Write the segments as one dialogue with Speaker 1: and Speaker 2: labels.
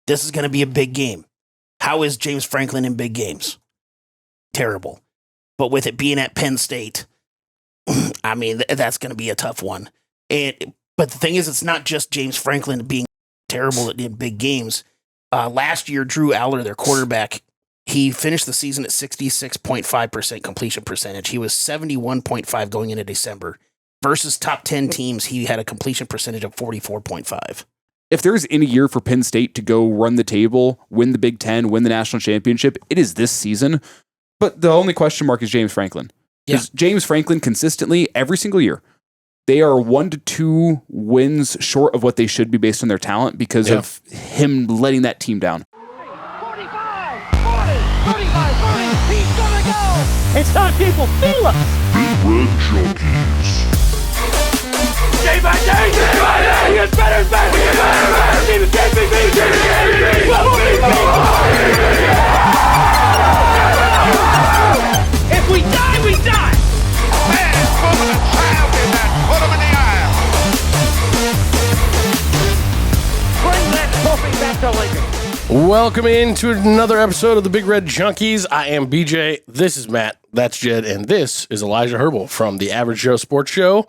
Speaker 1: This is going to be a big game. How is James Franklin in big games? Terrible. But with it being at Penn State, I mean, that's going to be a tough one. But the thing is, it's not just James Franklin being terrible in big games. Last year, Drew Aller, their quarterback, he finished the season at 66.5% completion percentage. He was 71.5 going into December. Versus top 10 teams, he had a completion percentage of 44.5.
Speaker 2: If there's any year for Penn State to go run the table, win the Big Ten, win the national championship, it is this season. But the only question mark is James Franklin. Because James Franklin consistently, every single year, they are 1 to 2 wins short of what they should be based on their talent because of him letting that team down.
Speaker 3: 45, 40, 35, 40, he's gonna go! It's time people feel us!
Speaker 4: Big Red Junkies.
Speaker 3: Day by day, he gets better and better! He gets better and better! Team is MVP! If we die, we die!
Speaker 4: Man, woman, and child in that. Put him in the aisle.
Speaker 3: Bring that trophy back to Lincoln!
Speaker 5: Welcome into another episode of the Big Red Junkies. I am BJ. This is Matt. That's Jed. And this is Elijah Herbel from the Average Joe Sports Show,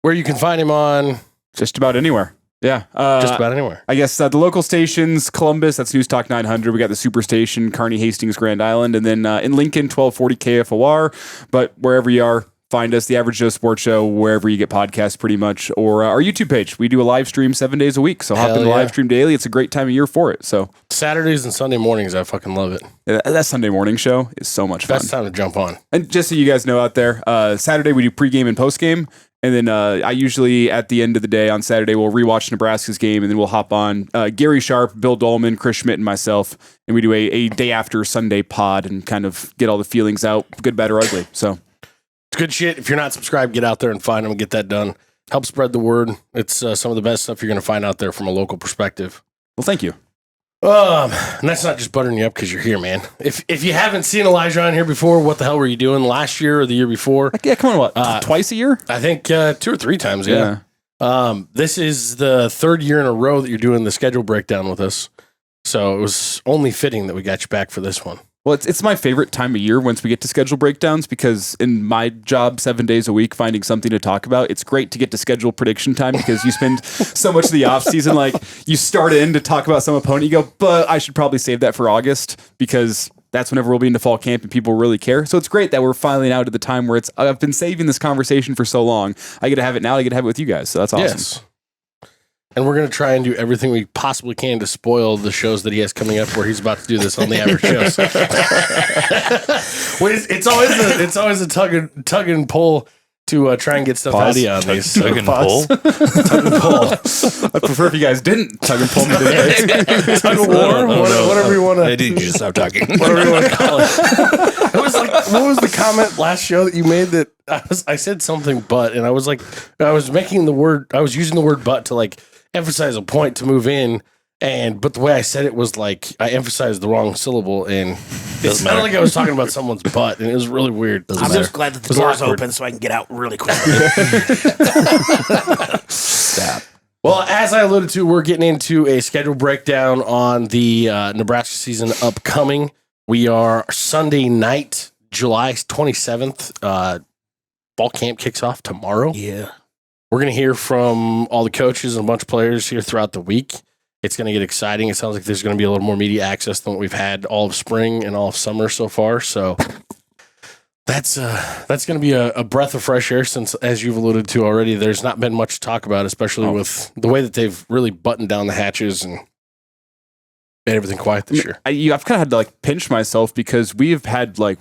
Speaker 5: where you can find him on
Speaker 2: Just about anywhere. Yeah.
Speaker 5: just about anywhere.
Speaker 2: I guess the local stations, Columbus, that's News Talk 900. We got the Superstation, Kearney, Hastings, Grand Island. And then in Lincoln, 1240 KFOR. But wherever you are, find us, the Average Joe Sports Show, wherever you get podcasts pretty much, or our YouTube page. We do a live stream 7 days a week. So hop in the live stream daily. It's a great time of year for it. So
Speaker 5: Saturdays and Sunday mornings, I fucking love it.
Speaker 2: that Sunday morning show is so much fun.
Speaker 5: Best time to jump on.
Speaker 2: And just so you guys know out there, Saturday we do pregame and postgame. And then I usually, at the end of the day on Saturday, we'll rewatch Nebraska's game, and then we'll hop on Gary Sharp, Bill Dolman, Chris Schmidt, and myself, and we do a day after Sunday pod and kind of get all the feelings out, good, bad, or ugly. So
Speaker 5: It's good shit. If you're not subscribed, get out there and find them and get that done. Help spread the word. It's some of the best stuff you're going to find out there from a local perspective.
Speaker 2: well, thank you.
Speaker 5: And that's not just buttering you up because you're here, man. If you haven't seen Elijah on here before, what the hell were you doing last year or the year before?
Speaker 2: Yeah, come on, what, twice a year?
Speaker 5: I think 2 or 3 times, yeah. This is the 3rd year in a row that you're doing the schedule breakdown with us. So it was only fitting that we got you back for this one.
Speaker 2: Well, it's my favorite time of year once we get to schedule breakdowns because in my job 7 days a week finding something to talk about, it's great to get to schedule prediction time because you spend so much of the off season, like you start in to talk about some opponent, you go, but I should probably save that for August because that's whenever we'll be into fall camp and people really care. So it's great that we're finally out at the time where I've been saving this conversation for so long. I get to have it now. I get to have it with you guys. So that's awesome. Yes.
Speaker 5: And we're going to try and do everything we possibly can to spoil the shows that he has coming up where he's about to do this on the Average Shows. It's always a tug and pull to try and get stuff out of you on these.
Speaker 6: Tug and pull?
Speaker 5: Tug and pull.
Speaker 2: I prefer if you guys didn't tug and pull me today.
Speaker 5: Tug of war, whatever you want to.
Speaker 6: I didn't just stop talking.
Speaker 5: Whatever you want to call it. It was like, what was the comment last show that you made that I said something but, and I was like, I was using the word but to like emphasize a point to move in, but the way I said it was like I emphasized the wrong syllable, and it sounded like I was talking about someone's butt, and it was really weird.
Speaker 1: I'm just glad that the door's open so I can get out really quickly.
Speaker 5: Stop. Well, as I alluded to, we're getting into a schedule breakdown on the Nebraska season upcoming. We are Sunday night, July 27th. Fall camp kicks off tomorrow.
Speaker 1: Yeah.
Speaker 5: We're going to hear from all the coaches and a bunch of players here throughout the week. It's going to get exciting. It sounds like there's going to be a little more media access than what we've had all of spring and all of summer so far. So that's going to be a breath of fresh air since, as you've alluded to already, there's not been much to talk about, especially with the way that they've really buttoned down the hatches and made everything quiet this year.
Speaker 2: I've kind of had to like pinch myself because we've had like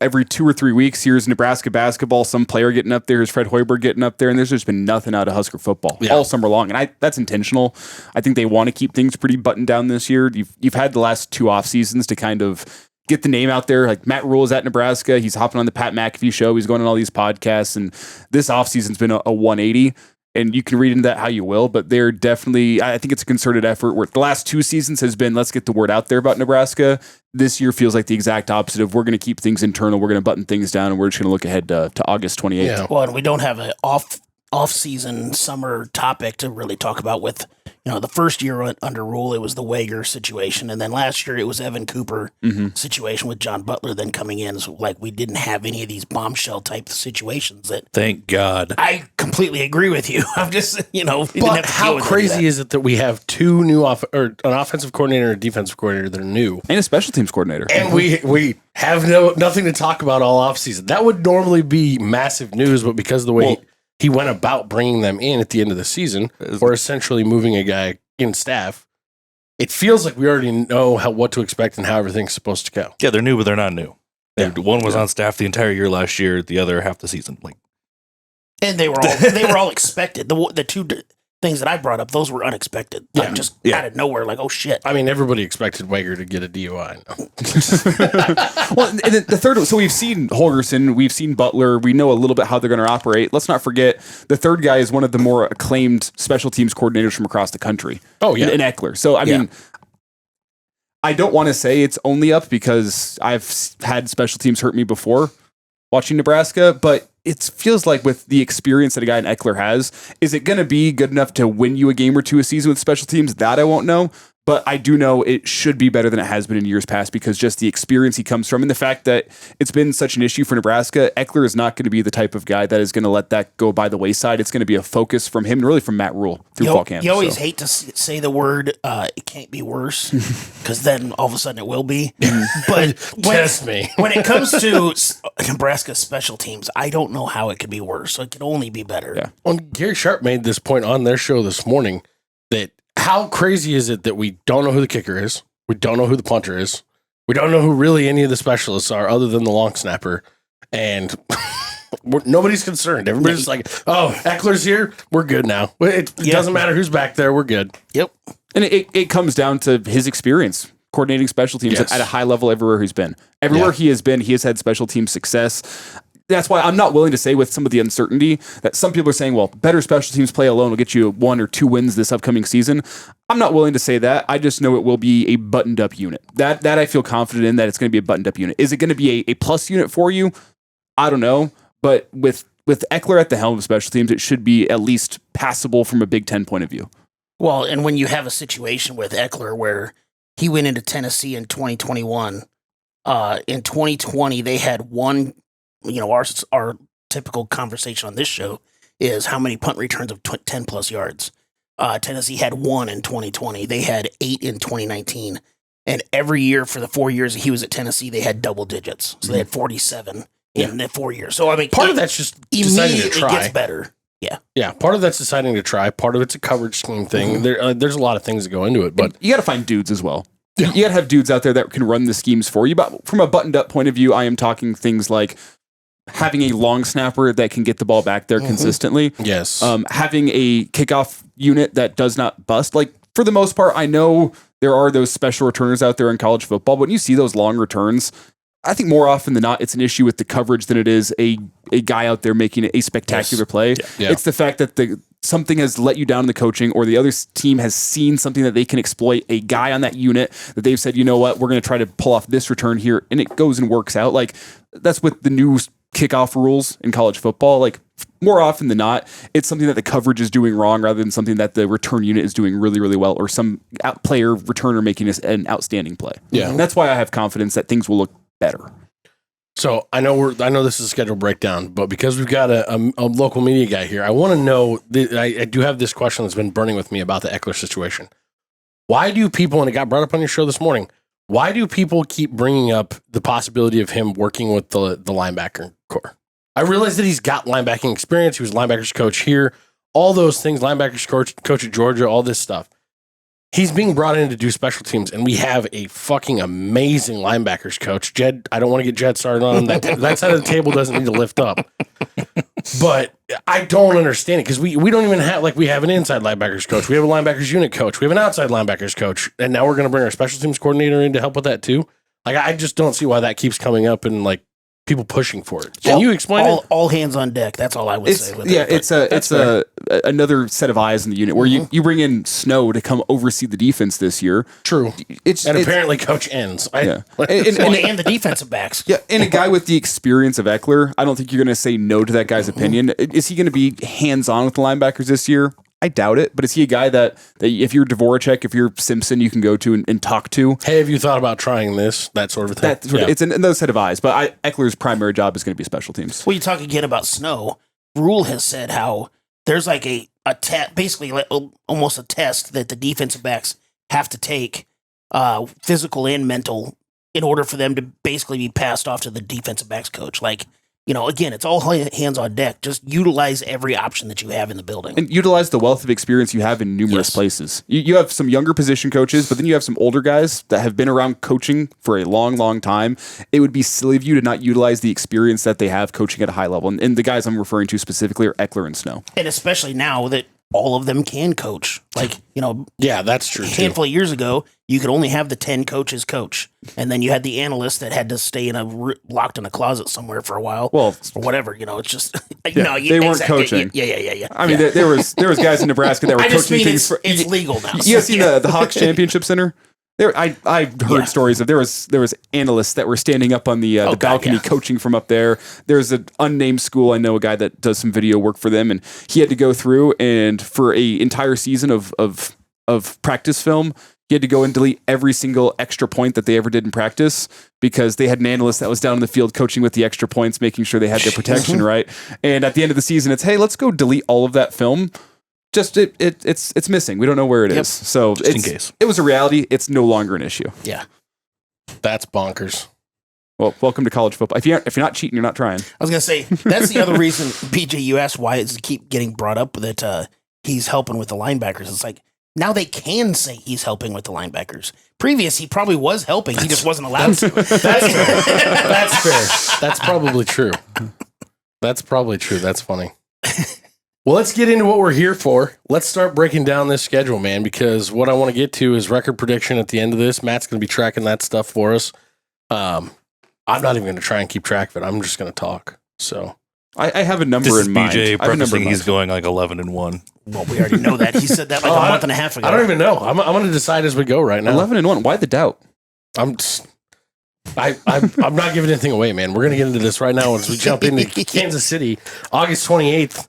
Speaker 2: every 2 or 3 weeks here's Nebraska basketball, some player getting up there, here's Fred Hoiberg getting up there, and there's just been nothing out of Husker football all summer long. And that's intentional. I think they want to keep things pretty buttoned down this year. You've had the last 2 off seasons to kind of get the name out there. Like Matt Rhule is at Nebraska. He's hopping on the Pat McAfee show. He's going on all these podcasts, and this off season's been a 180. And you can read into that how you will, but they're definitely, I think it's a concerted effort where the last 2 seasons has been, let's get the word out there about Nebraska. This year feels like the exact opposite of we're going to keep things internal, we're going to button things down, and we're just going to look ahead to August 28th.
Speaker 1: Yeah. Well, and we don't have an off-season summer topic to really talk about with, the first year under Rhule, it was the Wager situation. And then last year, it was Evan Cooper situation with John Butler then coming in. So, we didn't have any of these bombshell type situations that.
Speaker 6: Thank God.
Speaker 1: I completely agree with you. I'm just, we didn't have to deal
Speaker 5: how
Speaker 1: with
Speaker 5: crazy is it that we have two new or an offensive coordinator and a defensive coordinator that are new?
Speaker 2: And a special teams coordinator.
Speaker 5: And we have nothing to talk about all offseason. That would normally be massive news, but because of the way he went about bringing them in at the end of the season, or essentially moving a guy in staff, it feels like we already know what to expect and how everything's supposed to go.
Speaker 6: Yeah, they're new, but they're not new. One was on staff the entire year last year, the other half the season.
Speaker 1: And they were all expected. The two things that I brought up, those were unexpected. Just out of nowhere, oh shit.
Speaker 5: I mean, everybody expected Wager to get a DUI.
Speaker 2: Well, and the third, so we've seen Holgerson, we've seen Butler, we know a little bit how they're going to operate. Let's not forget, the third guy is one of the more acclaimed special teams coordinators from across the country.
Speaker 5: Oh, yeah.
Speaker 2: In Eckler. So, I mean, I don't want to say it's only up because I've had special teams hurt me before watching Nebraska, but it feels like with the experience that a guy in Eckler has, is it going to be good enough to win you a game or two a season with special teams? That I won't know. But I do know it should be better than it has been in years past because just the experience he comes from and the fact that it's been such an issue for Nebraska, Eckler is not going to be the type of guy that is going to let that go by the wayside. It's going to be a focus from him and really from Matt Rhule through fall camp.
Speaker 1: You always hate to say the word, it can't be worse, because then all of a sudden it will be. But when it comes to Nebraska special teams, I don't know how it could be worse. So it can only be better.
Speaker 2: Yeah.
Speaker 5: Well, Gary Sharp made this point on their show this morning that how crazy is it that we don't know who the kicker is? We don't know who the punter is. We don't know who really any of the specialists are other than the long snapper. And nobody's concerned. Everybody's like, oh, Eckler's here. We're good now. It doesn't matter who's back there. We're good.
Speaker 1: Yep.
Speaker 2: And it comes down to his experience coordinating special teams at a high level everywhere he's been. Everywhere he has been, he has had special team success. That's why I'm not willing to say with some of the uncertainty that some people are saying, well, better special teams play alone will get you 1 or 2 wins this upcoming season. I'm not willing to say that. I just know it will be a buttoned up unit. That I feel confident in, that it's going to be a buttoned up unit. Is it going to be a plus unit for you? I don't know. But with Eckler at the helm of special teams, it should be at least passable from a Big Ten point of view.
Speaker 1: Well, and when you have a situation with Eckler where he went into Tennessee in 2021, in 2020 they had one. Our typical conversation on this show is how many punt returns of 10 plus yards. Tennessee had 1 in 2020. They had 8 in 2019. And every year for the 4 years he was at Tennessee, they had double digits. So they had 47 in the 4 years. So, I mean,
Speaker 5: part of that's just deciding to try.
Speaker 1: It gets better. Yeah.
Speaker 5: Yeah. Part of that's deciding to try. Part of it's a coverage scheme thing. There's a lot of things that go into it, but
Speaker 2: you got to find dudes as well. Yeah. You got to have dudes out there that can run the schemes for you. But from a buttoned up point of view, I am talking things like having a long snapper that can get the ball back there consistently.
Speaker 5: Yes.
Speaker 2: Having a kickoff unit that does not bust. Like, for the most part, I know there are those special returners out there in college football, but when you see those long returns, I think more often than not, it's an issue with the coverage than it is a guy out there making a spectacular play. Yeah. It's the fact that something has let you down in the coaching, or the other team has seen something that they can exploit, a guy on that unit that they've said, you know what, we're going to try to pull off this return here, and it goes and works out. Like, that's with the new kickoff rules in college football. Like, more often than not, it's something that the coverage is doing wrong rather than something that the return unit is doing really, really well, or some player returner making an outstanding play. Yeah. And that's why I have confidence that things will look better.
Speaker 5: So I know this is a schedule breakdown, but because we've got a local media guy here, I want to know, I do have this question that's been burning with me about the Eckler situation. Why do people, and it got brought up on your show this morning, why do people keep bringing up the possibility of him working with the linebacker core? I realize that he's got linebacking experience. He was linebackers coach here, all those things, linebackers coach at Georgia, all this stuff. He's being brought in to do special teams, and we have a fucking amazing linebackers coach. Jed, I don't want to get Jed started on him. That side of the table doesn't need to lift up. But I don't understand it, because we don't even have, like, we have an inside linebackers coach. We have a linebackers unit coach. We have an outside linebackers coach. And now we're going to bring our special teams coordinator in to help with that too. Like, I just don't see why that keeps coming up and, like, people pushing for it. Can you explain it?
Speaker 1: All hands on deck. That's all I would say. With it.
Speaker 2: It's another set of eyes in the unit where you bring in Snow to come oversee the defense this year.
Speaker 5: True. Apparently Coach ends.
Speaker 1: And the defensive backs.
Speaker 2: Yeah, and a guy with the experience of Eckler, I don't think you're going to say no to that guy's opinion. Is he going to be hands-on with the linebackers this year? I doubt it, but is he a guy that if you're Dvorak, if you're Simpson, you can go to and talk to?
Speaker 5: Hey, have you thought about trying this? That sort of thing.
Speaker 2: It's in those set of eyes. But Eckler's primary job is going to be special teams.
Speaker 1: Well, you talk again about Snow. Rhule has said how there's like a basically like almost a test that the defensive backs have to take, physical and mental, in order for them to basically be passed off to the defensive backs coach. Like, again, it's all hands on deck. Just utilize every option that you have in the building. And
Speaker 2: utilize the wealth of experience you have in numerous places. You have some younger position coaches, but then you have some older guys that have been around coaching for a long, long time. It would be silly of you to not utilize the experience that they have coaching at a high level. And the guys I'm referring to specifically are Eckler and Snow.
Speaker 1: And especially now that all of them can coach. Like,
Speaker 5: yeah, that's true.
Speaker 1: A handful of years ago, you could only have the 10 coaches coach. And then you had the analyst that had to stay locked in a closet somewhere for a while. Well, or whatever, it's just,
Speaker 2: they weren't coaching.
Speaker 1: Yeah.
Speaker 2: I mean, there was guys in Nebraska that were coaching things.
Speaker 1: It's legal now.
Speaker 2: You guys seen the Hawks Championship Center? I heard stories of there was analysts that were standing up on the balcony coaching from up there. There's an unnamed school. I know a guy that does some video work for them, and he had to go through and for a entire season of practice film, he had to go and delete every single extra point that they ever did in practice because they had an analyst that was down in the field coaching with the extra points, making sure they had their protection right. And at the end of the season, it's, hey, let's go delete all of that film. Just it's missing. We don't know where it is. So
Speaker 6: just in case
Speaker 2: it was a reality, it's no longer an issue.
Speaker 1: Yeah,
Speaker 5: that's bonkers.
Speaker 2: Well, welcome to college football. If you're not cheating, you're not trying.
Speaker 1: I was gonna say that's the other reason. BJ, you asked why it's keep getting brought up that he's helping with the linebackers. It's like now they can say he's helping with the linebackers. Previous, he probably was helping. He just wasn't allowed to.
Speaker 5: That's fair. That's fair. That's probably true. That's probably true. That's funny. Well, let's get into what we're here for. Let's start breaking down this schedule, man, because what I want to get to is record prediction at the end of this. Matt's going to be tracking that stuff for us. I'm not even going to try and keep track of it. I'm just going to talk. So
Speaker 2: I have a number in mind.
Speaker 6: BJ prefacing he's going like 11-1.
Speaker 1: Well, we already know that. He said that like a month and a half ago.
Speaker 5: I don't even know. I'm going to decide as we go right now.
Speaker 2: 11-1. Why the doubt?
Speaker 5: I'm not giving anything away, man. We're going to get into this right now as we jump into Kansas City, August 28th.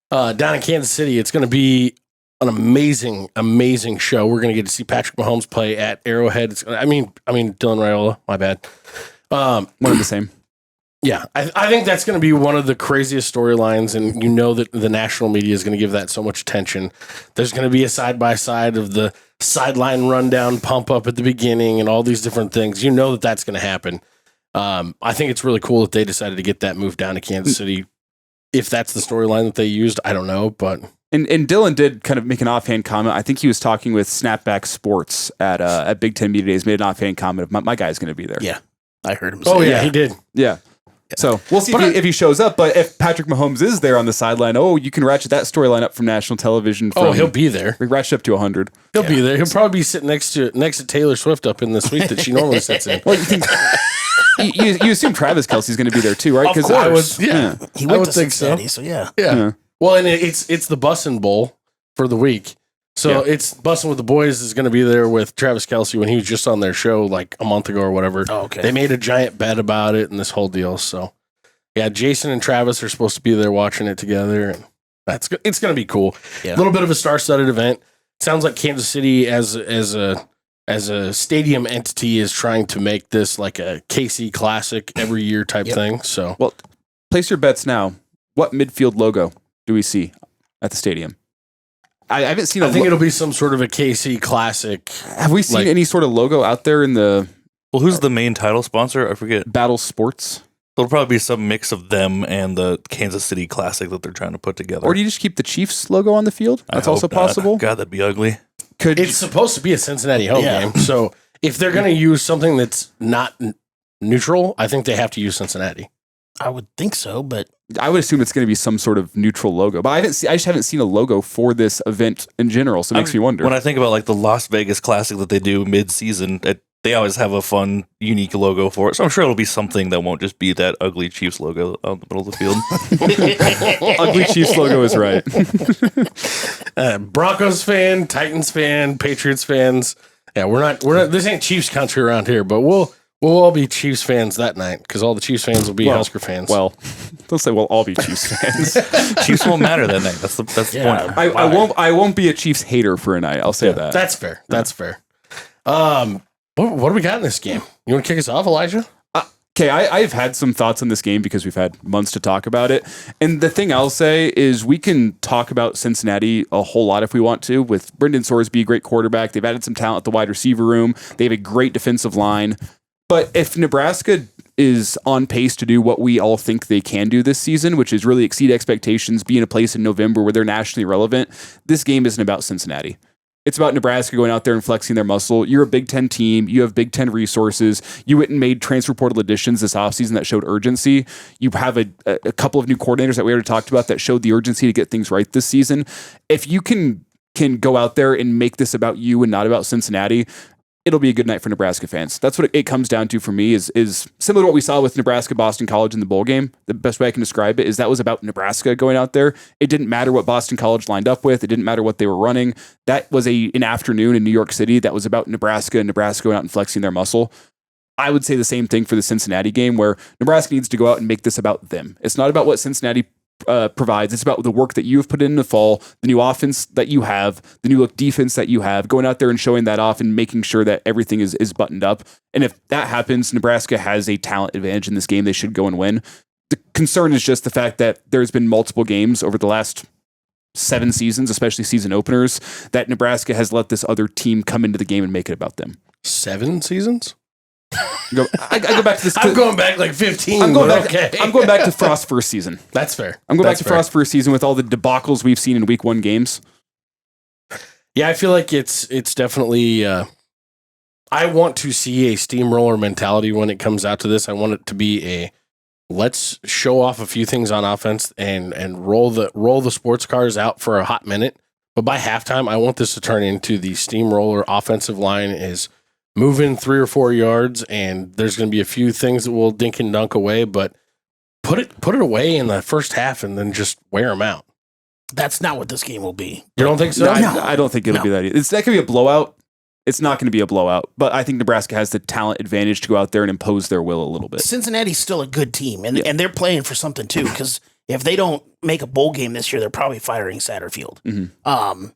Speaker 5: Down in Kansas City, it's going to be an amazing, amazing show. We're going to get to see Patrick Mahomes play at Arrowhead. I mean, Dylan Raiola. My bad.
Speaker 2: One of the same.
Speaker 5: Yeah, I think that's going to be one of the craziest storylines, and that the national media is going to give that so much attention. There's going to be a side-by-side of the sideline rundown, pump-up at the beginning, and all these different things. That's going to happen. I think it's really cool that they decided to get that move down to Kansas City. If that's the storyline that they used, I don't know, but
Speaker 2: and Dylan did kind of make an offhand comment. I think he was talking with Snapback Sports at Big Ten Media Days. Made an offhand comment of my guy's going to be there.
Speaker 1: Yeah, I heard him. Say
Speaker 5: oh yeah, he did.
Speaker 2: Yeah. So we'll see if he shows up. But if Patrick Mahomes is there on the sideline, you can ratchet that storyline up from national television.
Speaker 5: He'll be there.
Speaker 2: Ratchet up to 100.
Speaker 5: He'll be there. He'll probably be sitting next to Taylor Swift up in the suite that she normally sits in.
Speaker 2: Well, you think? You assume Travis Kelce's going to be there too, right?
Speaker 1: Of course.
Speaker 5: He went to Cincinnati, so yeah. Well, and it's the Bussin' Bowl for the week, so it's Bussin' with the Boys is going to be there with Travis Kelce when he was just on their show like a month ago or whatever.
Speaker 1: Oh, okay.
Speaker 5: They made a giant bet about it and this whole deal. So yeah, Jason and Travis are supposed to be there watching it together, and it's going to be cool. A little bit of a star-studded event. Sounds like Kansas City as a stadium entity is trying to make this like a KC Classic every year type thing. So,
Speaker 2: well, place your bets now. What midfield logo do we see at the stadium? I haven't seen.
Speaker 5: I think it'll be some sort of a KC Classic.
Speaker 2: Have we seen any sort of logo out there in the?
Speaker 6: Well, who's the main title sponsor? I forget.
Speaker 2: Battle Sports.
Speaker 6: It'll probably be some mix of them and the Kansas City Classic that they're trying to put together.
Speaker 2: Or do you just keep the Chiefs logo on the field? That's also possible.
Speaker 6: God, that'd be ugly.
Speaker 5: It's supposed to be a Cincinnati home game, so if they're going to use something that's not neutral, I think they have to use Cincinnati.
Speaker 1: I would think so, but
Speaker 2: I would assume it's going to be some sort of neutral logo. But I just haven't seen a logo for this event in general, so it makes me wonder.
Speaker 6: When I think about like the Las Vegas Classic that they do mid-season, they always have a fun, unique logo for it. So I'm sure it'll be something that won't just be that ugly Chiefs logo out in the middle of the field.
Speaker 2: Ugly Chiefs logo is right.
Speaker 5: Broncos fan, Titans fan, Patriots fans. Yeah, we're not. This ain't Chiefs country around here, but we'll We'll all be Chiefs fans that night because all the Chiefs fans will be Husker fans.
Speaker 2: Well, don't say we'll all be Chiefs fans.
Speaker 6: Chiefs won't matter that night. That's the point.
Speaker 2: I won't be a Chiefs hater for a night. I'll say that.
Speaker 5: That's fair. That's fair. What do we got in this game? You want to kick us off, Elijah?
Speaker 2: Okay, I've had some thoughts on this game because we've had months to talk about it. And the thing I'll say is we can talk about Cincinnati a whole lot if we want to, with Brendan Sorsby, a great quarterback. They've added some talent at the wide receiver room. They have a great defensive line. But if Nebraska is on pace to do what we all think they can do this season, which is really exceed expectations, be in a place in November where they're nationally relevant, this game isn't about Cincinnati. It's about Nebraska going out there and flexing their muscle. You're a Big Ten team. You have Big Ten resources. You went and made transfer portal additions this offseason that showed urgency. You have a couple of new coordinators that we already talked about that showed the urgency to get things right this season. If you can go out there and make this about you and not about Cincinnati, it'll be a good night for Nebraska fans. That's what it comes down to for me is similar to what we saw with Nebraska Boston College in the bowl game. The best way I can describe it is that was about Nebraska going out there. It didn't matter what Boston College lined up with. It didn't matter what they were running. That was an afternoon in New York City that was about Nebraska and Nebraska going out and flexing their muscle. I would say the same thing for the Cincinnati game where Nebraska needs to go out and make this about them. It's not about what Cincinnati provides. It's about the work that you have put in the fall, the new offense that you have, the new look defense that you have, going out there and showing that off and making sure that everything is buttoned up. And if that happens, Nebraska has a talent advantage in this game. They should go and win. The concern is just the fact that there's been multiple games over the last 7 seasons, especially season openers, that Nebraska has let this other team come into the game and make it about them.
Speaker 5: 7 seasons?
Speaker 2: I go back to this.
Speaker 5: I'm going back like 15.
Speaker 2: I'm going back to Frost's first season.
Speaker 5: That's fair.
Speaker 2: I'm going back to Frost's first season with all the debacles we've seen in week 1 games.
Speaker 5: Yeah, I feel like it's definitely. I want to see a steamroller mentality when it comes out to this. I want it to be a let's show off a few things on offense and roll the sports cars out for a hot minute. But by halftime, I want this to turn into the steamroller offensive line is moving 3 or 4 yards, and there's going to be a few things that will dink and dunk away, but put it away in the first half and then just wear them out.
Speaker 1: That's not what this game will be.
Speaker 5: You don't think so?
Speaker 2: No, I don't think it'll be that either. That could be a blowout. It's not going to be a blowout, but I think Nebraska has the talent advantage to go out there and impose their will a little bit.
Speaker 1: Cincinnati's still a good team, and they're playing for something too, because if they don't make a bowl game this year, they're probably firing Satterfield.
Speaker 2: Mm-hmm.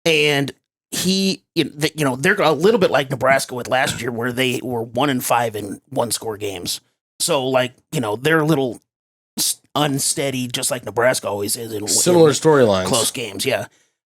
Speaker 1: And they're a little bit like Nebraska with last year, where they were 1-5 in 1-score games. So, they're a little unsteady, just like Nebraska always is. In
Speaker 5: similar storylines,
Speaker 1: close games, yeah.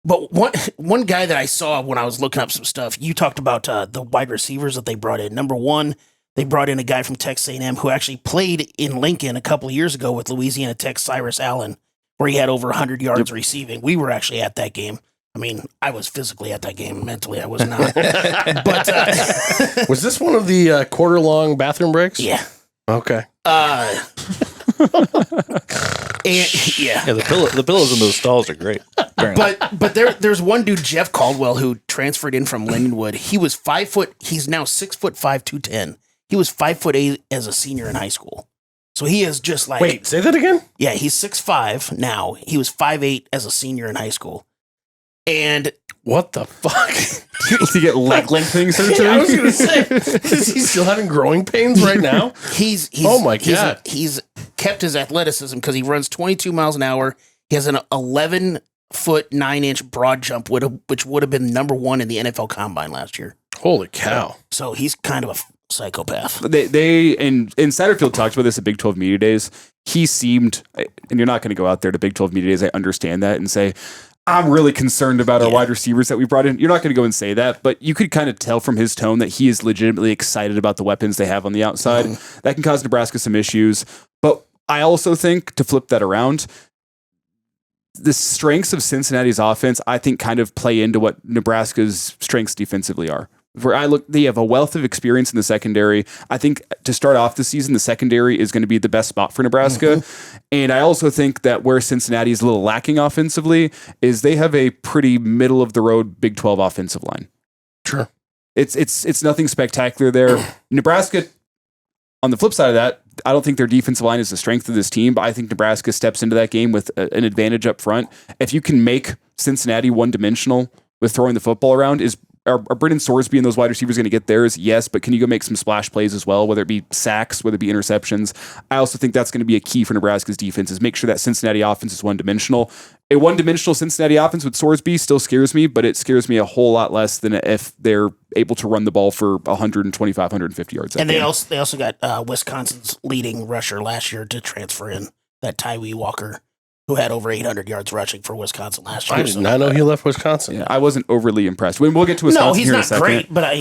Speaker 1: But one guy that I saw when I was looking up some stuff, you talked about the wide receivers that they brought in. Number one, they brought in a guy from Texas A&M who actually played in Lincoln a couple of years ago with Louisiana Tech, Cyrus Allen, where he had over 100 yards receiving. We were actually at that game. I mean, I was physically at that game. Mentally, I was not. But
Speaker 5: was this one of the quarter-long bathroom breaks?
Speaker 1: Yeah.
Speaker 5: Okay.
Speaker 6: The pillows in those stalls are great.
Speaker 1: But there's one dude, Jeff Caldwell, who transferred in from Lindenwood. He was 5 foot. He's now 6'5", 210. He was 5'8" as a senior in high school. So he is just like.
Speaker 5: Wait, say that again?
Speaker 1: Yeah, he's 6'5" now. He was 5'8" as a senior in high school. And
Speaker 5: what the fuck?
Speaker 2: To get leg lengthening surgery?
Speaker 5: I was going to say, is he still having growing pains right now?
Speaker 1: He's
Speaker 5: oh my God.
Speaker 1: He's kept his athleticism because he runs 22 miles an hour. He has an 11-foot 9-inch broad jump, which would have been number 1 in the NFL Combine last year.
Speaker 5: Holy cow!
Speaker 1: So he's kind of a psychopath.
Speaker 2: They and Satterfield talked about this at Big 12 Media Days. He seemed, and you're not going to go out there to Big 12 Media Days. I understand that and say, I'm really concerned about our wide receivers that we brought in. You're not going to go and say that, but you could kind of tell from his tone that he is legitimately excited about the weapons they have on the outside. That can cause Nebraska some issues. But I also think, to flip that around, the strengths of Cincinnati's offense, I think, kind of play into what Nebraska's strengths defensively are. Where I look, they have a wealth of experience in the secondary. I think to start off the season, the secondary is going to be the best spot for Nebraska. And I also think that where Cincinnati is a little lacking offensively is they have a pretty middle of the road Big 12 offensive line.
Speaker 5: Sure.
Speaker 2: It's nothing spectacular there. Nebraska, on the flip side of that, I don't think their defensive line is the strength of this team, but I think Nebraska steps into that game with an advantage up front. If you can make Cincinnati one-dimensional with throwing the football around, is Are Brendan Sorsby and those wide receivers going to get theirs? Yes, but can you go make some splash plays as well, whether it be sacks, whether it be interceptions? I also think that's going to be a key for Nebraska's defense is make sure that Cincinnati offense is one-dimensional. A one-dimensional Cincinnati offense with Sorsby still scares me, but it scares me a whole lot less than if they're able to run the ball for 125, 150 yards.
Speaker 1: And they also got Wisconsin's leading rusher last year to transfer in, that Tyree Walker, who had over 800 yards rushing for Wisconsin last year.
Speaker 5: I did not know he left Wisconsin.
Speaker 2: Yeah, I wasn't overly impressed. We'll get to Wisconsin.
Speaker 1: No, he's
Speaker 2: here in a
Speaker 1: not
Speaker 2: second.
Speaker 1: great, but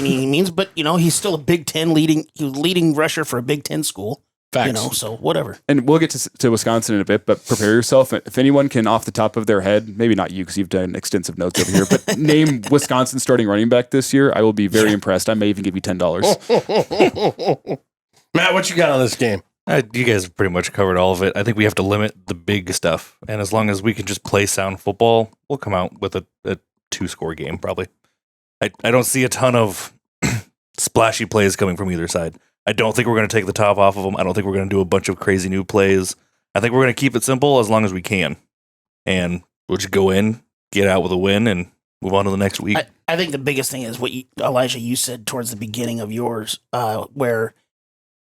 Speaker 1: he's still a Big Ten leading rusher for a Big Ten school.
Speaker 5: Facts.
Speaker 1: So whatever.
Speaker 2: And we'll get to Wisconsin in a bit, but prepare yourself. If anyone can, off the top of their head, maybe not you because you've done extensive notes over here, but name Wisconsin starting running back this year, I will be very impressed. I may even give you $10.
Speaker 5: Matt, what you got on this game?
Speaker 6: You guys have pretty much covered all of it. I think we have to limit the big stuff. And as long as we can just play sound football, we'll come out with a 2-score game, probably. I don't see a ton of splashy plays coming from either side. I don't think we're going to take the top off of them. I don't think we're going to do a bunch of crazy new plays. I think we're going to keep it simple as long as we can. And we'll just go in, get out with a win, and move on to the next week.
Speaker 1: I think the biggest thing is what Elijah, you said towards the beginning of yours, where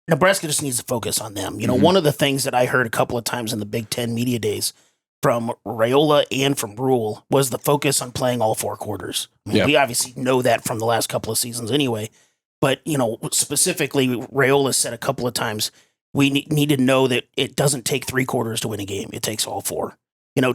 Speaker 1: Nebraska just needs to focus on them. One of the things that I heard a couple of times in the Big Ten media days from Raiola and from Rhule was the focus on playing all 4 quarters. We obviously know that from the last couple of seasons anyway. But, specifically, Raiola said a couple of times, we need to know that it doesn't take 3 quarters to win a game. It takes all 4.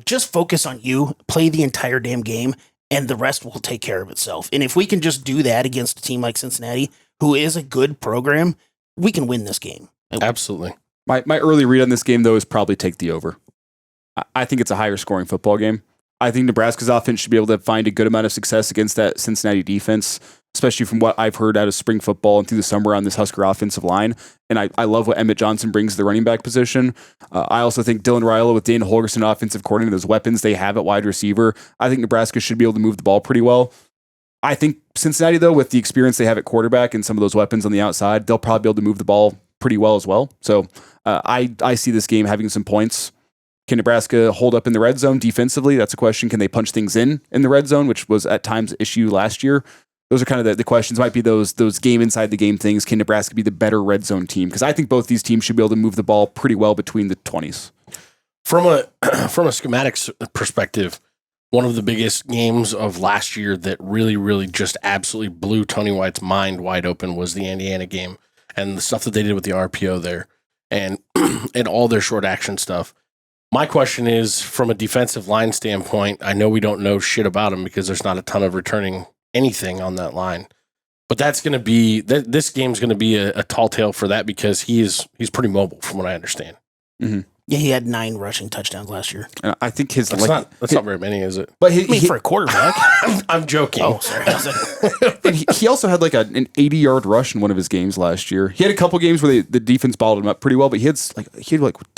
Speaker 1: Just focus on you, play the entire damn game, and the rest will take care of itself. And if we can just do that against a team like Cincinnati, who is a good program, we can win this game.
Speaker 5: Absolutely.
Speaker 2: My early read on this game, though, is probably take the over. I think it's a higher scoring football game. I think Nebraska's offense should be able to find a good amount of success against that Cincinnati defense, especially from what I've heard out of spring football and through the summer on this Husker offensive line. And I love what Emmett Johnson brings to the running back position. I also think Dylan Raiola with Dana Holgorsen, offensive coordinator, those weapons they have at wide receiver, I think Nebraska should be able to move the ball pretty well. I think Cincinnati, though, with the experience they have at quarterback and some of those weapons on the outside, they'll probably be able to move the ball pretty well as well. So I see this game having some points. Can Nebraska hold up in the red zone defensively? That's a question. Can they punch things in the red zone, which was at times an issue last year? Those are kind of the questions. Might be those game inside the game things. Can Nebraska be the better red zone team? Because I think both these teams should be able to move the ball pretty well between the 20s.
Speaker 5: From a schematics perspective, one of the biggest games of last year that really, really just absolutely blew Tony White's mind wide open was the Indiana game and the stuff that they did with the RPO there and all their short action stuff. My question is, from a defensive line standpoint, I know we don't know shit about him because there's not a ton of returning anything on that line. But that's going to be this game's going to be a tall tale for that because he's pretty mobile from what I understand.
Speaker 2: Mm-hmm.
Speaker 1: Yeah, he had 9 rushing touchdowns last year.
Speaker 2: And I think his
Speaker 5: that's not very many, is it?
Speaker 2: But
Speaker 1: for a quarterback,
Speaker 5: I'm joking.
Speaker 1: Oh, sorry.
Speaker 2: And he also had like an 80-yard rush in one of his games last year. He had a couple games where the defense balled him up pretty well, but he had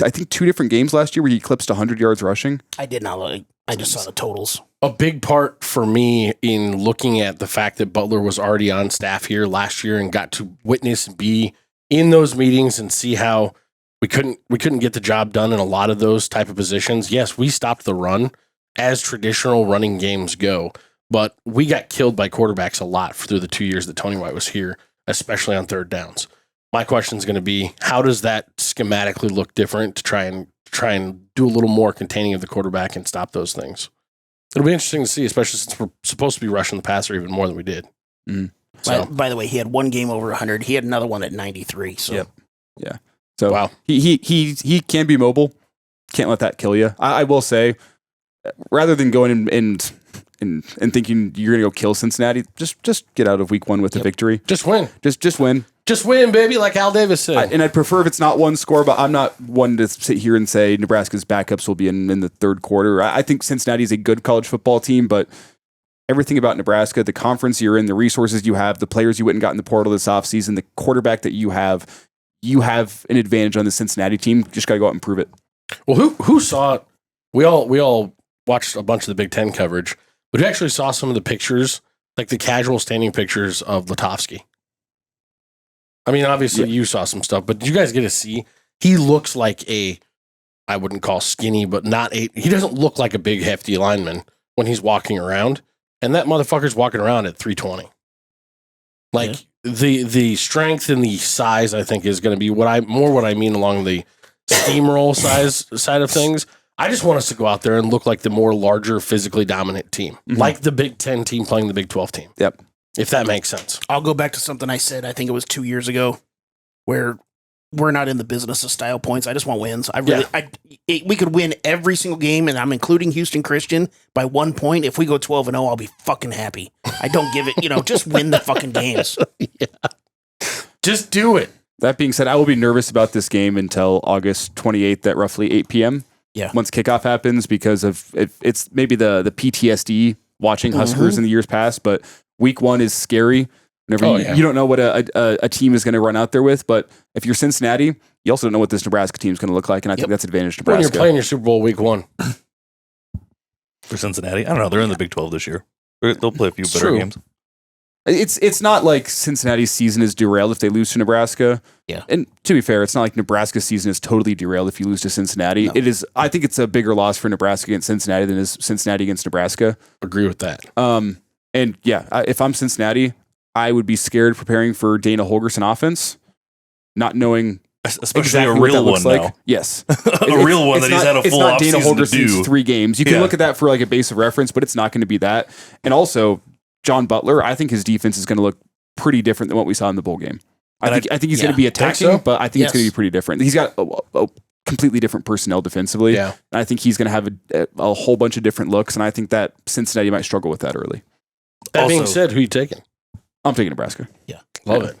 Speaker 2: I think 2 different games last year where he eclipsed 100 yards rushing.
Speaker 1: I did not look. I just saw the totals.
Speaker 5: A big part for me in looking at the fact that Butler was already on staff here last year and got to witness and be in those meetings and see how we couldn't get the job done in a lot of those type of positions. Yes, we stopped the run as traditional running games go, but we got killed by quarterbacks a lot through the 2 years that Tony White was here, especially on third downs. My question is going to be, how does that schematically look different to try and do a little more containing of the quarterback and stop those things? It'll be interesting to see, especially since we're supposed to be rushing the passer even more than we did.
Speaker 2: Mm.
Speaker 5: So,
Speaker 1: by the way, he had 1 game over 100. He had another one at 93. So.
Speaker 2: Yep. Yeah. So
Speaker 5: wow.
Speaker 2: He can be mobile. Can't let that kill you. I will say, rather than going and thinking you're gonna go kill Cincinnati, just get out of week 1 with a victory.
Speaker 5: Just win.
Speaker 2: Just win.
Speaker 5: Just win, baby, like Al Davis said.
Speaker 2: And I'd prefer if it's not 1 score, but I'm not one to sit here and say Nebraska's backups will be in the third quarter. I think Cincinnati is a good college football team, but everything about Nebraska, the conference you're in, the resources you have, the players you went and got in the portal this offseason, the quarterback that you have an advantage on the Cincinnati team. Just got to go out and prove it.
Speaker 5: Well, who saw it? We all watched a bunch of the Big Ten coverage, but who actually saw some of the pictures, like the casual standing pictures of Latovsky? I mean, obviously you saw some stuff, but did you guys get to see? He looks like I wouldn't call skinny, but he doesn't look like a big hefty lineman when he's walking around. And that motherfucker's walking around at 320. Like the strength and the size, I think, is going to be what I mean along the steamroll side of things. I just want us to go out there and look like the more larger, physically dominant team, like the Big 10 team playing the Big 12 team.
Speaker 2: Yep.
Speaker 5: If that makes sense.
Speaker 1: I'll go back to something I said, I think it was 2 years ago, where we're not in the business of style points. I just want wins. We could win every single game, and I'm including Houston Christian by 1 point. If we go 12-0, I'll be fucking happy. I don't give it, just win the fucking games.
Speaker 5: Just do it.
Speaker 2: That being said, I will be nervous about this game until August 28th at roughly 8 p.m.
Speaker 1: Yeah.
Speaker 2: Once kickoff happens, because of it's maybe the PTSD watching Huskers in the years past, but week 1 is scary. Whenever you don't know what a team is going to run out there with, but if you're Cincinnati, you also don't know what this Nebraska team is going to look like, and I think that's advantage Nebraska.
Speaker 5: When you're playing your Super Bowl week 1.
Speaker 6: For Cincinnati, I don't know. They're in the Big 12 this year. They'll play a few better games.
Speaker 2: It's not like Cincinnati's season is derailed if they lose to Nebraska.
Speaker 1: Yeah.
Speaker 2: And to be fair, it's not like Nebraska's season is totally derailed if you lose to Cincinnati.
Speaker 1: No.
Speaker 2: It is. I think it's a bigger loss for Nebraska against Cincinnati than is Cincinnati against Nebraska.
Speaker 5: Agree with that.
Speaker 2: And yeah, if I'm Cincinnati, I would be scared preparing for Dana Holgerson offense, not knowing
Speaker 6: especially
Speaker 2: exactly
Speaker 6: a real
Speaker 2: what that looks
Speaker 6: one
Speaker 2: like.
Speaker 6: now.
Speaker 2: Yes,
Speaker 6: A real one that he's had a full
Speaker 2: It's not Dana
Speaker 6: offseason to
Speaker 2: Holgerson's
Speaker 6: do.
Speaker 2: 3 games. You can look at that for like a base of reference, but it's not going to be that. And also, John Butler, I think his defense is going to look pretty different than what we saw in the bowl game. I think he's going to be attacking,
Speaker 5: so?
Speaker 2: but I think it's going to be pretty different. He's got a completely different personnel defensively.
Speaker 5: Yeah.
Speaker 2: And I think he's going to have a whole bunch of different looks, and I think that Cincinnati might struggle with that early.
Speaker 5: That being said, who are you taking?
Speaker 2: I'm taking Nebraska.
Speaker 1: Yeah.
Speaker 5: Love it.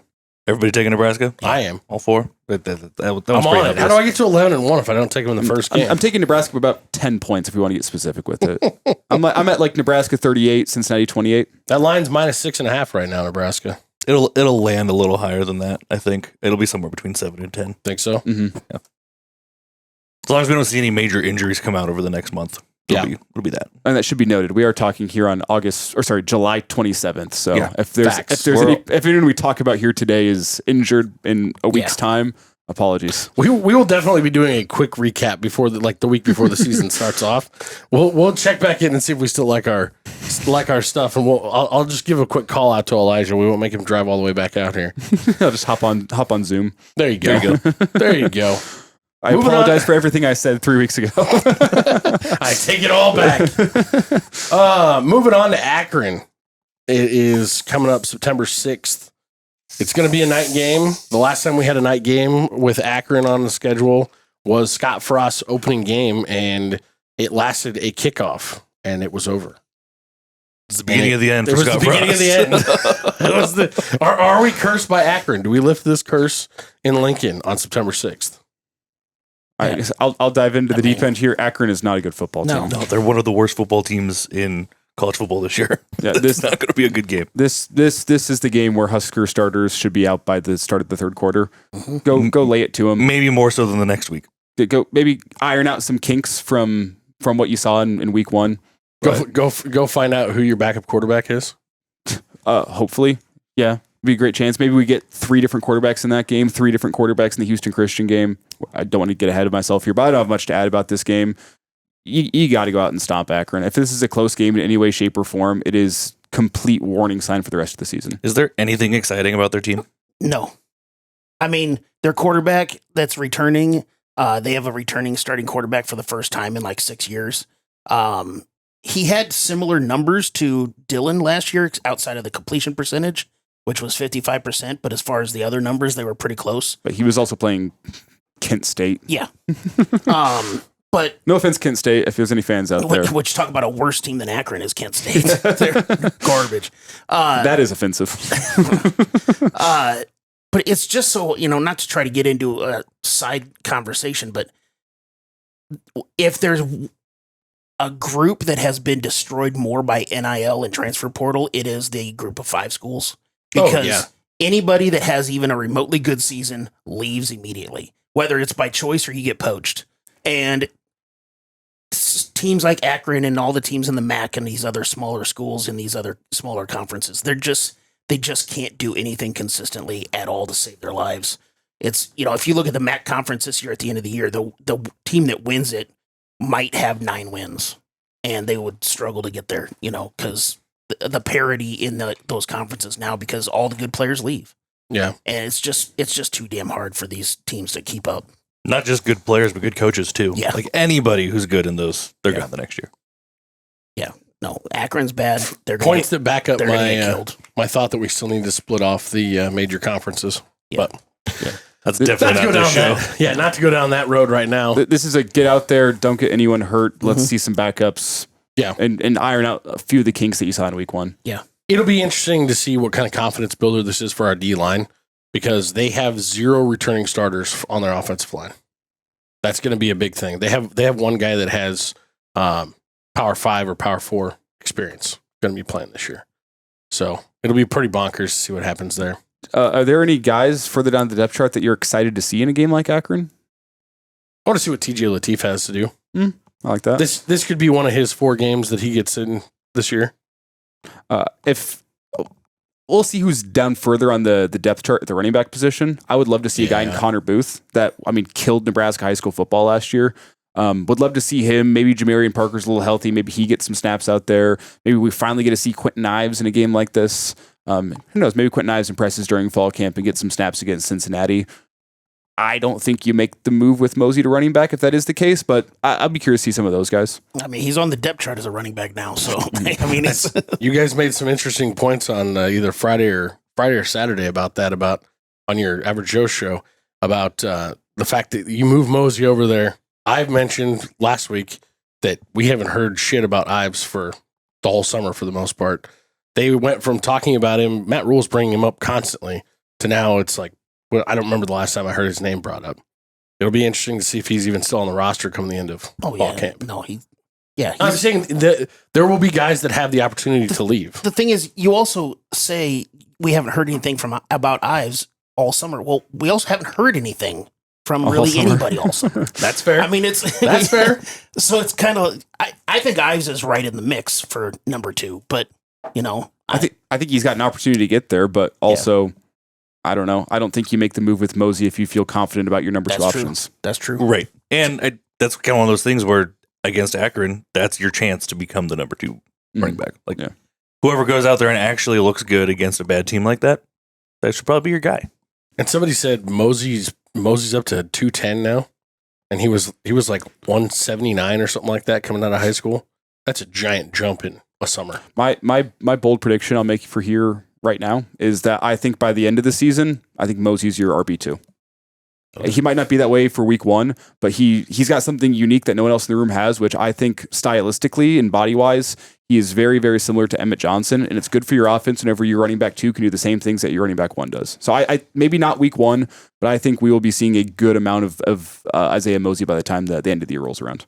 Speaker 6: Everybody taking Nebraska?
Speaker 5: I am.
Speaker 6: All 4? That was
Speaker 5: I'm
Speaker 6: pretty
Speaker 5: on it.
Speaker 6: obvious.
Speaker 5: How do I get to 11-1 if I don't take them in the first game?
Speaker 2: I'm taking Nebraska by about 10 points if we want to get specific with it. I'm at like Nebraska 38, Cincinnati 28.
Speaker 5: That line's -6.5 right now, Nebraska.
Speaker 6: It'll land a little higher than that, I think. It'll be somewhere between 7 and 10.
Speaker 5: Think so?
Speaker 2: Mm-hmm.
Speaker 6: Yeah. As long as we don't see any major injuries come out over the next month. It'll be that.
Speaker 2: And that should be noted. We are talking here on July 27th. So if anyone we talk about here today is injured in a week's time, apologies.
Speaker 5: We will definitely be doing a quick recap before the week before the season starts off. We'll check back in and see if we still like our stuff, and I'll just give a quick call out to Elijah. We won't make him drive all the way back out here.
Speaker 2: I'll just hop on Zoom.
Speaker 5: There you go. There you go.
Speaker 2: I apologize for everything I said 3 weeks ago.
Speaker 5: I take it all back. Moving on to Akron. It is coming up September 6th. It's going to be a night game. The last time we had a night game with Akron on the schedule was Scott Frost's opening game, and it lasted a kickoff, and it was over.
Speaker 6: It's the beginning of the end.
Speaker 5: It was the beginning of the end. It was are we cursed by Akron? Do we lift this curse in Lincoln on September 6th?
Speaker 2: I'll dive into the deep end here. Akron is not a good football team.
Speaker 6: No, they're one of the worst football teams in college football this year. Yeah, this is not going to be a good game.
Speaker 2: This is the game where Husker starters should be out by the start of the third quarter. Go lay it to them.
Speaker 6: Maybe more so than the next week.
Speaker 2: Go maybe iron out some kinks from what you saw in week 1.
Speaker 5: Go find out who your backup quarterback is.
Speaker 2: Hopefully, yeah. Be a great chance. Maybe we get 3 different quarterbacks in that game, 3 different quarterbacks in the Houston Christian game. I don't want to get ahead of myself here, but I don't have much to add about this game. You got to go out and stomp Akron. If this is a close game in any way, shape, or form, it is complete warning sign for the rest of the season.
Speaker 6: Is there anything exciting about their team?
Speaker 1: No. I mean, their quarterback that's returning, they have a returning starting quarterback for the first time in like 6 years. He had similar numbers to Dylan last year outside of the completion percentage, which was 55%. But as far as the other numbers, they were pretty close.
Speaker 2: But he was also playing Kent State.
Speaker 1: Yeah. But
Speaker 2: no offense, Kent State, if there's any fans out there.
Speaker 1: Which talk about a worse team than Akron is Kent State. They're garbage.
Speaker 2: That is offensive.
Speaker 1: But it's just so, not to try to get into a side conversation, but if there's a group that has been destroyed more by NIL and transfer portal, it is the group of 5 schools. Because anybody that has even a remotely good season leaves immediately, whether it's by choice or you get poached. And teams like Akron and all the teams in the MAC and these other smaller schools in these other smaller conferences, they just can't do anything consistently at all to save their lives. It's, if you look at the MAC conference this year at the end of the year, the team that wins it might have 9 wins, and they would struggle to get there, because the parity in those conferences now because all the good players leave.
Speaker 5: Yeah.
Speaker 1: And it's just too damn hard for these teams to keep up.
Speaker 6: Not just good players, but good coaches too.
Speaker 1: Yeah.
Speaker 6: Like anybody who's good in those, they're gone the next year.
Speaker 1: Yeah. No, Akron's bad. They're gonna
Speaker 5: Points that back up
Speaker 1: they're gonna get killed.
Speaker 5: my thought that we still need to split off the major conferences.
Speaker 1: Yeah.
Speaker 5: But
Speaker 6: That's definitely not this show.
Speaker 5: not to go down that road right now.
Speaker 2: This is a get out there, don't get anyone hurt. Let's see some backups.
Speaker 5: Yeah.
Speaker 2: And iron out a few of the kinks that you saw in week 1.
Speaker 1: Yeah.
Speaker 5: It'll be interesting to see what kind of confidence builder this is for our D line because they have 0 returning starters on their offensive line. That's going to be a big thing. They have one guy that has Power 5 or Power 4 experience going to be playing this year. So it'll be pretty bonkers to see what happens there.
Speaker 2: Are there any guys further down the depth chart that you're excited to see in a game like Akron?
Speaker 5: I want to see what TJ Lateef has to do.
Speaker 2: I like that.
Speaker 5: This could be one of his 4 games that he gets in this year.
Speaker 2: If we'll see who's down further on the depth chart at the running back position. I would love to see a guy in Connor Booth that, killed Nebraska high school football last year. Would love to see him. Maybe Jamarian Parker's a little healthy. Maybe he gets some snaps out there. Maybe we finally get to see Quentin Ives in a game like this. Who knows? Maybe Quentin Ives impresses during fall camp and gets some snaps against Cincinnati. I don't think you make the move with Mosey to running back if that is the case, but I'd be curious to see some of those guys.
Speaker 1: He's on the depth chart as a running back now, so it's
Speaker 5: You guys made some interesting points on either Friday or Saturday about on your Average Joe show about the fact that you move Mosey over there. I've mentioned last week that we haven't heard shit about Ives for the whole summer for the most part. They went from talking about him, Matt Rhule's bringing him up constantly, to now it's like, well, I don't remember the last time I heard his name brought up. It'll be interesting to see if he's even still on the roster come the end of fall camp.
Speaker 1: No,
Speaker 5: I'm saying that there will be guys that have the opportunity to leave.
Speaker 1: The thing is, you also say we haven't heard anything about Ives all summer. Well, we also haven't heard anything from really anybody all summer.
Speaker 5: That's fair.
Speaker 1: That's fair. So it's kind of, I think Ives is right in the mix for number 2, but I
Speaker 2: think he's got an opportunity to get there, but also, I don't know. I don't think you make the move with Mosey if you feel confident about your number 2 options.
Speaker 1: That's true.
Speaker 6: Right. And that's kind of one of those things where against Akron, that's your chance to become the number 2 running back. Like whoever goes out there and actually looks good against a bad team like that should probably be your guy.
Speaker 5: And somebody said Mosey's up to 210 now, and he was like 179 or something like that coming out of high school. That's a giant jump in a summer.
Speaker 2: My bold prediction I'll make for here right now is that I think by the end of the season, I think Mosey's your RB2. Okay. He might not be that way for week 1, but he's got something unique that no one else in the room has, which I think stylistically and body-wise, he is very, very similar to Emmett Johnson, and it's good for your offense whenever your running back 2 can do the same things that your running back 1 does. So I maybe not week 1, but I think we will be seeing a good amount of Isaiah Mosey by the time the end of the year rolls around.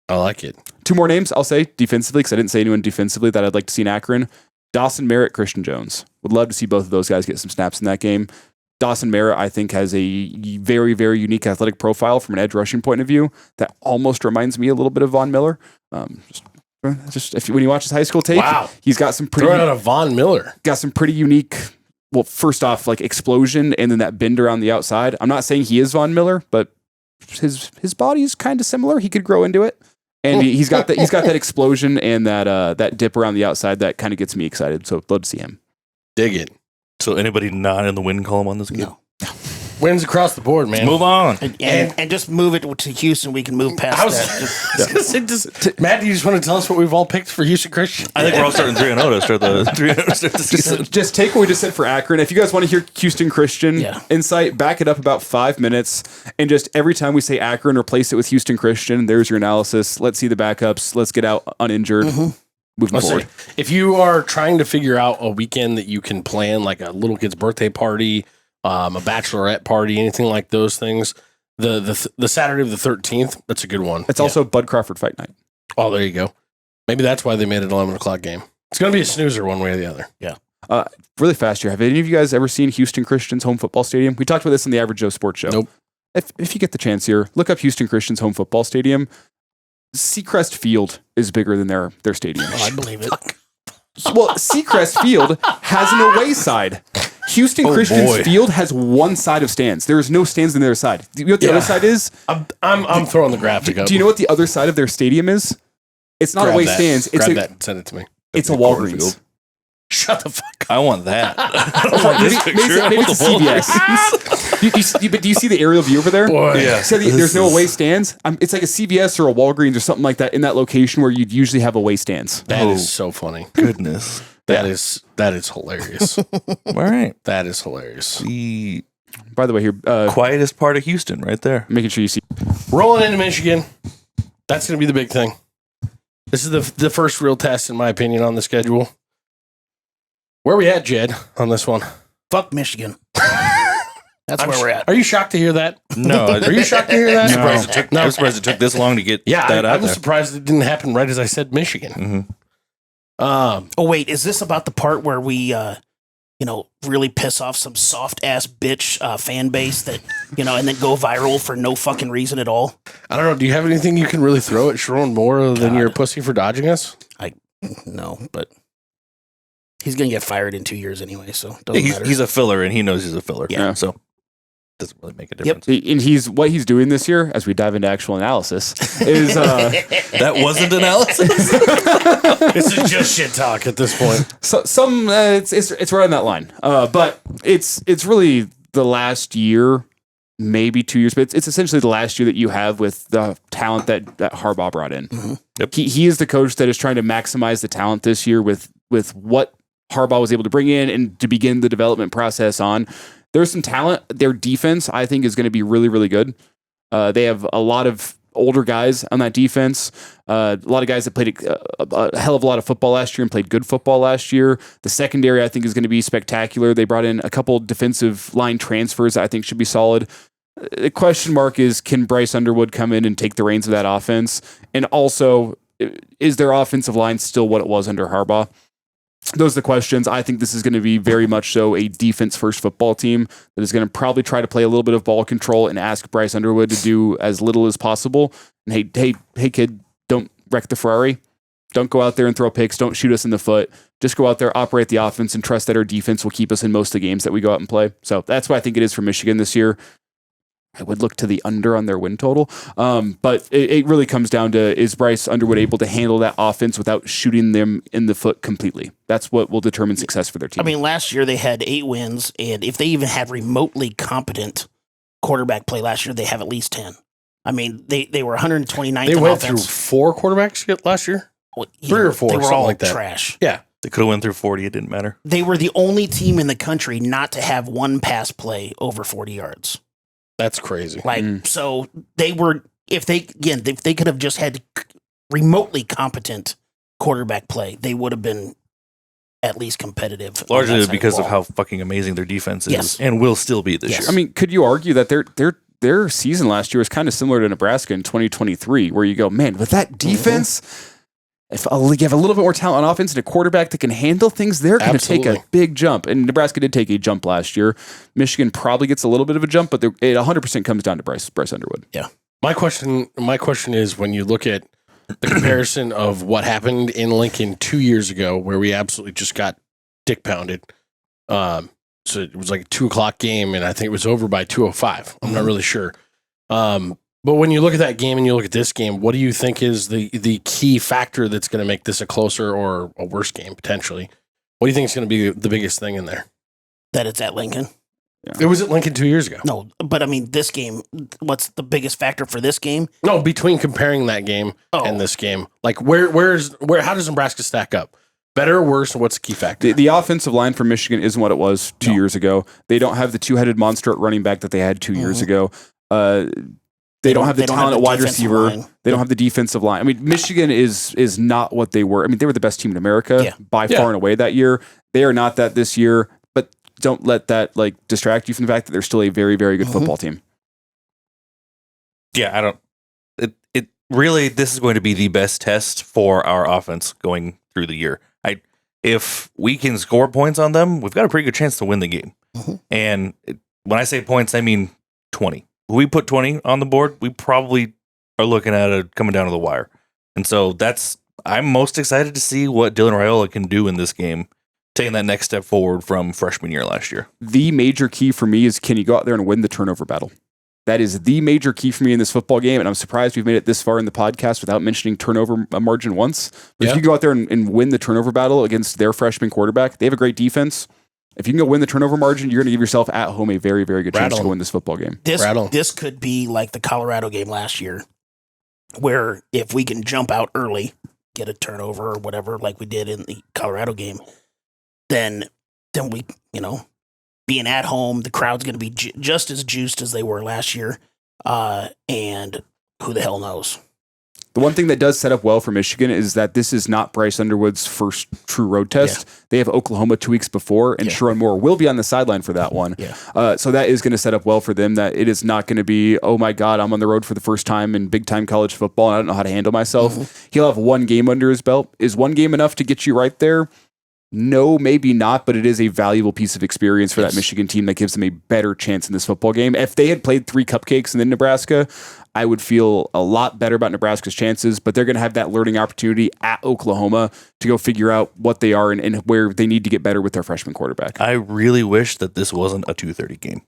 Speaker 5: I like it. 2
Speaker 2: more names I'll say defensively, because I didn't say anyone defensively that I'd like to see in Akron. Dawson Merritt, Christian Jones. Would love to see both of those guys get some snaps in that game. Dawson Merritt, I think, has a very, very unique athletic profile from an edge rushing point of view that almost reminds me a little bit of Von Miller. When you watch his high school tape, he's got some pretty...
Speaker 5: Throwing out a Von Miller.
Speaker 2: Got some pretty unique... Well, first off, like explosion and then that bend around the outside. I'm not saying he is Von Miller, but his body is kind of similar. He could grow into it. And he's got that explosion and that dip around the outside that kind of gets me excited. So love to see him.
Speaker 5: Dig it.
Speaker 6: So anybody not in the win column on this game?
Speaker 1: No.
Speaker 5: Wins across the board, man.
Speaker 6: Move on.
Speaker 1: And just move it to Houston. We can move past that.
Speaker 5: Matt, do you just want to tell us what we've all picked for Houston Christian?
Speaker 6: I think we're all starting 3-0 to start the season.
Speaker 2: Just take what we just said for Akron. If you guys want to hear Houston Christian insight, back it up about 5 minutes. And just every time we say Akron, replace it with Houston Christian. There's your analysis. Let's see the backups. Let's get out uninjured. Moving forward.
Speaker 5: If you are trying to figure out a weekend that you can plan, like a little kid's birthday party, a bachelorette party, anything like those things, the Saturday of the 13th, that's a good one.
Speaker 2: It's also Bud Crawford fight night.
Speaker 5: Oh, there you go. Maybe that's why they made it an 11 o'clock game. It's going to be a snoozer one way or the other.
Speaker 1: Yeah.
Speaker 2: Really fast here. Have any of you guys ever seen Houston Christian's home football stadium? We talked about this on the Average Joe Sports Show.
Speaker 5: Nope.
Speaker 2: If you get the chance here, look up Houston Christian's home football stadium. Seacrest Field is bigger than their stadium.
Speaker 1: Oh, I believe it.
Speaker 2: Well, Seacrest Field has an away side. Houston Christian's field has one side of stands. There is no stands on the other side. Do you know what the other side is?
Speaker 5: I'm throwing the graphic up.
Speaker 2: Do you know what the other side of their stadium is? It's not away stands.
Speaker 5: Grab that and send it to me.
Speaker 2: It's a Walgreens.
Speaker 5: Shut the fuck up.
Speaker 6: I want that. I don't want this picture. I
Speaker 2: Maybe
Speaker 6: want
Speaker 2: it's
Speaker 6: the
Speaker 2: a
Speaker 6: whole
Speaker 2: CVS. But do you see the aerial view over there?
Speaker 5: Boy.
Speaker 6: Yeah.
Speaker 2: So there's no away stands. It's like a CVS or a Walgreens or something like that in that location where you'd usually have away stands.
Speaker 5: That is so funny.
Speaker 6: Goodness.
Speaker 5: That is hilarious.
Speaker 6: All right.
Speaker 5: That is hilarious.
Speaker 6: The
Speaker 2: By the way, here,
Speaker 6: quietest part of Houston right there.
Speaker 2: making sure you see.
Speaker 5: Rolling into Michigan. That's going to be the big thing. This is the first real test, in my opinion, on the schedule. Where are we at, Jed, on this one?
Speaker 1: Fuck Michigan. That's where we're at.
Speaker 5: Are you shocked to hear that?
Speaker 6: No.
Speaker 5: Are you shocked to hear that?
Speaker 6: I'm surprised it took this long to get that out
Speaker 5: I'm
Speaker 6: there.
Speaker 5: surprised it didn't happen right as I said Michigan.
Speaker 6: Mhm.
Speaker 1: Oh wait, is this about the part where we, really piss off some soft ass bitch fan base that, and then go viral for no fucking reason at all?
Speaker 5: I don't know. Do you have anything you can really throw at Sharon more than your pussy for dodging us?
Speaker 1: No, but he's gonna get fired in 2 years anyway, so it doesn't matter.
Speaker 6: He's a filler, and he knows he's a filler.
Speaker 2: Yeah.
Speaker 6: So doesn't really make a difference.
Speaker 2: And what he's doing this year, as we dive into actual analysis, is
Speaker 6: That wasn't analysis.
Speaker 5: This is just shit talk at this point.
Speaker 2: it's right on that line. But it's really the last year, maybe 2 years, but it's essentially the last year that you have with the talent that Harbaugh brought in.
Speaker 1: Mm-hmm.
Speaker 6: Yep.
Speaker 2: He is the coach that is trying to maximize the talent this year with what Harbaugh was able to bring in and to begin the development process on. There's some talent. Their defense, I think, is going to be really, really good. They have a lot of older guys on that defense. A lot of guys that played a hell of a lot of football last year and played good football last year. The secondary, I think, is going to be spectacular. They brought in a couple defensive line transfers that I think should be solid. The question mark is, can Bryce Underwood come in and take the reins of that offense? And also, is their offensive line still what it was under Harbaugh? Those are the questions. I think this is going to be very much so a defense-first football team that is going to probably try to play a little bit of ball control and ask Bryce Underwood to do as little as possible. And hey, kid, don't wreck the Ferrari. Don't go out there and throw picks. Don't shoot us in the foot. Just go out there, operate the offense, and trust that our defense will keep us in most of the games that we go out and play. So that's what I think it is for Michigan this year. I would look to the under on their win total. But it really comes down to, is Bryce Underwood able to handle that offense without shooting them in the foot completely? That's what will determine success for their team.
Speaker 1: I mean, last year they had 8 wins, and if they even had remotely competent quarterback play last year, they have at least 10. I mean, they were 129th
Speaker 5: They
Speaker 1: in
Speaker 5: went
Speaker 1: offense.
Speaker 5: through 4 quarterbacks last year?
Speaker 1: Well,
Speaker 5: 3 or 4,
Speaker 1: They were
Speaker 5: something
Speaker 1: all
Speaker 5: like that.
Speaker 1: trash.
Speaker 5: Yeah.
Speaker 6: They could have went through 40. It didn't matter.
Speaker 1: They were the only team in the country not to have one pass play over 40 yards.
Speaker 5: That's crazy.
Speaker 1: So they were, if they could have just had remotely competent quarterback play, they would have been at least competitive. on
Speaker 6: Largely
Speaker 1: that side
Speaker 6: because
Speaker 1: the
Speaker 6: of
Speaker 1: ball.
Speaker 6: how fucking amazing their defense is
Speaker 1: Yes.
Speaker 6: and will still be this
Speaker 1: Yes.
Speaker 6: year.
Speaker 2: I mean, could you argue that their season last year was kind of similar to Nebraska in 2023, where you go, man, with that defense, if you have a little bit more talent on offense and a quarterback that can handle things, they're going to take a
Speaker 5: Absolutely.
Speaker 2: big jump. And Nebraska did take a jump last year. Michigan probably gets a little bit of a jump, but it 100% comes down to Bryce Underwood.
Speaker 5: My question is, when you look at the comparison of what happened in Lincoln 2 years ago, where we absolutely just got dick pounded. So it was like a 2:00 game, and I think it was over by 2:05. I'm not really sure. But when you look at that game and you look at this game, what do you think is the key factor that's going to make this a closer or a worse game potentially? What do you think is going to be the biggest thing in there?
Speaker 1: that it's at Lincoln.
Speaker 5: It was at Lincoln 2 years ago.
Speaker 1: No, but I mean, this game, what's the biggest factor for this game?
Speaker 5: No, between comparing that game and this game, like where how does Nebraska stack up? Better or worse? And what's the key factor?
Speaker 2: The offensive line for Michigan isn't what it was 2 years ago. They don't have the two-headed monster at running back that they had 2 years ago. They don't have the talent at wide receiver. They don't have the defensive line. I mean, Michigan is not what they were. I mean, they were the best team in America by far and away that year. They are not that this year, but don't let that distract you from the fact that they're still a very, very good football team.
Speaker 6: Yeah, I don't. It really, this is going to be the best test for our offense going through the year. If we can score points on them, we've got a pretty good chance to win the game. And when I say points, I mean 20. If we put 20 on the board, we probably are looking at it coming down to the wire. And so I'm most excited to see what Dylan Raiola can do in this game, taking that next step forward from freshman year last year.
Speaker 2: The major key for me is, can you go out there and win the turnover battle? That is the major key for me in this football game, and I'm surprised we've made it this far in the podcast without mentioning turnover margin once. But if you go out there and win the turnover battle against their freshman quarterback, they have a great defense. If you can go win the turnover margin, you're going to give yourself at home a very, very good chance to go win this football game.
Speaker 1: This could be like the Colorado game last year, where if we can jump out early, get a turnover or whatever, like we did in the Colorado game, then we, being at home, the crowd's going to be just as juiced as they were last year. And who the hell knows?
Speaker 2: The one thing that does set up well for Michigan is that this is not Bryce Underwood's first true road test. Yeah. They have Oklahoma 2 weeks before, and Sherrod Moore will be on the sideline for that one.
Speaker 1: Yeah.
Speaker 2: So that is going to set up well for them, that it is not going to be, oh my God, I'm on the road for the first time in big-time college football, and I don't know how to handle myself. Mm-hmm. He'll have one game under his belt. Is one game enough to get you right there? No, maybe not, but it is a valuable piece of experience for that Michigan team that gives them a better chance in this football game. If they had played 3 cupcakes and then Nebraska, I would feel a lot better about Nebraska's chances, but they're going to have that learning opportunity at Oklahoma to go figure out what they are and where they need to get better with their freshman quarterback.
Speaker 6: I really wish that this wasn't a 2:30 game.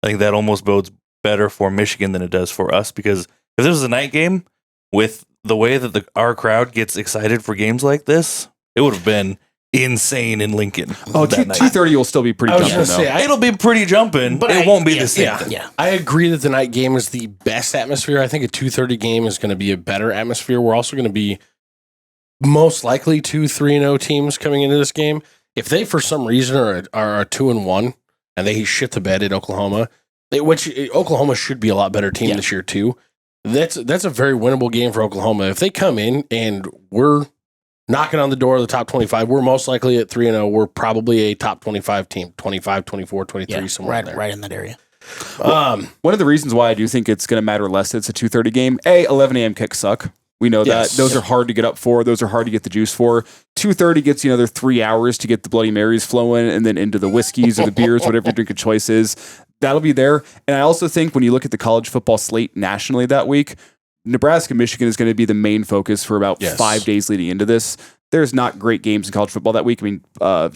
Speaker 6: I think that almost bodes better for Michigan than it does for us, because if this was a night game, with the way that our crowd gets excited for games like this, it would have been insane in Lincoln.
Speaker 2: 2:30 will still be pretty jumping, though.
Speaker 6: It'll be pretty jumping, but it won't be the same thing.
Speaker 5: Yeah. I agree that the night game is the best atmosphere. I think a 2:30 game is going to be a better atmosphere. We're also going to be most likely 2-3-0 teams coming into this game. If they, for some reason, are 2-1 and they shit the bed at Oklahoma, which Oklahoma should be a lot better team this year too, that's a very winnable game for Oklahoma. If they come in and we're knocking on the door of the top 25, we're most likely at 3-0. We're probably a top 25 team, 25, 24, 23, somewhere in there.
Speaker 1: Right in that area.
Speaker 2: One of the reasons why I do think it's going to matter less that it's a 2:30 game, 11 a.m. kicks suck. We know that. Those are hard to get up for. Those are hard to get the juice for. 2:30 gets you another 3 hours to get the Bloody Marys flowing and then into the whiskeys or the beers, whatever your drink of choice is. That'll be there. And I also think when you look at the college football slate nationally that week, Nebraska, Michigan is going to be the main focus for about 5 days leading into this. There's not great games in college football that week. I mean,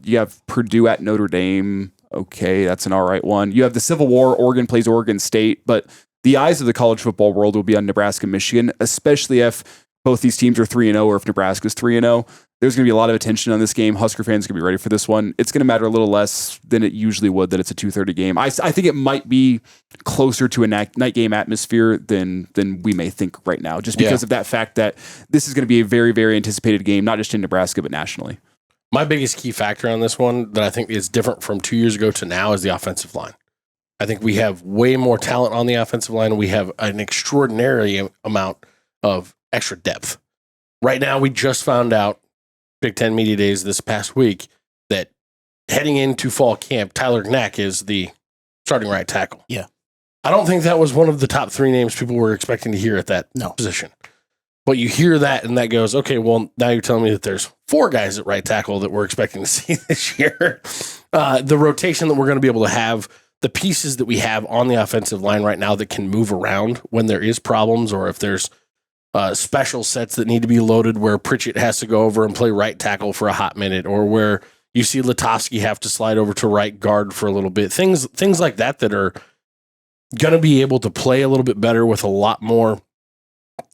Speaker 2: you have Purdue at Notre Dame. Okay, that's an all right one. You have the Civil War. Oregon plays Oregon State. But the eyes of the college football world will be on Nebraska, Michigan, especially if both these teams are 3-0 or if Nebraska's 3-0. There's going to be a lot of attention on this game. Husker fans are going to be ready for this one. It's going to matter a little less than it usually would that it's a 2:30 game. I think it might be closer to a night game atmosphere than we may think right now, just because of that fact that this is going to be a very, very anticipated game, not just in Nebraska, but nationally.
Speaker 5: My biggest key factor on this one that I think is different from 2 years ago to now is the offensive line. I think we have way more talent on the offensive line. We have an extraordinary amount of extra depth. Right now, we just found out, Big Ten Media Days this past week, that heading into fall camp, Tyler Knack is the starting right tackle.
Speaker 1: Yeah.
Speaker 5: I don't think that was one of the top 3 names people were expecting to hear at that position. But you hear that and that goes, okay, well, now you're telling me that there's 4 guys at right tackle that we're expecting to see this year. The rotation that we're going to be able to have, the pieces that we have on the offensive line right now that can move around when there is problems, or if there's special sets that need to be loaded where Pritchett has to go over and play right tackle for a hot minute, or where you see Latofsky have to slide over to right guard for a little bit. Things like that are going to be able to play a little bit better with a lot more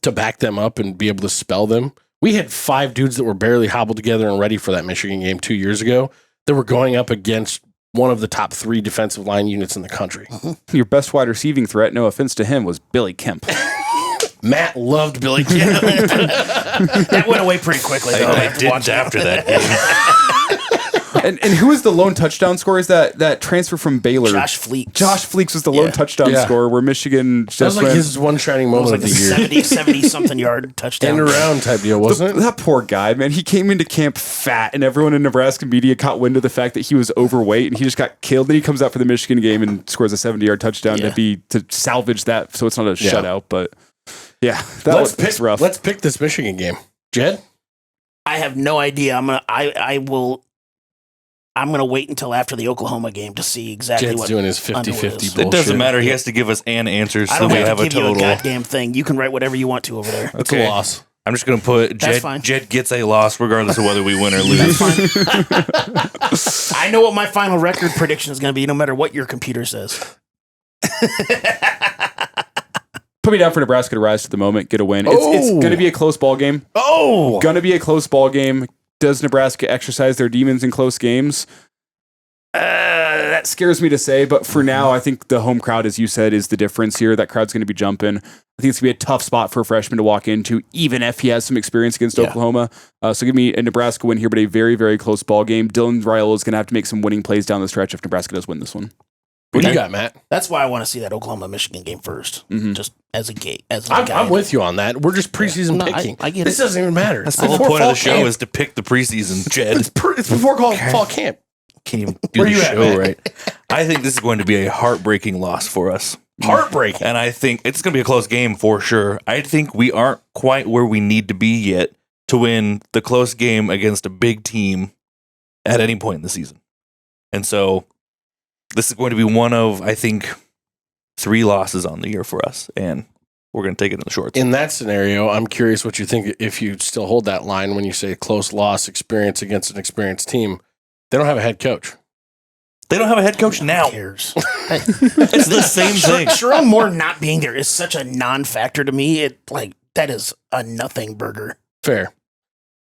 Speaker 5: to back them up and be able to spell them. We had 5 dudes that were barely hobbled together and ready for that Michigan game 2 years ago that were going up against one of the top 3 defensive line units in the country.
Speaker 2: Your best wide receiving threat, no offense to him, was Billy Kemp.
Speaker 5: Matt loved Billy Kemp.
Speaker 1: That went away pretty quickly.
Speaker 6: I didn't after that game.
Speaker 2: And who was the lone touchdown scorer? Is that transfer from Baylor?
Speaker 1: Josh Fleeks.
Speaker 2: Josh Fleeks was the lone touchdown scorer where Michigan just
Speaker 5: that was like his one shining moment of the year.
Speaker 1: 70-something yard touchdown.
Speaker 5: End around type deal, wasn't it?
Speaker 2: That poor guy, man. He came into camp fat, and everyone in Nebraska media caught wind of the fact that he was overweight, and he just got killed. Then he comes out for the Michigan game and scores a 70-yard touchdown to salvage that, so it's not a shutout. But yeah, that's rough.
Speaker 5: Let's pick this Michigan game, Jed.
Speaker 1: I have no idea. I'm gonna wait until after the Oklahoma game to see exactly
Speaker 5: Jed's
Speaker 1: what
Speaker 5: doing his 50-50 bullshit.
Speaker 6: It doesn't matter. He has to give us an answer so
Speaker 1: I don't
Speaker 6: we
Speaker 1: have
Speaker 6: have
Speaker 1: to
Speaker 6: a
Speaker 1: give you
Speaker 6: total.
Speaker 1: a goddamn thing. You can write whatever you want to over there.
Speaker 5: That's a loss.
Speaker 6: I'm just going to put Jed gets a loss regardless of whether we win or lose.
Speaker 1: I know what my final record prediction is going to be, no matter what your computer says.
Speaker 2: Put me down for Nebraska to rise to the moment, get a win. It's going to be a close ball game. Going to be a close ball game. Does Nebraska exercise their demons in close games? That scares me to say, but for now, I think the home crowd, as you said, is the difference here. That crowd's going to be jumping. I think it's going to be a tough spot for a freshman to walk into, even if he has some experience against Oklahoma. So give me a Nebraska win here, but a very, very close ball game. Dylan Raiola is going to have to make some winning plays down the stretch if Nebraska does win this one.
Speaker 5: What do you got, Matt?
Speaker 1: That's why I want to see that Oklahoma-Michigan game first, just as a game.
Speaker 5: I'm with you on that. We're just preseason picking.
Speaker 1: I get
Speaker 5: this
Speaker 1: it.
Speaker 5: doesn't even matter.
Speaker 6: That's the whole point of the show is to pick the preseason, Jed.
Speaker 5: It's before fall camp.
Speaker 6: Can't even do the show right. I think this is going to be a heartbreaking loss for us.
Speaker 5: Heartbreaking.
Speaker 6: And I think it's going to be a close game for sure. I think we aren't quite where we need to be yet to win the close game against a big team at any point in the season. And so this is going to be one of, I think, 3 losses on the year for us. And we're going to take it in the shorts.
Speaker 5: In that scenario, I'm curious what you think if you still hold that line when you say close loss experience against an experienced team. They don't have a head coach.
Speaker 6: They don't have a head coach now.
Speaker 1: Who cares?
Speaker 6: It's the same thing.
Speaker 1: Sherrone Moore not being there is such a non-factor to me. That is a nothing burger.
Speaker 5: Fair.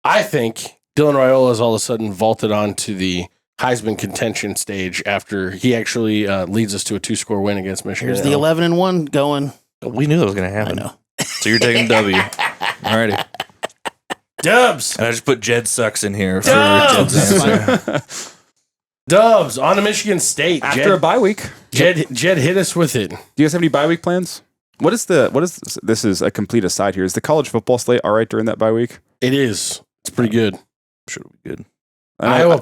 Speaker 5: I think Dylan Raiola has all of a sudden vaulted onto the Heisman contention stage after he actually leads us to a 2-score win against Michigan.
Speaker 1: Here's the 11-1 going.
Speaker 6: We knew that was going to happen.
Speaker 1: I know.
Speaker 6: So you're taking W. Alrighty.
Speaker 5: Dubs.
Speaker 6: And I just put Jed sucks in here for
Speaker 5: Dubs.
Speaker 6: Jed's answer.
Speaker 5: Dubs on to Michigan State.
Speaker 2: After a bye week.
Speaker 5: Jed hit us with it.
Speaker 2: Do you guys have any bye week plans? What is this is a complete aside here. Is the college football slate all right during that bye week?
Speaker 5: It is. It's pretty good.
Speaker 6: I'm sure it'll be good.
Speaker 5: Iowa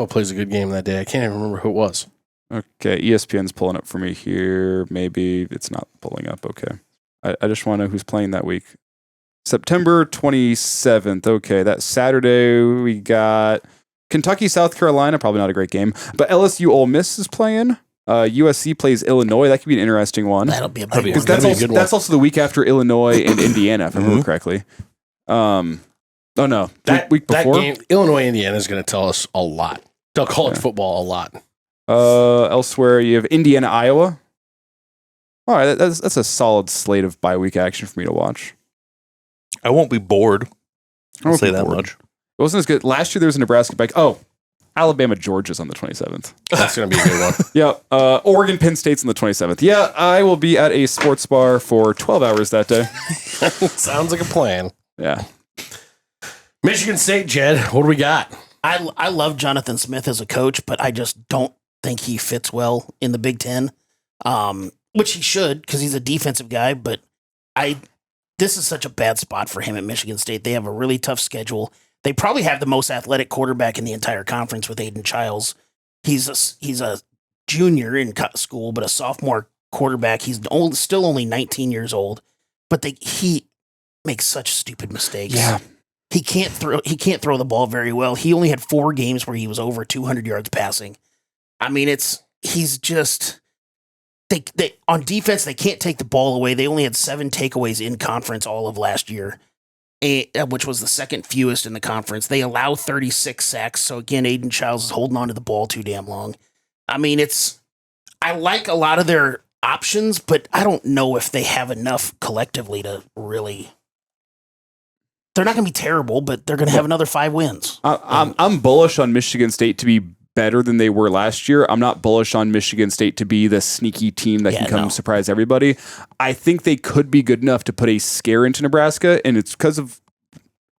Speaker 5: plays a good game that day. I can't even remember who it was.
Speaker 2: Okay, ESPN's pulling up for me here. Maybe it's not pulling up. Okay. I just want to know who's playing that week. September 27th. Okay, that Saturday we got Kentucky, South Carolina. Probably not a great game. But LSU Ole Miss is playing. USC plays Illinois. That could be an interesting one.
Speaker 1: That'll be a big one.
Speaker 2: That's also the week after Illinois and Indiana, if I remember correctly. Oh, no. Week before?
Speaker 5: That game, Illinois, Indiana is going to tell us a lot. Tell college football a lot.
Speaker 2: Elsewhere, you have Indiana, Iowa. All right, that's a solid slate of bye week action for me to watch.
Speaker 6: I won't be bored. I'll say that much.
Speaker 2: It wasn't as good. Last year, there was a Nebraska back. Oh, Alabama, Georgia's on the 27th.
Speaker 5: That's going to be a good one.
Speaker 2: Yeah. Oregon, Penn State's on the 27th. Yeah, I will be at a sports bar for 12 hours that day.
Speaker 5: Sounds like a plan.
Speaker 2: Yeah.
Speaker 5: Michigan State, Jed, what do we got?
Speaker 1: I love Jonathan Smith as a coach, but I just don't think he fits well in the Big Ten, which he should because he's a defensive guy. But this is such a bad spot for him at Michigan State. They have a really tough schedule. They probably have the most athletic quarterback in the entire conference with Aiden Childs. He's a junior in school, but a sophomore quarterback. He's still only 19 years old, but he makes such stupid mistakes.
Speaker 2: Yeah.
Speaker 1: He can't throw the ball very well. He only had 4 games where he was over 200 yards passing. I mean, he's just they on defense they can't take the ball away. They only had 7 takeaways in conference all of last year, which was the second fewest in the conference. They allow 36 sacks. So again, Aiden Childs is holding on to the ball too damn long. I mean, I like a lot of their options, but I don't know if they have enough collectively to really. They're not going to be terrible, but they're going to have another 5 wins.
Speaker 2: I'm bullish on Michigan State to be better than they were last year. I'm not bullish on Michigan State to be the sneaky team that can come surprise everybody. I think they could be good enough to put a scare into Nebraska, and it's because of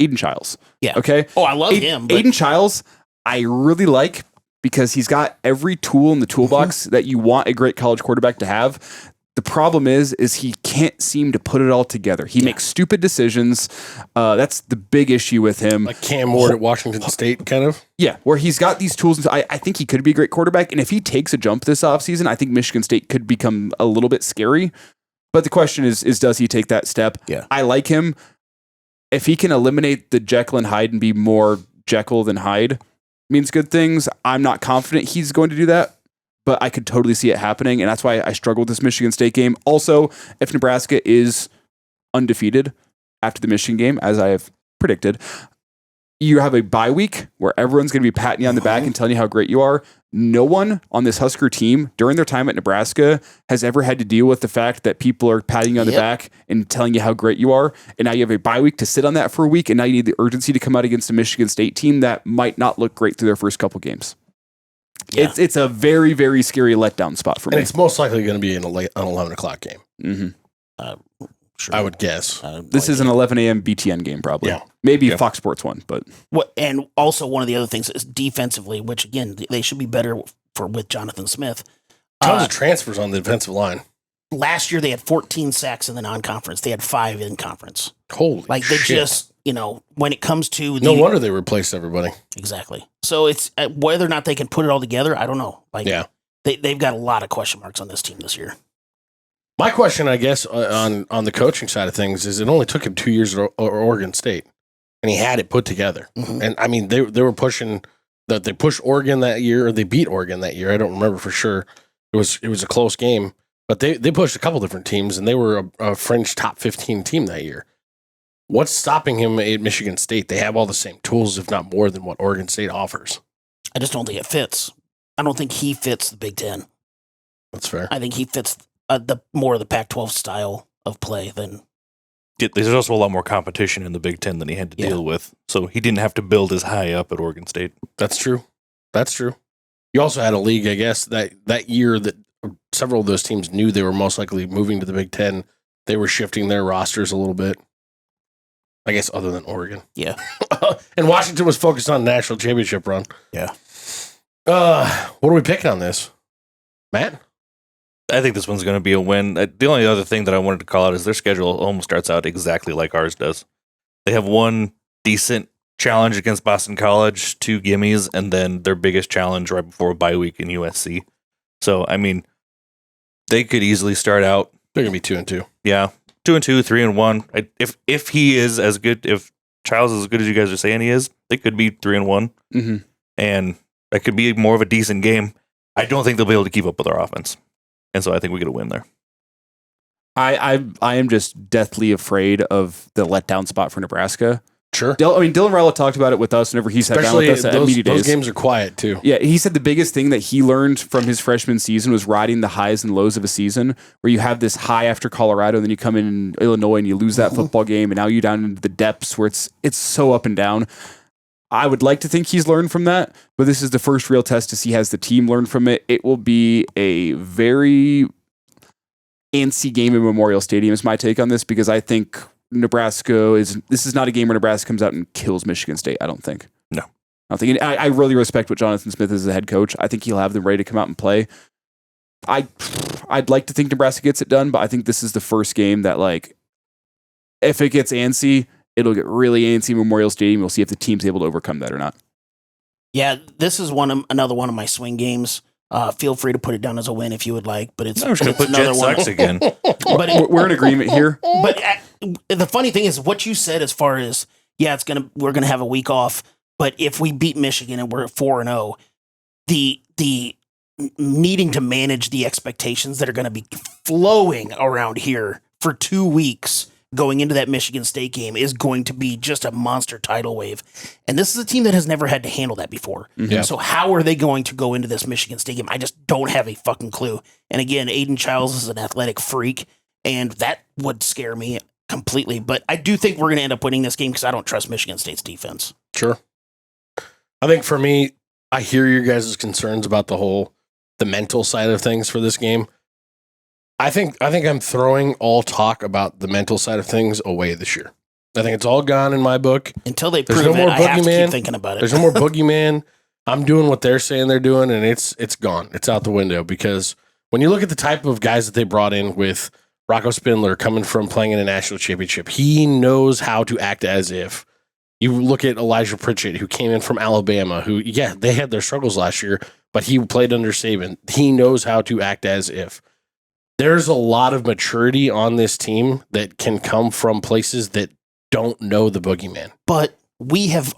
Speaker 2: Aiden Childs.
Speaker 1: Yeah.
Speaker 2: Okay?
Speaker 1: Oh, I love him. But
Speaker 2: Aiden Childs, I really like because he's got every tool in the toolbox that you want a great college quarterback to have. The problem is he can't seem to put it all together. He makes stupid decisions. That's the big issue with him.
Speaker 5: Like Cam Ward at Washington State, kind of?
Speaker 2: Yeah, where he's got these tools. I think he could be a great quarterback. And if he takes a jump this offseason, I think Michigan State could become a little bit scary. But the question is does he take that step?
Speaker 1: Yeah.
Speaker 2: I like him. If he can eliminate the Jekyll and Hyde and be more Jekyll than Hyde, means good things. I'm not confident he's going to do that. But I could totally see it happening, and that's why I struggle with this Michigan State game. Also, if Nebraska is undefeated after the Michigan game, as I have predicted, you have a bye week where everyone's going to be patting you on the back and telling you how great you are. No one on this Husker team during their time at Nebraska has ever had to deal with the fact that people are patting you on the back and telling you how great you are. And now you have a bye week to sit on that for a week. And now you need the urgency to come out against a Michigan State team that might not look great through their first couple games. Yeah. It's a very, very scary letdown spot for me.
Speaker 5: And it's most likely going to be an 11 o'clock game.
Speaker 2: Mm-hmm.
Speaker 5: Sure. I would guess.
Speaker 2: This is an 11 a.m. BTN game, probably. Yeah. Maybe Fox Sports 1, but.
Speaker 1: And also, one of the other things is defensively, which, again, they should be better with Jonathan Smith.
Speaker 5: Tons of transfers on the defensive line.
Speaker 1: Last year, they had 14 sacks in the non-conference. They had 5 in conference.
Speaker 5: Holy
Speaker 1: They just, when it comes to.
Speaker 5: No wonder they replaced everybody.
Speaker 1: Exactly. So it's whether or not they can put it all together, I don't know. They've got a lot of question marks on this team this year.
Speaker 5: My question, I guess, on the coaching side of things is it only took him 2 years at Oregon State, and he had it put together. Mm-hmm. And, I mean, they were pushing that they pushed Oregon that year, or they beat Oregon that year. I don't remember for sure. It was a close game, but they pushed a couple different teams, and they were a fringe top 15 team that year. What's stopping him at Michigan State? They have all the same tools, if not more, than what Oregon State offers.
Speaker 1: I just don't think it fits. I don't think he fits the Big Ten.
Speaker 5: That's fair.
Speaker 1: I think he fits the more of the Pac-12 style of play than.
Speaker 6: There's also a lot more competition in the Big Ten than he had to deal with, so he didn't have to build as high up at Oregon State.
Speaker 5: That's true. You also had a league, I guess, that year that several of those teams knew they were most likely moving to the Big Ten. They were shifting their rosters a little bit. I guess other than Oregon.
Speaker 1: Yeah.
Speaker 5: And Washington was focused on national championship run.
Speaker 1: Yeah.
Speaker 5: What are we picking on this? Matt?
Speaker 6: I think this one's going to be a win. The only other thing that I wanted to call out is their schedule almost starts out exactly like ours does. They have one decent challenge against Boston College, 2 gimmies, and then their biggest challenge right before a bye week in USC. So, I mean, they could easily start out.
Speaker 5: They're going to be 2-2.
Speaker 6: Yeah. 2-2, 3-1. If he is as good, if Childs is as good as you guys are saying he is, they could be 3-1.
Speaker 2: Mm-hmm.
Speaker 6: And that could be more of a decent game. I don't think they'll be able to keep up with our offense. And so I think we get a win there.
Speaker 2: I am just deathly afraid of the letdown spot for Nebraska.
Speaker 5: Sure.
Speaker 2: Dylan Raiola talked about it with us whenever he sat down with us at media days.
Speaker 5: Those games are quiet too.
Speaker 2: Yeah, he said the biggest thing that he learned from his freshman season was riding the highs and lows of a season, where you have this high after Colorado, and then you come in Illinois and you lose that football game, and now you're down into the depths where it's so up and down. I would like to think he's learned from that, but this is the first real test to see has the team learned from it. It will be a very antsy game in Memorial Stadium is my take on this, because I think this is not a game where Nebraska comes out and kills Michigan State, I don't think.
Speaker 6: No.
Speaker 2: I don't think. I really respect what Jonathan Smith is as a head coach. I think he'll have them ready to come out and play. I'd like to think Nebraska gets it done, but I think this is the first game that, like, if it gets antsy, it'll get really antsy in Memorial Stadium. We'll see if the team's able to overcome that or not.
Speaker 1: Yeah, this is another one of my swing games. Feel free to put it down as a win if you would like, but it's,
Speaker 6: I was going to put
Speaker 1: another
Speaker 6: Jet
Speaker 1: one.
Speaker 6: Sox again.
Speaker 1: But
Speaker 2: We're in agreement here.
Speaker 1: But the funny thing is what you said as far as, we're gonna have a week off, but if we beat Michigan and we're at 4-0, the needing to manage the expectations that are going to be flowing around here for 2 weeks going into that Michigan State game is going to be just a monster tidal wave. And this is a team that has never had to handle that before.
Speaker 5: Yeah.
Speaker 1: So how are they going to go into this Michigan State game? I just don't have a fucking clue. And again, Aiden Childs is an athletic freak, and that would scare me completely. But I do think we're going to end up winning this game because I don't trust Michigan State's defense.
Speaker 5: Sure. I think for me, I hear your guys' concerns about the mental side of things for this game. I think I'm throwing all talk about the mental side of things away this year. I think it's all gone in my book.
Speaker 1: Until they prove it, I have to keep thinking about it.
Speaker 5: There's no more Boogeyman. I'm doing what they're saying they're doing, and it's gone. It's out the window, because when you look at the type of guys that they brought in with Rocco Spindler coming from playing in a national championship, he knows how to act as if. You look at Elijah Pritchett, who came in from Alabama, who, they had their struggles last year, but he played under Saban. He knows how to act as if. There's a lot of maturity on this team that can come from places that don't know the Boogeyman.
Speaker 1: But we have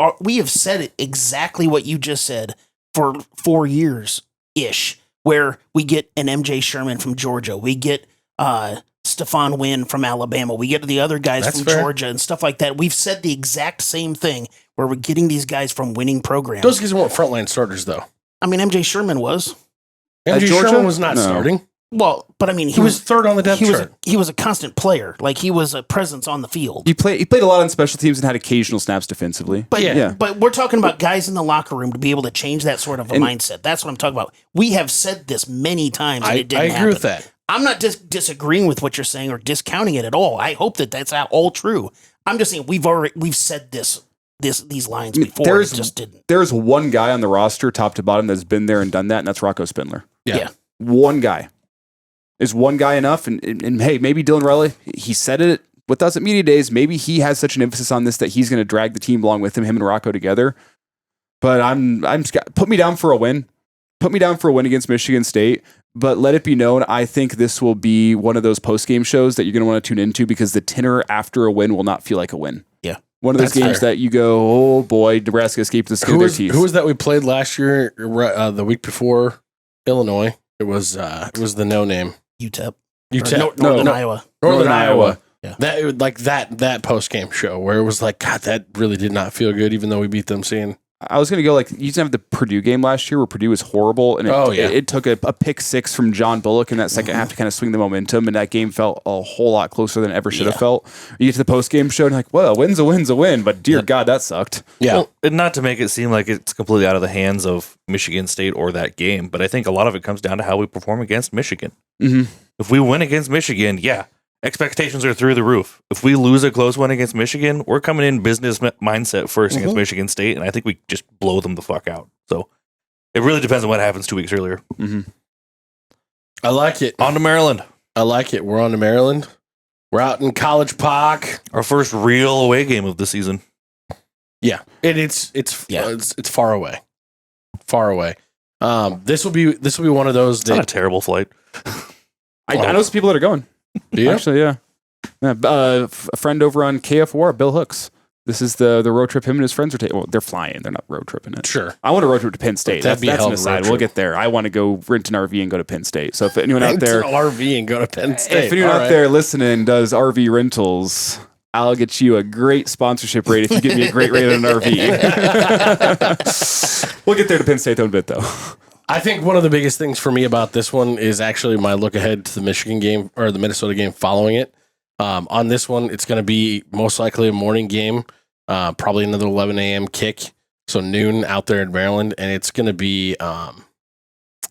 Speaker 1: said it exactly what you just said for 4 years ish, where we get an MJ Sherman from Georgia, we get Stephon Wynn from Alabama. We get the other guys
Speaker 5: That's
Speaker 1: from
Speaker 5: fair.
Speaker 1: Georgia and stuff like that. We've said the exact same thing where we're getting these guys from winning programs.
Speaker 5: Those guys weren't frontline starters, though.
Speaker 1: I mean, MJ Sherman was.
Speaker 5: MJ
Speaker 2: Georgia?
Speaker 5: Sherman was not
Speaker 2: No.
Speaker 5: starting.
Speaker 1: Well, but I mean,
Speaker 5: He was third on the depth chart.
Speaker 1: He was a constant player. Like, he was a presence on the field.
Speaker 2: He played a lot on special teams and had occasional snaps defensively.
Speaker 1: But
Speaker 5: Yeah.
Speaker 1: but we're talking about guys in the locker room to be able to change that sort of a mindset. That's what I'm talking about. We have said this many times, and
Speaker 5: I
Speaker 1: it didn't
Speaker 5: agree
Speaker 1: happen.
Speaker 5: with that.
Speaker 1: I'm not disagreeing with what you're saying or discounting it at all. I hope that that's all true. I'm just saying we've said these lines before. And it just didn't.
Speaker 2: There's one guy on the roster, top to bottom, that's been there and done that, and that's Rocco Spindler.
Speaker 5: Yeah.
Speaker 2: One guy. Is one guy enough? And hey, maybe Dylan Raiola, he said it with us at media days. Maybe he has such an emphasis on this that he's going to drag the team along with him and Rocco together. But put me down for a win. Put me down for a win against Michigan State. But let it be known, I think this will be one of those post-game shows that you're going to want to tune into because the tenor after a win will not feel like a win.
Speaker 1: Yeah.
Speaker 2: One of those
Speaker 5: That's
Speaker 2: games
Speaker 5: fair.
Speaker 2: that you go, oh boy, Nebraska escaped the skin of their teeth.
Speaker 5: Who was that we played last year, the week before Illinois? It was the no name.
Speaker 1: UTEP.
Speaker 5: UTEP.
Speaker 1: Northern Iowa.
Speaker 5: Northern Iowa.
Speaker 1: Yeah.
Speaker 5: That post game show where it was like, God, that really did not feel good, even though we beat them. Seeing
Speaker 2: I was going to go you used to have the Purdue game last year where Purdue was horrible, and it took a pick six from John Bullock in that second half to kind of swing the momentum, and that game felt a whole lot closer than it ever should have felt. You get to the post game show and you're like, well, a win's a win, but dear God, that sucked.
Speaker 5: yeah,
Speaker 6: Well, and not to make it seem like it's completely out of the hands of Michigan State or that game, but I think a lot of it comes down to how we perform against Michigan.
Speaker 2: Mm-hmm.
Speaker 6: If we win against Michigan, expectations are through the roof. If we lose a close one against Michigan, we're coming in business mindset first against Michigan State, and I think we just blow them the fuck out. So it really depends on what happens 2 weeks earlier.
Speaker 2: Mm-hmm.
Speaker 5: I like it.
Speaker 6: On to Maryland.
Speaker 5: I like it. We're on to Maryland. We're out in College Park.
Speaker 6: Our first real away game of the season.
Speaker 5: Yeah, and it's far away, far away. This will be one of those
Speaker 6: It's not a
Speaker 5: that
Speaker 6: terrible flight.
Speaker 2: I know some people that are going.
Speaker 5: do you?
Speaker 2: Actually, yeah. A friend over on KF4, Bill Hooks. This is the road trip him and his friends are taking. Well, they're flying. They're not road tripping it.
Speaker 5: Sure.
Speaker 2: I want to road trip to Penn State.
Speaker 5: That'd be a
Speaker 2: That's
Speaker 5: hell
Speaker 2: an
Speaker 5: of a road
Speaker 2: aside. We'll
Speaker 5: trip.
Speaker 2: get there. I want to go rent an RV and go to Penn State. So if anyone out
Speaker 5: Rent
Speaker 2: there,
Speaker 5: an RV and go to Penn State.
Speaker 2: if anyone
Speaker 5: All
Speaker 2: out
Speaker 5: right.
Speaker 2: there listening does RV rentals, I'll get you a great sponsorship rate if you give me a great rate on an RV. We'll get there to Penn State in a bit, though.
Speaker 5: I think one of the biggest things for me about this one is actually my look ahead to the Michigan game or the Minnesota game following it. On this one, it's going to be most likely a morning game, probably another 11 a.m. kick, so noon out there in Maryland, and it's going to be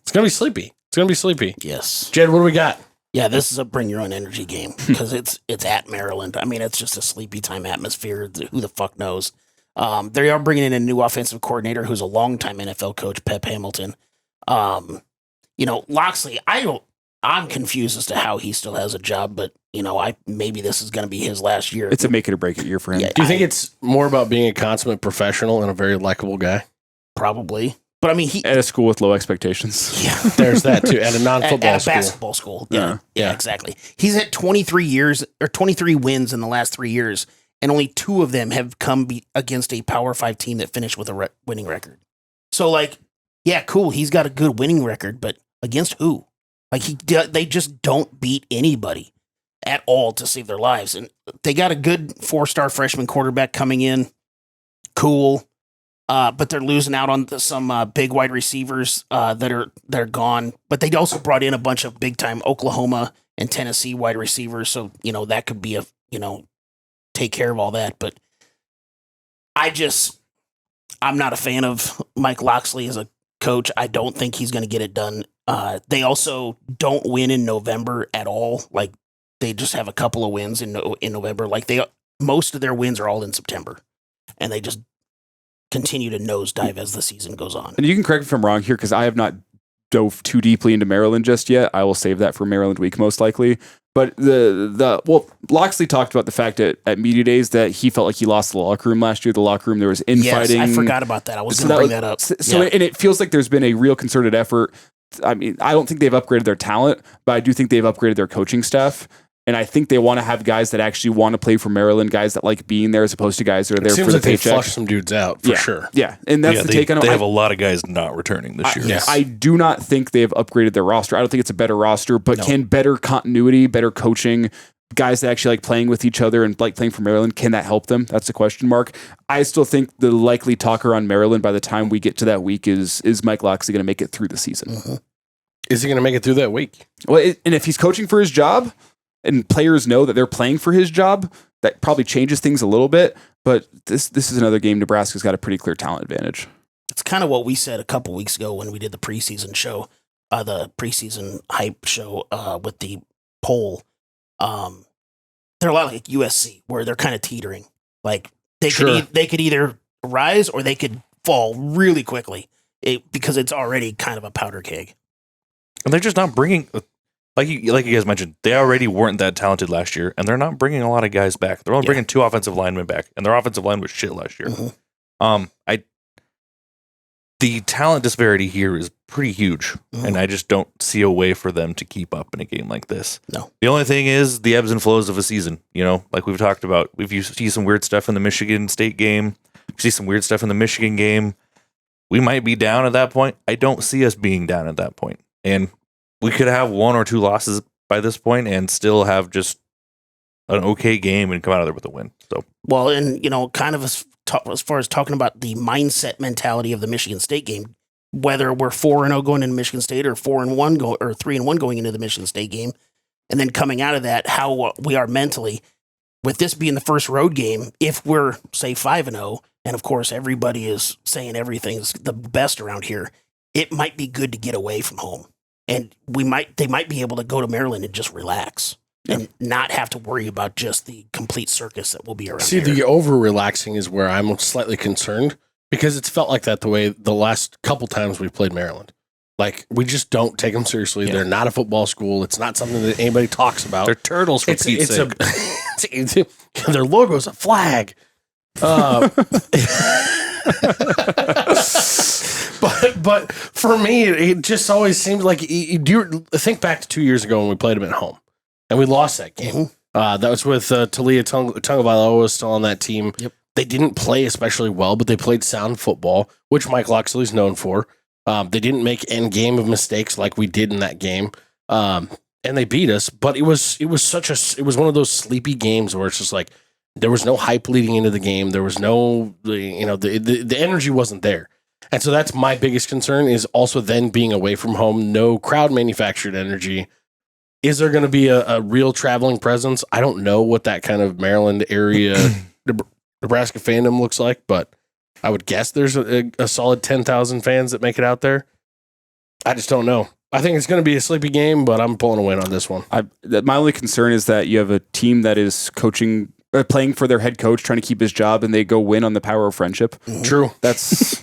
Speaker 5: sleepy. It's going to be sleepy.
Speaker 1: Yes.
Speaker 5: Jed, what do we got?
Speaker 1: Yeah, this is a bring your own energy game because it's at Maryland. I mean, it's just a sleepy time atmosphere. Who the fuck knows? They are bringing in a new offensive coordinator who's a longtime NFL coach, Pep Hamilton. Loxley, I'm confused as to how he still has a job, but maybe this is going to be his last year.
Speaker 2: It's a make it or break it year for him.
Speaker 1: Yeah,
Speaker 5: Do you think it's more about being a consummate professional and a very likable guy?
Speaker 1: Probably, but I mean,
Speaker 2: At a school with low expectations.
Speaker 1: yeah.
Speaker 5: There's that too, at a non-football
Speaker 1: at a
Speaker 5: school.
Speaker 1: basketball school. Yeah,
Speaker 5: Yeah.
Speaker 1: exactly. He's had 23 wins in the last 3 years, and only 2 of them have come against a Power 5 team that finished with a winning record. So, cool. He's got a good winning record, but against who? They just don't beat anybody at all to save their lives. And they got a good 4-star freshman quarterback coming in. Cool. But they're losing out on some big wide receivers that are gone. But they also brought in a bunch of big time Oklahoma and Tennessee wide receivers. So, that could be take care of all that. But I'm not a fan of Mike Loxley as a coach. I don't think he's going to get it done. They also don't win in November at all. They just have a couple of wins in November. Most of their wins are all in September, and they just continue to nosedive as the season goes on.
Speaker 2: And you can correct me if I'm wrong here because I have not dove too deeply into Maryland just yet. I will save that for Maryland week most likely. But Loxley talked about the fact at media days that he felt like he lost the locker room last year. The locker room, there was infighting.
Speaker 1: Yes, I forgot about that. I was going to bring that up.
Speaker 2: And it feels like there's been a real concerted effort. I mean, I don't think they've upgraded their talent, but I do think they've upgraded their coaching staff. And I think they want to have guys that actually want to play for Maryland, guys that like being there as opposed to guys that are there for the
Speaker 5: like
Speaker 2: paycheck.
Speaker 5: They flushed some dudes out for sure.
Speaker 2: Yeah, and that's the take on it.
Speaker 6: They have a lot of guys not returning this year.
Speaker 5: Yes.
Speaker 2: I do not think they have upgraded their roster. I don't think it's a better roster, but can better continuity, better coaching, guys that actually like playing with each other and like playing for Maryland, can that help them? That's a question mark. I still think the likely talker on Maryland by the time we get to that week is Mike Locksley going to make it through the season?
Speaker 5: Mm-hmm. Is he going to make it through that week?
Speaker 2: Well, and if he's coaching for his job and players know that they're playing for his job, that probably changes things a little bit. But this is another game Nebraska's got a pretty clear talent advantage. It's
Speaker 1: kind of what we said a couple weeks ago when we did the preseason show, the preseason hype show with the poll. They're a lot like USC, where they're kind of teetering. Like they could either rise or they could fall really quickly because it's already kind of a powder keg.
Speaker 6: And they're just not bringing, like you guys mentioned, they already weren't that talented last year, and they're not bringing a lot of guys back. They're only bringing 2 offensive linemen back, and their offensive line was shit last year. Mm-hmm. The talent disparity here is pretty huge, and I just don't see a way for them to keep up in a game like this.
Speaker 1: No.
Speaker 6: The only thing is the ebbs and flows of a season. You know, like we've talked about, if you see some weird stuff in the Michigan State game, you see some weird stuff in the Michigan game, we might be down at that point. I don't see us being down at that point. And we could have 1 or 2 losses by this point and still have just an okay game and come out of there with a win. So,
Speaker 1: well, and kind of as far as talking about the mindset mentality of the Michigan State game, whether we're 4-0 going into Michigan State or 4-1 or 3-1 going into the Michigan State game, and then coming out of that, how we are mentally, with this being the first road game, if we're say 5-0, and of course everybody is saying everything's the best around here, it might be good to get away from home, and they might be able to go to Maryland and just relax. And not have to worry about just the complete circus that will be around here.
Speaker 5: The over-relaxing is where I'm slightly concerned because it's felt like that the way the last couple times we played Maryland. Like, we just don't take them seriously. Yeah. They're not a football school. It's not something that anybody talks about.
Speaker 6: They're turtles for Pete's sake.
Speaker 5: Their logo's a flag. But for me, it just always seems like think back to 2 years ago when we played them at home. And we lost that game. That was with Talia Tungavailoa was still on that team.
Speaker 1: Yep.
Speaker 5: They didn't play especially well, but they played sound football, which Mike Locksley's known for. They didn't make end game of mistakes like we did in that game, and they beat us. But it was one of those sleepy games where it's just like there was no hype leading into the game. There was no the energy wasn't there, and so that's my biggest concern is also then being away from home, no crowd manufactured energy. Is there going to be a real traveling presence? I don't know what that kind of Maryland area Nebraska fandom looks like, but I would guess there's a solid 10,000 fans that make it out there. I just don't know. I think it's going to be a sleepy game, but I'm pulling a win on this one.
Speaker 2: My only concern is that you have a team that is playing for their head coach, trying to keep his job, and they go win on the power of friendship.
Speaker 5: Mm-hmm. True.
Speaker 2: That's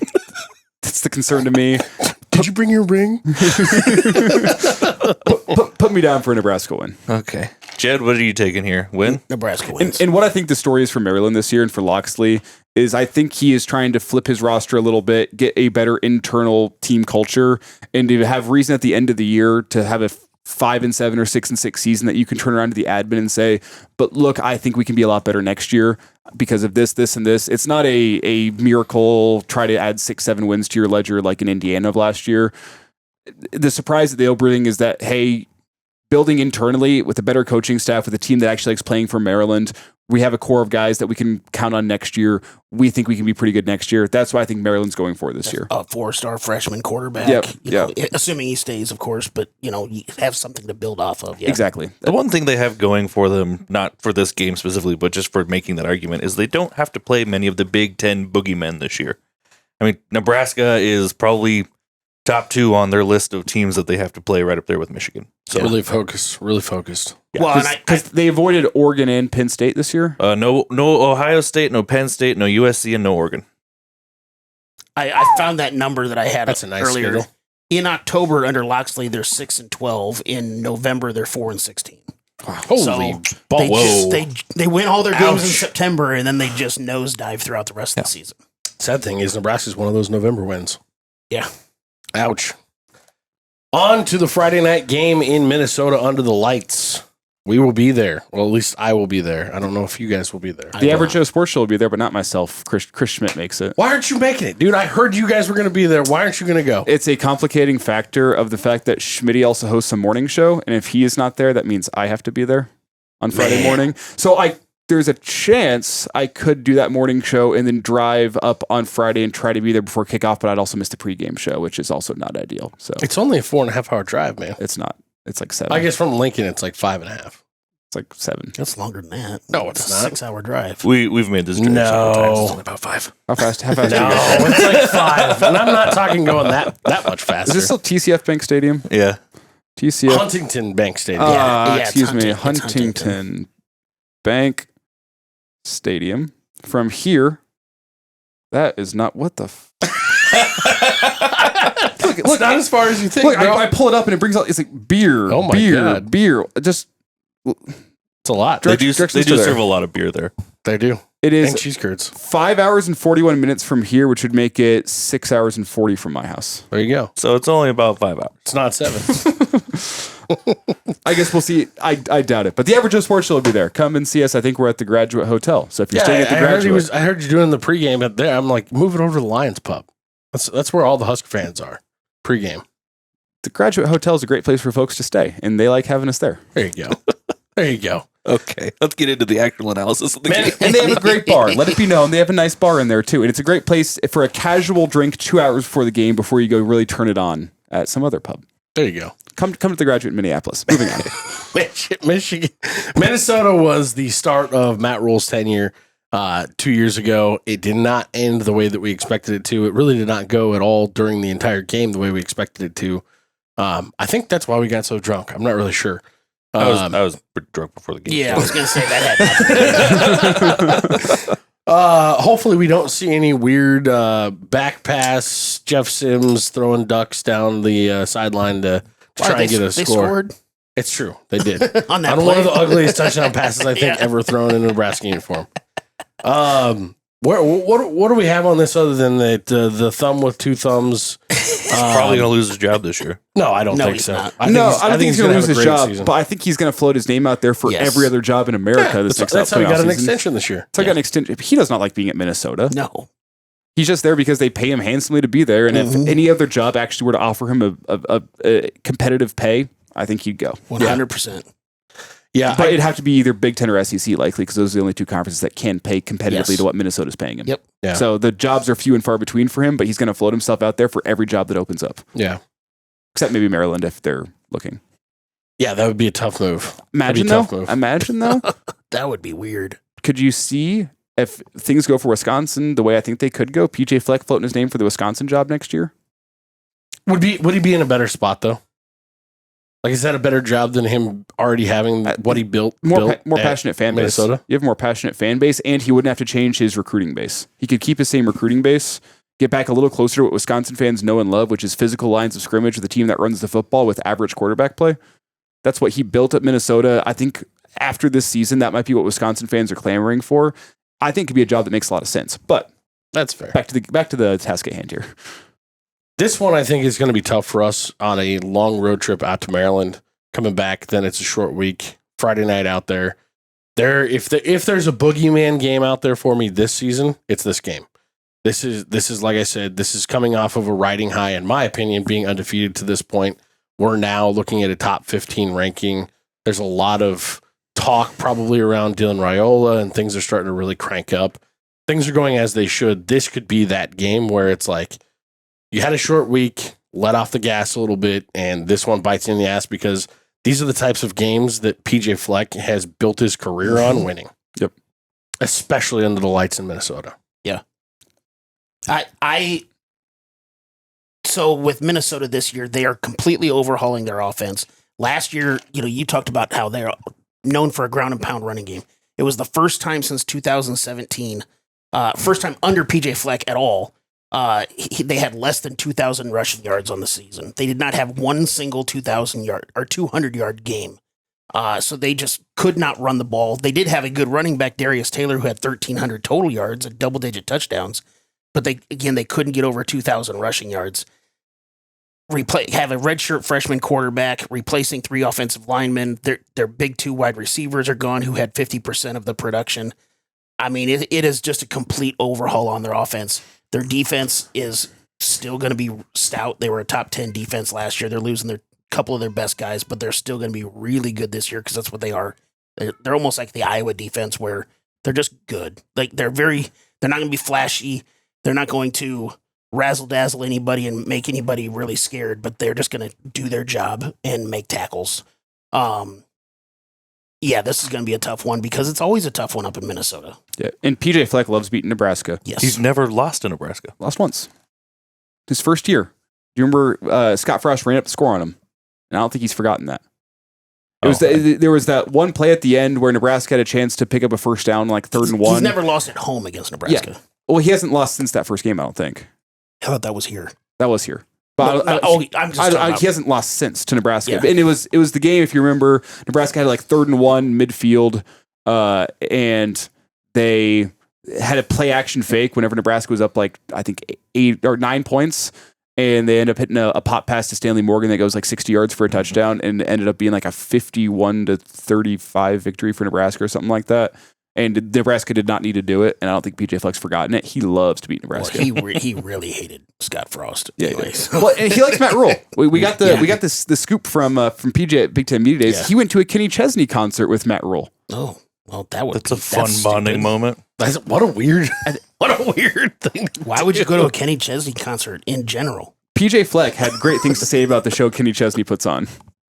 Speaker 2: the concern to me.
Speaker 5: Did you bring your ring?
Speaker 2: Put me down for a Nebraska win.
Speaker 6: Okay. Jed, what are you taking here? Win?
Speaker 1: Nebraska wins.
Speaker 2: And what I think the story is for Maryland this year and for Locksley is I think he is trying to flip his roster a little bit, get a better internal team culture, and to have reason at the end of the year to have a 5-7 or 6-6 season that you can turn around to the admin and say, but look, I think we can be a lot better next year because of this, this, and this. It's not a miracle, try to add 6-7 wins to your ledger like in Indiana of last year. The surprise that they'll bring is that, hey, building internally with a better coaching staff, with a team that actually likes playing for Maryland, we have a core of guys that we can count on next year. We think we can be pretty good next year. That's why I think Maryland's going for this year.
Speaker 1: A 4-star freshman quarterback.
Speaker 2: Yep.
Speaker 1: Assuming he stays, of course, but you have something to build off of. Yeah.
Speaker 2: Exactly.
Speaker 6: The one thing they have going for them, not for this game specifically, but just for making that argument, is they don't have to play many of the Big Ten boogeymen this year. I mean, Nebraska is probably top 2 on their list of teams that they have to play right up there with Michigan. So
Speaker 5: really focused.
Speaker 2: Yeah, well, because they avoided Oregon and Penn State this year.
Speaker 6: No Ohio State, no Penn State, no USC, and no Oregon.
Speaker 1: I found that number that I had
Speaker 5: That's a nice
Speaker 1: earlier.
Speaker 5: schedule.
Speaker 1: In October under Locksley, they're 6-12. In November, they're 4-16.
Speaker 5: Holy
Speaker 1: balls! They win all their games in September, and then they just nosedive throughout the rest of the season.
Speaker 5: Sad thing is, Nebraska's one of those November wins.
Speaker 1: Yeah.
Speaker 5: Ouch. On to the Friday night game in Minnesota under the lights. We will be there. Well, at least I will be there. I don't know if you guys will be there.
Speaker 2: The Average Joe Sports Show will be there, but not myself. Chris Schmidt makes it.
Speaker 5: Why aren't you making it? Dude, I heard you guys were going to be there. Why aren't you going to go?
Speaker 2: It's a complicating factor of the fact that Schmidt also hosts a morning show, and if he is not there, that means I have to be there on Friday morning. So there's a chance I could do that morning show and then drive up on Friday and try to be there before kickoff, but I'd also miss the pregame show, which is also not ideal. So
Speaker 5: it's only a 4.5 hour drive, man.
Speaker 2: it's not. It's like 7.
Speaker 5: I guess from Lincoln, it's like 5.5.
Speaker 2: It's like 7.
Speaker 1: That's longer than that.
Speaker 5: No, it's not.
Speaker 1: 6-hour drive.
Speaker 6: We've made this journey several times. It's only about 5.
Speaker 2: How fast do you
Speaker 5: No,
Speaker 2: guys?
Speaker 5: it's like 5. And I'm not talking going that much faster.
Speaker 2: Is this still TCF Bank Stadium?
Speaker 6: Yeah.
Speaker 2: TCF.
Speaker 5: Huntington Bank Stadium.
Speaker 1: It's
Speaker 2: Excuse me.
Speaker 1: Huntington. It's
Speaker 2: Huntington Bank Stadium. From here, that is not what the.
Speaker 5: Look, not as far as you think.
Speaker 2: Look,
Speaker 5: bro.
Speaker 2: I pull it up and it brings out. It's like beer.
Speaker 5: Oh my
Speaker 2: beer,
Speaker 5: God.
Speaker 2: beer. Just
Speaker 5: It's a lot.
Speaker 6: They do
Speaker 2: directions to there.
Speaker 6: serve a lot of beer there.
Speaker 5: They do.
Speaker 2: it
Speaker 5: And
Speaker 2: is
Speaker 5: cheese curds.
Speaker 2: 5 hours and 41 minutes from here, which would make it 6 hours and 40 from my house.
Speaker 5: There you go.
Speaker 6: So it's only about 5 hours.
Speaker 5: It's not 7.
Speaker 2: I guess we'll see. I doubt it, but the Average Joe Sports Show will be there. Come and see us. I think we're at the Graduate Hotel. So if you're staying at the Graduate,
Speaker 5: I heard you doing the pregame at there. I'm like, move it over to the Lions Pub. That's where all the Husker fans are. Pregame.
Speaker 2: the Graduate Hotel is a great place for folks to stay, and they like having us there.
Speaker 5: There you go. There you go.
Speaker 6: Okay, let's get into the actual analysis of the game.
Speaker 2: And they have a great bar. Let it be known, they have a nice bar in there too, and it's a great place for a casual drink 2 hours before the game before you go really turn it on at some other pub.
Speaker 5: There you go.
Speaker 2: Come to the Graduate in Minneapolis. Moving on.
Speaker 5: Michigan, Minnesota was the start of Matt Rhule's tenure 2 years ago. It did not end the way that we expected it to. It really did not go at all during the entire game the way we expected it to. I think that's why we got so drunk. I'm not really sure.
Speaker 6: I was pretty drunk before the game.
Speaker 1: Yeah, I was going to say that had
Speaker 5: Hopefully we don't see any weird back pass, Jeff Sims throwing ducks down the sideline to try and get a
Speaker 1: they
Speaker 5: score.
Speaker 1: scored
Speaker 5: It's true. They did.
Speaker 1: on that
Speaker 5: On one of the
Speaker 1: play.
Speaker 5: ugliest touchdown passes I think ever thrown in a Nebraska uniform. What do we have on this other than the thumb with two thumbs?
Speaker 6: He's probably going to lose his job this year.
Speaker 5: No, I don't
Speaker 1: No,
Speaker 5: think
Speaker 1: he's
Speaker 5: so.
Speaker 1: not.
Speaker 5: I
Speaker 2: I don't think he's going to lose
Speaker 5: have a
Speaker 2: his
Speaker 5: great
Speaker 2: job,
Speaker 5: season.
Speaker 2: but I think he's going to float his name out there for
Speaker 1: Yes.
Speaker 2: every other job in America.
Speaker 5: That's how he got an extension this year.
Speaker 2: So I got an extension. He does not like being at Minnesota.
Speaker 1: No.
Speaker 2: He's just there because they pay him handsomely to be there. And if any other job actually were to offer him a competitive pay, I think he'd go.
Speaker 1: 100%.
Speaker 5: Yeah,
Speaker 2: But it'd have to be either Big Ten or SEC likely because those are the only two conferences that can pay competitively
Speaker 1: Yes.
Speaker 2: to what Minnesota's paying him.
Speaker 1: Yep.
Speaker 5: Yeah.
Speaker 2: So the jobs are few and far between for him, but he's going to float himself out there for every job that opens up,
Speaker 5: yeah.
Speaker 2: except maybe Maryland if they're looking.
Speaker 5: Yeah, that would be a tough move.
Speaker 2: Imagine
Speaker 5: That'd be a tough
Speaker 2: though.
Speaker 5: move.
Speaker 2: Imagine though.
Speaker 1: That would be weird.
Speaker 2: Could you see if things go for Wisconsin the way I think they could go? PJ Fleck floating his name for the Wisconsin job next year.
Speaker 5: Would he be in a better spot though? Like, is that a better job than him already having what he built?
Speaker 2: More
Speaker 5: at
Speaker 2: passionate fan base.
Speaker 5: Minnesota?
Speaker 2: You have a more passionate fan base, and he wouldn't have to change his recruiting base. He could keep his same recruiting base, get back a little closer to what Wisconsin fans know and love, which is physical lines of scrimmage with a team that runs the football with average quarterback play. That's what he built at Minnesota. I think after this season, that might be what Wisconsin fans are clamoring for. I think it could be a job that makes a lot of sense. But
Speaker 5: That's fair.
Speaker 2: back to the task at hand here.
Speaker 5: This one I think is going to be tough for us on a long road trip out to Maryland. Coming back, then it's a short week. Friday night out there. If there's a boogeyman game out there for me this season, it's this game. This is like I said, this is coming off of a riding high, in my opinion, being undefeated to this point. We're now looking at a top 15 ranking. There's a lot of talk probably around Dylan Raiola, and things are starting to really crank up. Things are going as they should. This could be that game where it's like you had a short week, let off the gas a little bit, and this one bites you in the ass because these are the types of games that PJ Fleck has built his career on winning.
Speaker 2: Yep.
Speaker 5: Especially under the lights in Minnesota.
Speaker 1: Yeah. So with Minnesota this year, they are completely overhauling their offense. Last year, you talked about how they're known for a ground and pound running game. It was the first time since 2017, first time under PJ Fleck at all. They had less than 2,000 rushing yards on the season. They did not have one single 2,000-yard or 200-yard game. So they just could not run the ball. They did have a good running back, Darius Taylor, who had 1,300 total yards and double-digit touchdowns. But they couldn't get over 2,000 rushing yards. have a redshirt freshman quarterback replacing 3 offensive linemen. Their big 2 wide receivers are gone, who had 50% of the production. I mean, it is just a complete overhaul on their offense. Their defense is still going to be stout. They were a top 10 defense last year. They're losing a couple of their best guys, but they're still going to be really good this year because that's what they are. They're almost like the Iowa defense where they're just good. Like they're not going to be flashy. They're not going to razzle dazzle anybody and make anybody really scared, but they're just going to do their job and make tackles. Yeah, this is going to be a tough one because it's always a tough one up in Minnesota.
Speaker 2: Yeah, and PJ Fleck loves beating Nebraska.
Speaker 1: Yes.
Speaker 6: He's never lost to Nebraska.
Speaker 2: Lost once. His first year. Do you remember Scott Frost ran up the score on him? And I don't think he's forgotten that. There was that one play at the end where Nebraska had a chance to pick up a first down, like 3rd and 1.
Speaker 1: He's never lost at home against Nebraska.
Speaker 2: Yeah. Well, he hasn't lost since that first game, I don't think.
Speaker 1: I thought that was here.
Speaker 2: That was here. But he hasn't lost since to Nebraska.
Speaker 1: Yeah.
Speaker 2: And it was the game, if you remember, Nebraska had like 3rd and 1 midfield, and they had a play action fake whenever Nebraska was up like, I think 8 or 9 points. And they end up hitting a pop pass to Stanley Morgan that goes like 60 yards for a touchdown, and ended up being like a 51-35 victory for Nebraska or something like that. And Nebraska did not need to do it, and I don't think PJ Fleck's forgotten it. He loves to beat Nebraska.
Speaker 1: Well, he really hated Scott Frost.
Speaker 2: Yeah,
Speaker 1: anyways.
Speaker 2: well, and he likes Matt Rhule. We got the scoop from PJ at Big Ten Media Days.
Speaker 1: Yeah.
Speaker 2: He went to a Kenny Chesney concert with Matt Rhule.
Speaker 1: Oh, well,
Speaker 6: That's a fun bonding moment.
Speaker 5: What a weird thing.
Speaker 1: Why would you go to a Kenny Chesney concert in general?
Speaker 2: PJ Fleck had great things to say about the show Kenny Chesney puts on.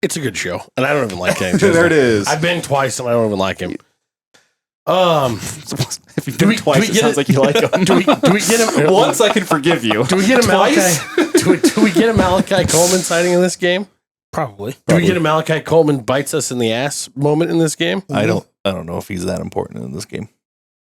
Speaker 5: It's a good show, and I don't even like Kenny Chesney.
Speaker 2: There it is.
Speaker 5: I've been twice, and I don't even like him.
Speaker 2: If you've been twice, it sounds like you like him.
Speaker 5: Do we get him?
Speaker 2: Once I can forgive you.
Speaker 5: Do we get a
Speaker 2: Twice?
Speaker 5: Malachi? Do we get a Malachi Coleman sighting in this game?
Speaker 1: Probably.
Speaker 5: Do we get a Malachi Coleman bites us in the ass moment in this game?
Speaker 6: I don't know if he's that important in this game.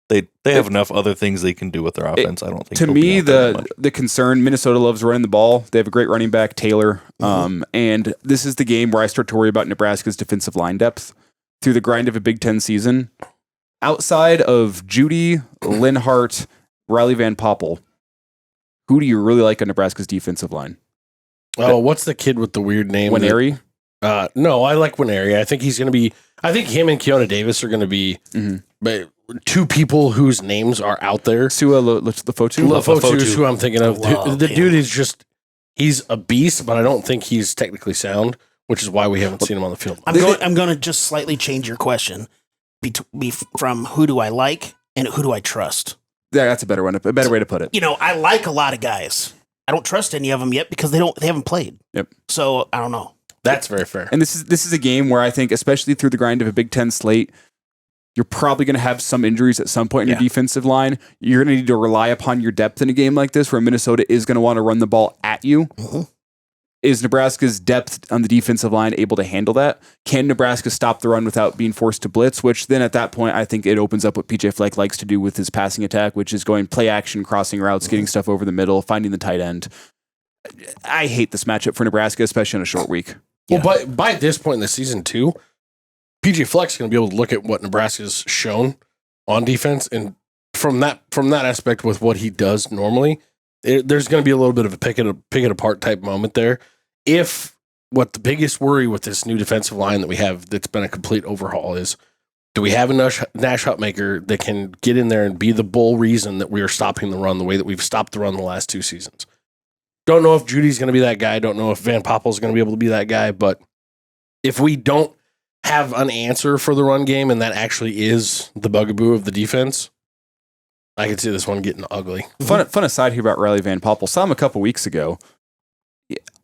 Speaker 6: They have enough other things they can do with their offense. I don't think.
Speaker 2: To
Speaker 6: he'll
Speaker 2: me,
Speaker 6: be out there much.
Speaker 2: the concern, Minnesota loves running the ball. They have a great running back, Taylor. And this is the game where I start to worry about Nebraska's defensive line depth through the grind of a Big Ten season. Outside of Judy, Linhart, Riley Van Poppel, who do you really like on Nebraska's defensive line?
Speaker 5: Oh, what's the kid with the weird name?
Speaker 2: Winnary?
Speaker 5: No, I like Winnary. I think he's going to be. I think him and Keona Davis are going to be two people whose names are out there.
Speaker 2: Sua Lefotu?
Speaker 5: Lefotu is who I'm thinking of.
Speaker 1: Love
Speaker 5: The
Speaker 1: him.
Speaker 5: dude is he's a beast, but I don't think he's technically sound, which is why we haven't seen him on the field.
Speaker 1: I'm going to just slightly change your question from who do I like and who do I trust.
Speaker 2: Yeah, that's a better way to put it.
Speaker 1: You know, I like a lot of guys. I don't trust any of them yet because they haven't played.
Speaker 2: Yep.
Speaker 1: So I don't know.
Speaker 5: That's very fair.
Speaker 2: And this is a game where I think, especially through the grind of a Big Ten slate, you're probably going to have some injuries at some point in your defensive line. You're going to need to rely upon your depth in a game like this where Minnesota is going to want to run the ball at you.
Speaker 1: Mm-hmm.
Speaker 2: Is Nebraska's depth on the defensive line able to handle that? Can Nebraska stop the run without being forced to blitz? Which then at that point, I think it opens up what PJ Fleck likes to do with his passing attack, which is going play action, crossing routes, getting stuff over the middle, finding the tight end. I hate this matchup for Nebraska, especially on a short week.
Speaker 5: Well, but by this point in the season, too, PJ Fleck's going to be able to look at what Nebraska's shown on defense, and from that aspect with what he does normally, there's going to be a little bit of a pick it apart type moment there. If what the biggest worry with this new defensive line that we have that's been a complete overhaul is, do we have a Nash Hutmaker that can get in there and be the bull reason that we are stopping the run the way that we've stopped the run the last 2 seasons? Don't know if Judy's going to be that guy. Don't know if Van Poppel's going to be able to be that guy. But if we don't have an answer for the run game and that actually is the bugaboo of the defense, I can see this one getting ugly.
Speaker 2: Fun aside here about Riley Van Poppel. Saw him a couple weeks ago.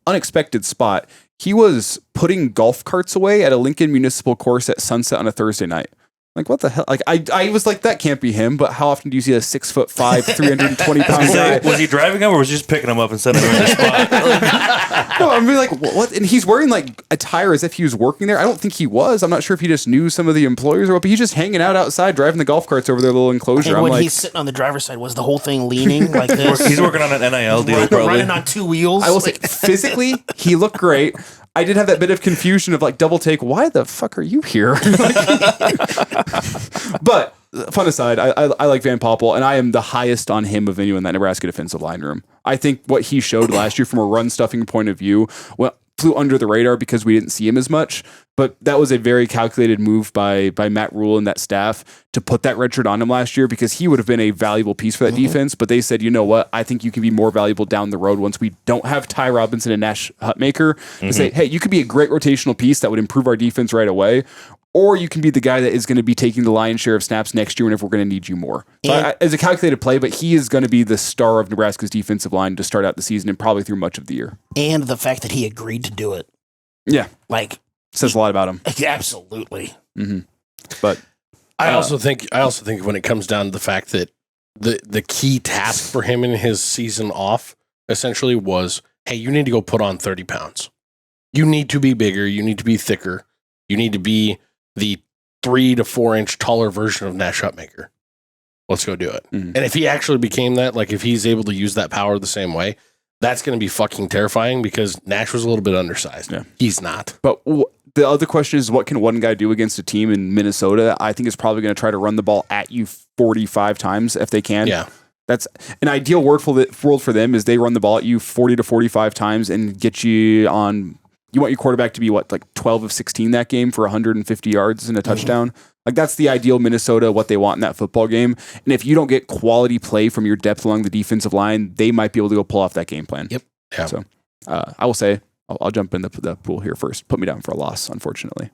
Speaker 2: Unexpected spot. He was putting golf carts away at a Lincoln Municipal Course at sunset on a Thursday night. Like, what the hell? Like, I was like, that can't be him, but how often do you see a 6'5", 320-pound guy?
Speaker 6: Was he driving him or was he just picking him up and sending him in the spot?
Speaker 2: No, I'm like, what? And he's wearing like attire as if he was working there. I don't think he was. I'm not sure if he just knew some of the employers or what, but he's just hanging out outside, driving the golf carts over their little enclosure.
Speaker 1: And
Speaker 2: I'm
Speaker 1: when
Speaker 2: like,
Speaker 1: he's sitting on the driver's side, was the whole thing leaning like this?
Speaker 6: He's working on an NIL deal, probably.
Speaker 1: Running on 2 wheels.
Speaker 2: I will say, physically, he looked great. I did have that bit of confusion of like double take. Why the fuck are you here? But fun aside, I like Van Poppel, and I am the highest on him of anyone in that Nebraska defensive line room. I think what he showed last year from a run stuffing point of view, flew under the radar because we didn't see him as much. But that was a very calculated move by Matt Rhule and that staff to put that red shirt on him last year because he would have been a valuable piece for that defense. But they said, you know what? I think you can be more valuable down the road once we don't have Ty Robinson and Nash Hutmaker to say, hey, you could be a great rotational piece that would improve our defense right away. Or you can be the guy that is going to be taking the lion's share of snaps next year whenever we're going to need you more. So as a calculated play, but he is going to be the star of Nebraska's defensive line to start out the season and probably through much of the year.
Speaker 1: And the fact that he agreed to do it.
Speaker 2: Yeah.
Speaker 1: Like,
Speaker 2: says a lot about him.
Speaker 1: Absolutely.
Speaker 2: But
Speaker 5: I also think when it comes down to the fact that the key task for him in his season off essentially was, hey, you need to go put on 30 pounds. You need to be bigger. You need to be thicker. You need to be the 3 to 4 inch taller version of Nash Hutmaker. Let's go do it. And if he actually became that, like if he's able to use that power the same way, that's going to be fucking terrifying because Nash was a little bit undersized. Yeah. He's not.
Speaker 2: But the other question is, what can one guy do against a team in Minnesota? I think is probably going to try to run the ball at you 45 times if they can.
Speaker 5: Yeah.
Speaker 2: That's an ideal world for them is they run the ball at you 40 to 45 times and get you on. You want your quarterback to be like 12 of 16 that game for 150 yards and a touchdown. Like that's the ideal Minnesota, what they want in that football game. And if you don't get quality play from your depth along the defensive line, they might be able to go pull off that game plan.
Speaker 5: Yep. Yeah.
Speaker 2: So I will say, I'll jump in the pool here first. Put me down for a loss, unfortunately.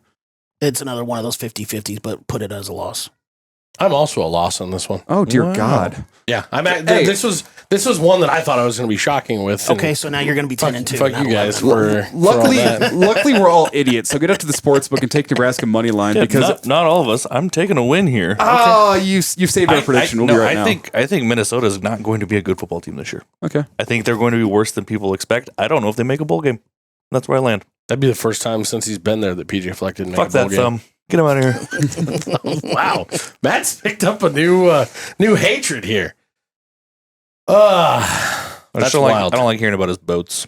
Speaker 1: It's another one of those 50-50s, but put it as a loss.
Speaker 5: I'm also a loss on this one.
Speaker 2: Oh dear God!
Speaker 5: Yeah, this was one that I thought I was going to be shocking with.
Speaker 1: Okay, so now you're going to be 10-2.
Speaker 5: Fuck you guys for
Speaker 2: luckily we're all idiots. So get up to the sports book and take Nebraska money line because
Speaker 6: not all of us. I'm taking a win here.
Speaker 2: Oh, you saved our prediction. We'll be right now.
Speaker 6: I think Minnesota is not going to be a good football team this year.
Speaker 2: Okay,
Speaker 6: I think they're going to be worse than people expect. I don't know if they make a bowl game. That's where I land.
Speaker 5: That'd be the first time since he's been there that PJ Fleck didn't make a bowl game.
Speaker 6: Fuck that thumb. Get him out of
Speaker 5: here. Wow. Matt's picked up a new hatred here. That's wild.
Speaker 6: I don't like hearing about his boats.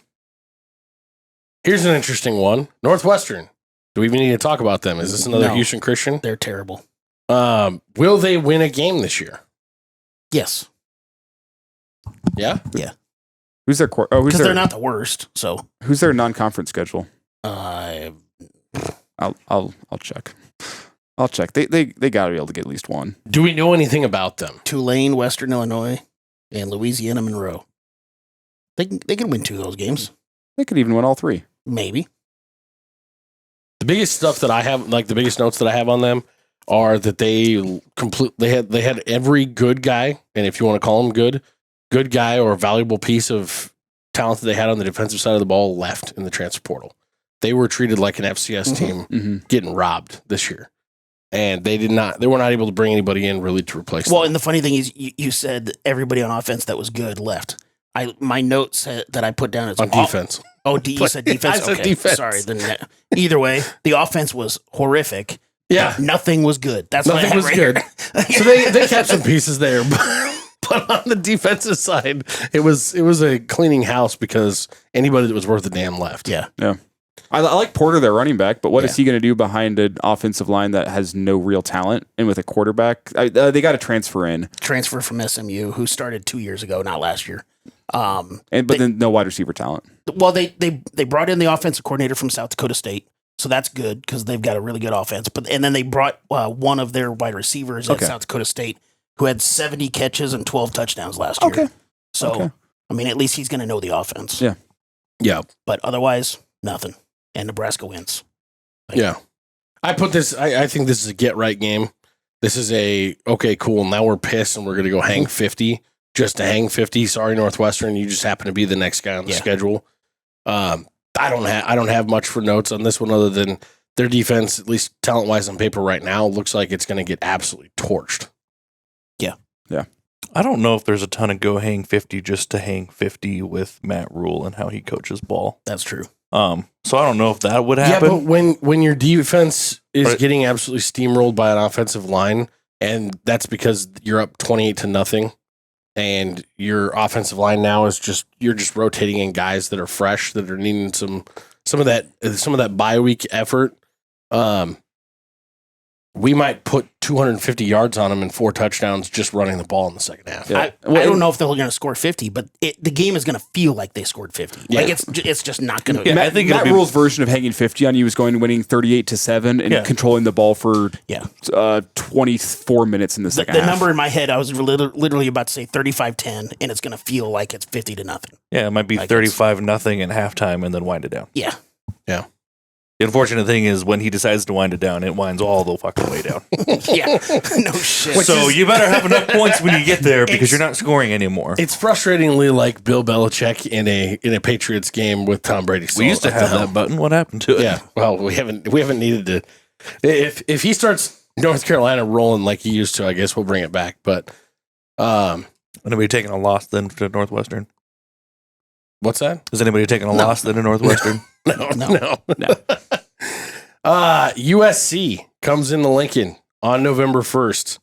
Speaker 5: Here's an interesting one. Northwestern. Do we even need to talk about them? Is this another Houston Christian?
Speaker 1: They're terrible.
Speaker 5: Will they win a game this year?
Speaker 1: Yes.
Speaker 5: Yeah?
Speaker 1: Yeah.
Speaker 2: Who's their
Speaker 1: because they're not the worst. So
Speaker 2: who's their non-conference schedule?
Speaker 1: I'll
Speaker 2: check. I'll check. They got to be able to get at least one.
Speaker 5: Do we know anything about them?
Speaker 1: Tulane, Western Illinois, and Louisiana Monroe. They can win 2 of those games.
Speaker 2: They could even win all 3.
Speaker 1: Maybe.
Speaker 5: The biggest stuff that I have, like the biggest notes that I have on them, are that they had every good guy, and if you want to call them good guy or a valuable piece of talent that they had on the defensive side of the ball left in the transfer portal. They were treated like an FCS team getting robbed this year. And they were not able to bring anybody in really to replace them.
Speaker 1: Well, and the funny thing is you said everybody on offense that was good left. My notes that I put down is
Speaker 5: on defense.
Speaker 1: Oh, you said defense?
Speaker 5: I said defense.
Speaker 1: Sorry. Either way, the offense was horrific.
Speaker 5: Yeah.
Speaker 1: Nothing was good. That's
Speaker 5: nothing was good. So they kept some pieces there. But on the defensive side, it was a cleaning house because anybody that was worth a damn left.
Speaker 1: Yeah.
Speaker 2: Yeah. I like Porter, their running back, but what is he going to do behind an offensive line that has no real talent and with a quarterback? They got to transfer in.
Speaker 1: Transfer from SMU, who started 2 years ago, not last year.
Speaker 2: Then no wide receiver talent.
Speaker 1: Well, they brought in the offensive coordinator from South Dakota State, so that's good because they've got a really good offense. And then they brought one of their wide receivers at South Dakota State who had 70 catches and 12 touchdowns last year. Okay. So, I mean, at least he's going to know the offense.
Speaker 2: Yeah.
Speaker 5: Yeah.
Speaker 1: But otherwise, nothing. And Nebraska wins.
Speaker 5: Yeah. I think this is a get-right game. This is okay, cool, now we're pissed and we're going to go hang 50 just to hang 50. Sorry, Northwestern, you just happen to be the next guy on the schedule. I don't have much for notes on this one other than their defense, at least talent-wise on paper right now, looks like it's going to get absolutely torched.
Speaker 2: Yeah.
Speaker 6: I don't know if there's a ton of go hang 50 just to hang 50 with Matt Rhule and how he coaches ball.
Speaker 1: That's true.
Speaker 6: So I don't know if that would happen.
Speaker 5: Yeah, but when your defense is getting absolutely steamrolled by an offensive line, and that's because you're up 28-0, and your offensive line now is you're just rotating in guys that are fresh that are needing some of that bye week effort. we might put 250 yards on them and 4 touchdowns just running the ball in the second half.
Speaker 1: I don't know if they're going to score 50, but the game is going to feel like they scored 50.
Speaker 5: Yeah.
Speaker 1: Like it's just not going to.
Speaker 2: Yeah,
Speaker 6: I think
Speaker 2: Matt Rhule's version of hanging 50 on you was winning 38-7 and controlling the ball for 24 minutes in the second half.
Speaker 1: The number in my head, I was literally about to say 35-10, and it's going to feel like it's 50-0.
Speaker 6: Yeah, it might be 35-0 at halftime and then wind it down.
Speaker 1: Yeah.
Speaker 5: Yeah.
Speaker 6: The unfortunate thing is when he decides to wind it down, it winds all the fucking way down.
Speaker 1: Yeah. No shit.
Speaker 6: So you better have enough points when you get there because you're not scoring anymore.
Speaker 5: It's frustratingly like Bill Belichick in a Patriots game with Tom Brady.
Speaker 6: We used to have that button. What happened to it?
Speaker 5: Yeah. Well, we haven't needed to. If he starts North Carolina rolling like he used to, I guess we'll bring it back. But
Speaker 6: Anybody taking a loss then to Northwestern?
Speaker 5: what's that?
Speaker 6: Is anybody taking a loss then to Northwestern?
Speaker 5: No. USC comes into Lincoln on November 1st.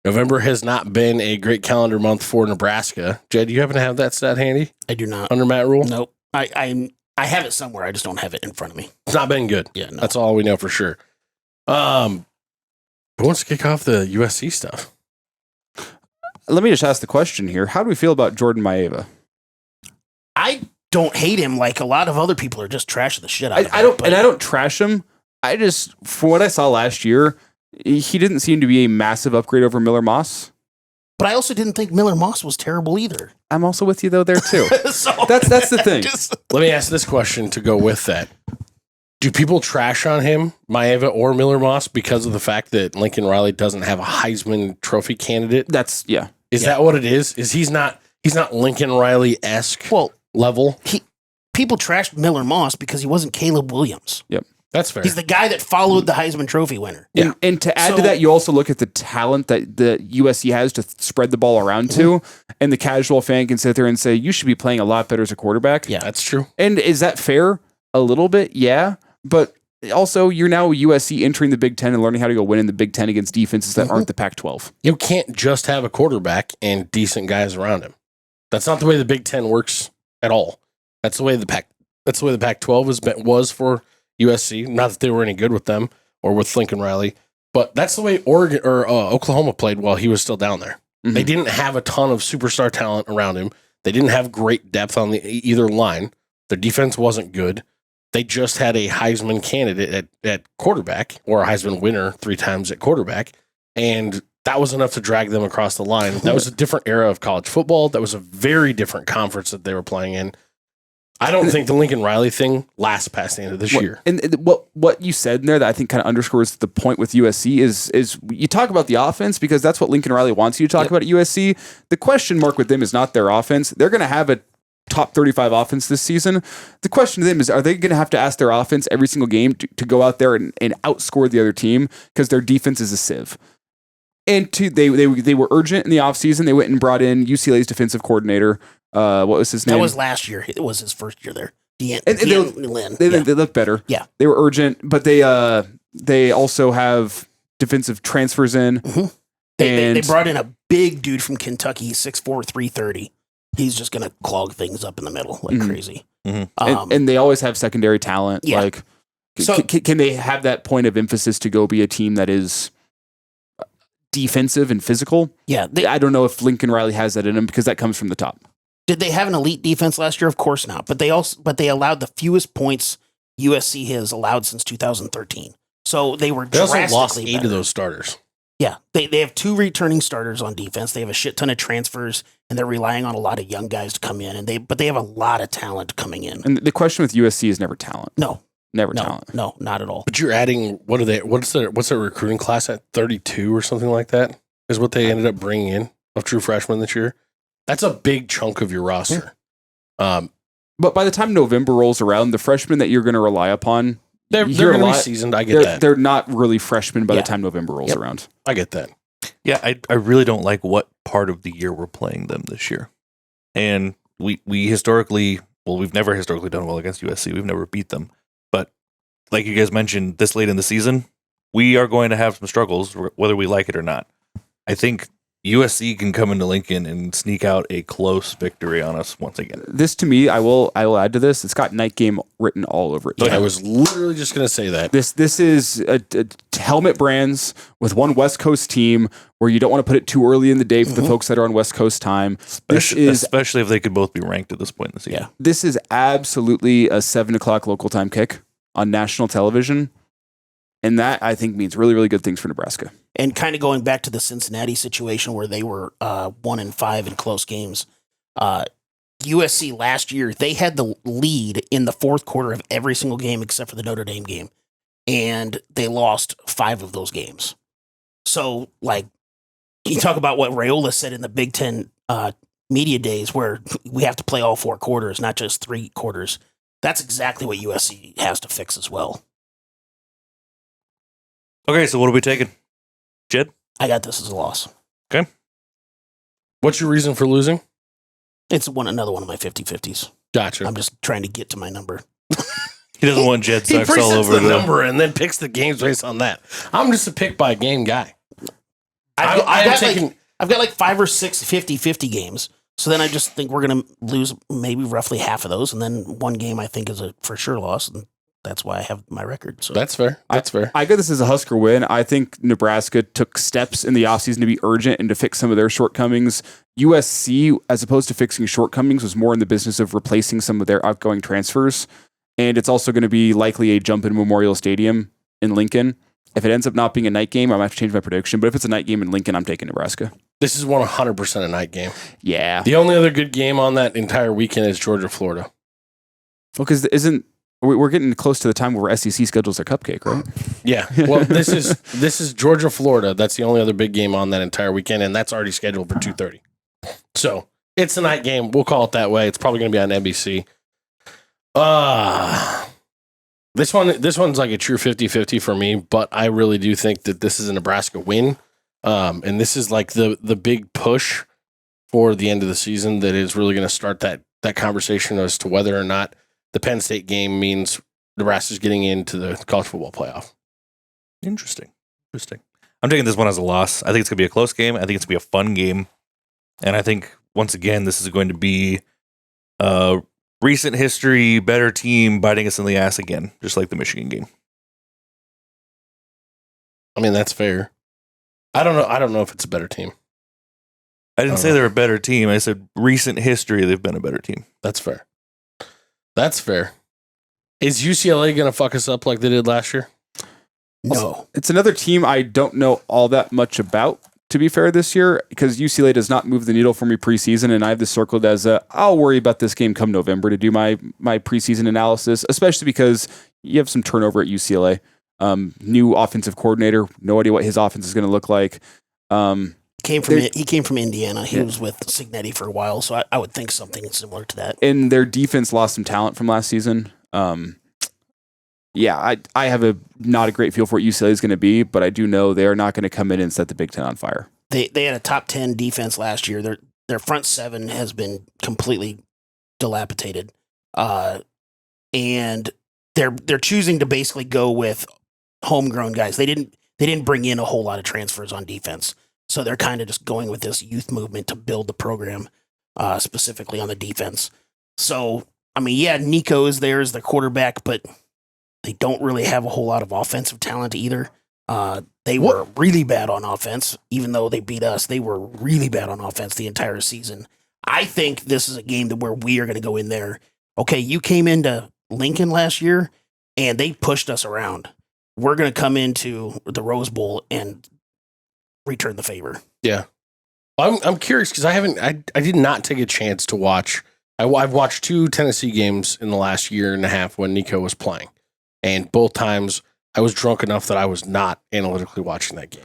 Speaker 5: November has not been a great calendar month for Nebraska. Jed, do you happen to have that stat handy
Speaker 1: I do not.
Speaker 5: under Matt Rhule?
Speaker 1: Nope. I have it somewhere. I just don't have it in front of me.
Speaker 5: It's not been good.
Speaker 1: Yeah, no.
Speaker 5: That's all we know for sure. Who wants to kick off the USC stuff?
Speaker 2: Let me just ask the question here. How do we feel about Jordan Maeva?
Speaker 1: I don't hate him like a lot of other people are just trashing the shit out of him.
Speaker 2: I don't trash him. I just, from what I saw last year, he didn't seem to be a massive upgrade over Miller Moss.
Speaker 1: But I also didn't think Miller Moss was terrible either.
Speaker 2: I'm also with you though there too.
Speaker 1: So
Speaker 2: That's the thing.
Speaker 5: Let me ask this question to go with that. Do people trash on him, Maeva or Miller Moss, because of the fact that Lincoln Riley doesn't have a Heisman Trophy candidate? Is that what it is? Is he's not Lincoln Riley-esque level?
Speaker 1: People trashed Miller Moss because he wasn't Caleb Williams.
Speaker 2: Yep.
Speaker 5: That's fair.
Speaker 1: He's the guy that followed the Heisman Trophy winner.
Speaker 2: Yeah. And to add to that, you also look at the talent that the USC has to spread the ball around to, and the casual fan can sit there and say, you should be playing a lot better as a quarterback.
Speaker 5: Yeah, that's true.
Speaker 2: And is that fair? A little bit, yeah. But also, you're now USC entering the Big Ten and learning how to go win in the Big Ten against defenses that aren't the Pac-12.
Speaker 5: You can't just have a quarterback and decent guys around him. That's not the way the Big Ten works at all. That's the way the Pac-12 was for USC. Not that they were any good with them or with Lincoln Riley, but that's the way Oregon or Oklahoma played while he was still down there. Mm-hmm. They didn't have a ton of superstar talent around him. They didn't have great depth on either line. Their defense wasn't good. They just had a Heisman candidate at quarterback, or a Heisman winner 3 times at quarterback, and that was enough to drag them across the line. That was a different era of college football. That was a very different conference that they were playing in. I don't think the Lincoln Riley thing lasts past the end of this year.
Speaker 2: And what you said in there that I think kind of underscores the point with USC is you talk about the offense because that's what Lincoln Riley wants you to talk about at USC. The question mark with them is not their offense. They're going to have a top 35 offense this season. The question to them is, are they going to have to ask their offense every single game to go out there and outscore the other team because their defense is a sieve? And they were urgent in the offseason. They went and brought in UCLA's defensive coordinator. What was his name?
Speaker 1: That was last year. It was his first year there. They
Speaker 2: look better.
Speaker 1: Yeah.
Speaker 2: They were urgent, but they also have defensive transfers in.
Speaker 1: Mm-hmm. They brought in a big dude from Kentucky, 6'4", 330. He's just going to clog things up in the middle like crazy.
Speaker 2: Mm-hmm. And they always have secondary talent.
Speaker 1: Yeah.
Speaker 2: Like, can they have that point of emphasis to go be a team that is defensive and physical?
Speaker 1: Yeah.
Speaker 2: I don't know if Lincoln Riley has that in him because that comes from the top.
Speaker 1: Did they have an elite defense last year? Of course not. But they allowed the fewest points USC has allowed since 2013. So they were drastically
Speaker 5: also lost 8
Speaker 1: better.
Speaker 5: of those starters.
Speaker 1: Yeah, they have 2 returning starters on defense. They have a shit ton of transfers, and they're relying on a lot of young guys to come in. But they have a lot of talent coming in.
Speaker 2: And the question with USC is never talent.
Speaker 1: Never
Speaker 2: talent.
Speaker 1: No, not at all.
Speaker 5: But you're adding what's their recruiting class at 32 or something like that is what they ended up bringing in of true freshmen this year. That's a big chunk of your roster.
Speaker 2: But by the time November rolls around, the freshmen that you're going to rely upon,
Speaker 5: they're going to be seasoned. I get that.
Speaker 2: They're not really freshmen by the time November rolls around.
Speaker 5: I get that.
Speaker 6: Yeah, I really don't like what part of the year we're playing them this year. And we historically, we've never historically done well against USC. We've never beat them. But like you guys mentioned, this late in the season, we are going to have some struggles, whether we like it or not. I think USC can come into Lincoln and sneak out a close victory on us once again.
Speaker 2: This to me, I will add to this. It's got night game written all over it.
Speaker 5: I was literally just going to say that.
Speaker 2: This is a helmet brands with one West Coast team where you don't want to put it too early in the day for the folks that are on West Coast time.
Speaker 6: Especially if they could both be ranked at this point in the season.
Speaker 2: Yeah. This is absolutely a 7:00 local time kick on national television. And that, I think, means really, really good things for Nebraska.
Speaker 1: And kind of going back to the Cincinnati situation where they were 1-5 in close games. USC last year, they had the lead in the fourth quarter of every single game except for the Notre Dame game. And they lost 5 of those games. So, like, you talk about what Raiola said in the Big Ten media days where we have to play all 4 quarters, not just 3 quarters. That's exactly what USC has to fix as well.
Speaker 6: Okay, so what are we taking? Jed?
Speaker 1: I got this as a loss.
Speaker 6: Okay.
Speaker 5: What's your reason for losing?
Speaker 1: It's another one of my 50-50s.
Speaker 5: Gotcha.
Speaker 1: I'm just trying to get to my number.
Speaker 6: He doesn't want Jed
Speaker 5: He
Speaker 6: sucks all
Speaker 5: presets
Speaker 6: over
Speaker 5: the number and then picks the games based on that. I'm just a pick by game guy.
Speaker 1: I've got like 5 or 6 50-50 games. So then I just think we're going to lose maybe roughly half of those. And then one game I think is a for sure loss. And that's why I have my record. So
Speaker 5: that's fair. That's fair.
Speaker 2: I got this as a Husker win. I think Nebraska took steps in the offseason to be urgent and to fix some of their shortcomings. USC, as opposed to fixing shortcomings, was more in the business of replacing some of their outgoing transfers. And it's also going to be likely a jump in Memorial Stadium in Lincoln. If it ends up not being a night game, I might have to change my prediction. But if it's a night game in Lincoln, I'm taking Nebraska.
Speaker 5: This is 100% a night game.
Speaker 2: Yeah.
Speaker 5: The only other good game on that entire weekend is Georgia, Florida.
Speaker 2: Well, because we're getting close to the time where SEC schedules their cupcake, right?
Speaker 5: Yeah. Well, this is Georgia, Florida. That's the only other big game on that entire weekend, and that's already scheduled for 2:30. So it's a night game. We'll call it that way. It's probably going to be on NBC. This one's like a true 50-50 for me, but I really do think that this is a Nebraska win. And this is like the big push for the end of the season that is really going to start that conversation as to whether or not the Penn State game means Nebraska's getting into the college football playoff.
Speaker 6: Interesting. I'm taking this one as a loss. I think it's going to be a close game. I think it's going to be a fun game. And I think, once again, this is going to be recent history, better team biting us in the ass again, just like the Michigan game.
Speaker 5: I mean, that's fair. I don't know if it's a better team.
Speaker 6: I didn't say they're a better team. I said recent history, they've been a better team.
Speaker 5: That's fair. Is UCLA going to fuck us up like they did last year?
Speaker 1: No.
Speaker 2: It's another team I don't know all that much about, to be fair, this year, because UCLA does not move the needle for me preseason, and I have this circled as I'll worry about this game come November to do my preseason analysis, especially because you have some turnover at UCLA. New offensive coordinator, no idea what his offense is going to look like.
Speaker 1: He came from Indiana. He was with Cincinnati for a while, so I would think something similar to that.
Speaker 2: And their defense lost some talent from last season. I have not a great feel for what UCLA is going to be, but I do know they're not going to come in and set the Big Ten on fire.
Speaker 1: They had a top 10 defense last year. Their front seven has been completely dilapidated, and they're choosing to basically go with homegrown guys. They didn't bring in a whole lot of transfers on defense, so they're kind of just going with this youth movement to build the program, specifically on the defense. So I mean, yeah, Nico is there as the quarterback, but they don't really have a whole lot of offensive talent either. They were really bad on offense, even though they beat us. They were really bad on offense the entire season. I think this is a game where we are going to go in there. Okay, you came into Lincoln last year, and they pushed us around. We're going to come into the Rose Bowl and return the favor.
Speaker 5: Yeah, I'm curious because I did not take a chance to watch. I've watched 2 Tennessee games in the last year and a half when Nico was playing, and both times I was drunk enough that I was not analytically watching that game.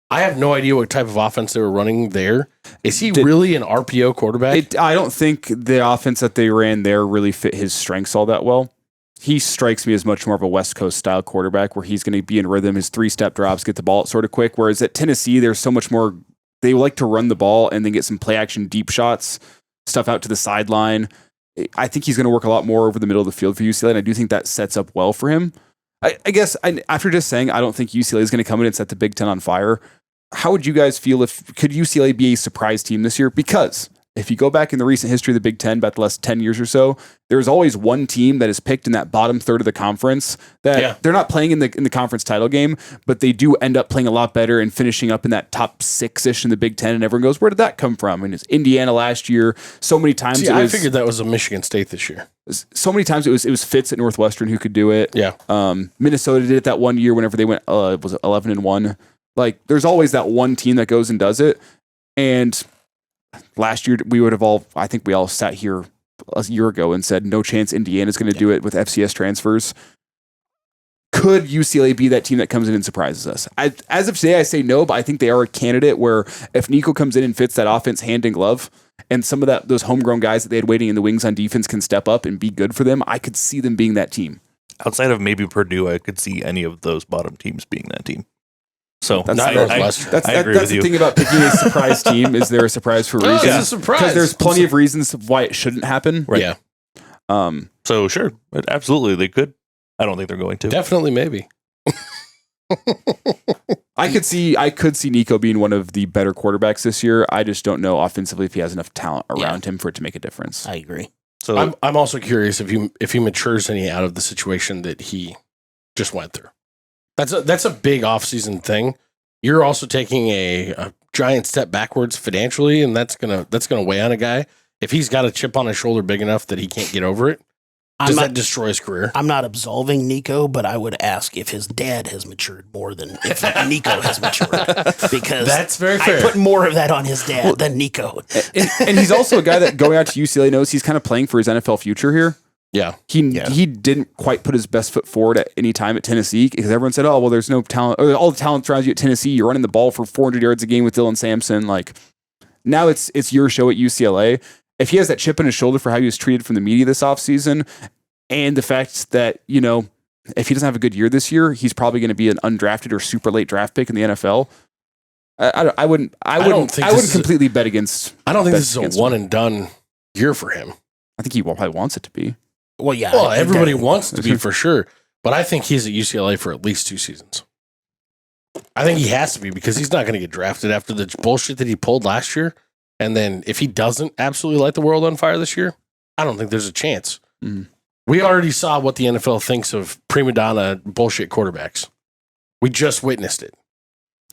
Speaker 5: I have no idea what type of offense they were running there. Is he really an RPO quarterback?
Speaker 2: I don't think the offense that they ran there really fit his strengths all that well. He strikes me as much more of a West Coast style quarterback where he's going to be in rhythm, his 3-step drops, get the ball out sort of quick. Whereas at Tennessee, there's so much more. They like to run the ball and then get some play action deep shots, stuff out to the sideline. I think he's going to work a lot more over the middle of the field for UCLA, and I do think that sets up well for him. I guess after just saying I don't think UCLA is going to come in and set the Big Ten on fire, how would you guys feel could UCLA be a surprise team this year? Because if you go back in the recent history of the Big Ten, about the last 10 years or so, there's always one team that is picked in that bottom third of the conference that they're not playing in the conference title game, but they do end up playing a lot better and finishing up in that top 6-ish in the Big Ten. And everyone goes, where did that come from? And it's Indiana last year. So many times
Speaker 5: I figured that was a Michigan State this year.
Speaker 2: So many times it was Fitz at Northwestern who could do it.
Speaker 5: Yeah.
Speaker 2: Minnesota did it that one year whenever they went, was it 11-1? Like, there's always that one team that goes and does it. And last year, I think we all sat here a year ago and said, no chance Indiana's going to do it with FCS transfers. Could UCLA be that team that comes in and surprises us? As of today, I say no, but I think they are a candidate where if Nico comes in and fits that offense hand in glove, and some of those homegrown guys that they had waiting in the wings on defense can step up and be good for them, I could see them being that team.
Speaker 6: Outside of maybe Purdue, I could see any of those bottom teams being that team. So
Speaker 2: that's
Speaker 6: I agree
Speaker 2: that's the thing about picking a surprise team. Is there a surprise for a reason?
Speaker 5: It's a surprise.
Speaker 2: Because there's plenty of reasons why it shouldn't happen.
Speaker 6: Right.
Speaker 5: Yeah.
Speaker 6: So sure, absolutely they could. I don't think they're going to.
Speaker 5: Definitely, maybe.
Speaker 2: I could see Nico being one of the better quarterbacks this year. I just don't know offensively if he has enough talent around him for it to make a difference.
Speaker 1: I agree.
Speaker 6: So
Speaker 5: I'm also curious if he matures any out of the situation that he just went through. That's a big offseason thing. You're also taking a giant step backwards financially, and that's gonna weigh on a guy. If he's got a chip on his shoulder big enough that he can't get over it, does that destroy his career?
Speaker 1: I'm not absolving Nico, but I would ask if his dad has matured more than if Nico has matured. Because
Speaker 5: that's very fair.
Speaker 1: I put more of that on his dad than Nico.
Speaker 2: And he's also a guy that going out to UCLA knows he's kind of playing for his NFL future here.
Speaker 5: Yeah.
Speaker 2: He didn't quite put his best foot forward at any time at Tennessee because everyone said, oh, well, there's no talent. Or all the talent surrounds you at Tennessee. You're running the ball for 400 yards a game with Dylan Sampson. Like, now it's your show at UCLA. If he has that chip on his shoulder for how he was treated from the media this offseason, and the fact that, if he doesn't have a good year this year, he's probably going to be an undrafted or super late draft pick in the NFL. I wouldn't completely bet against.
Speaker 5: I don't think this is a one and done year for him.
Speaker 2: I think he probably wants it to be.
Speaker 1: Well, yeah.
Speaker 5: Well, everybody wants it to be for sure, but I think he's at UCLA for at least 2 seasons. I think he has to be because he's not going to get drafted after the bullshit that he pulled last year. And then if he doesn't absolutely light the world on fire this year, I don't think there's a chance.
Speaker 2: Mm.
Speaker 5: We already saw what the NFL thinks of prima donna bullshit quarterbacks. We just witnessed it.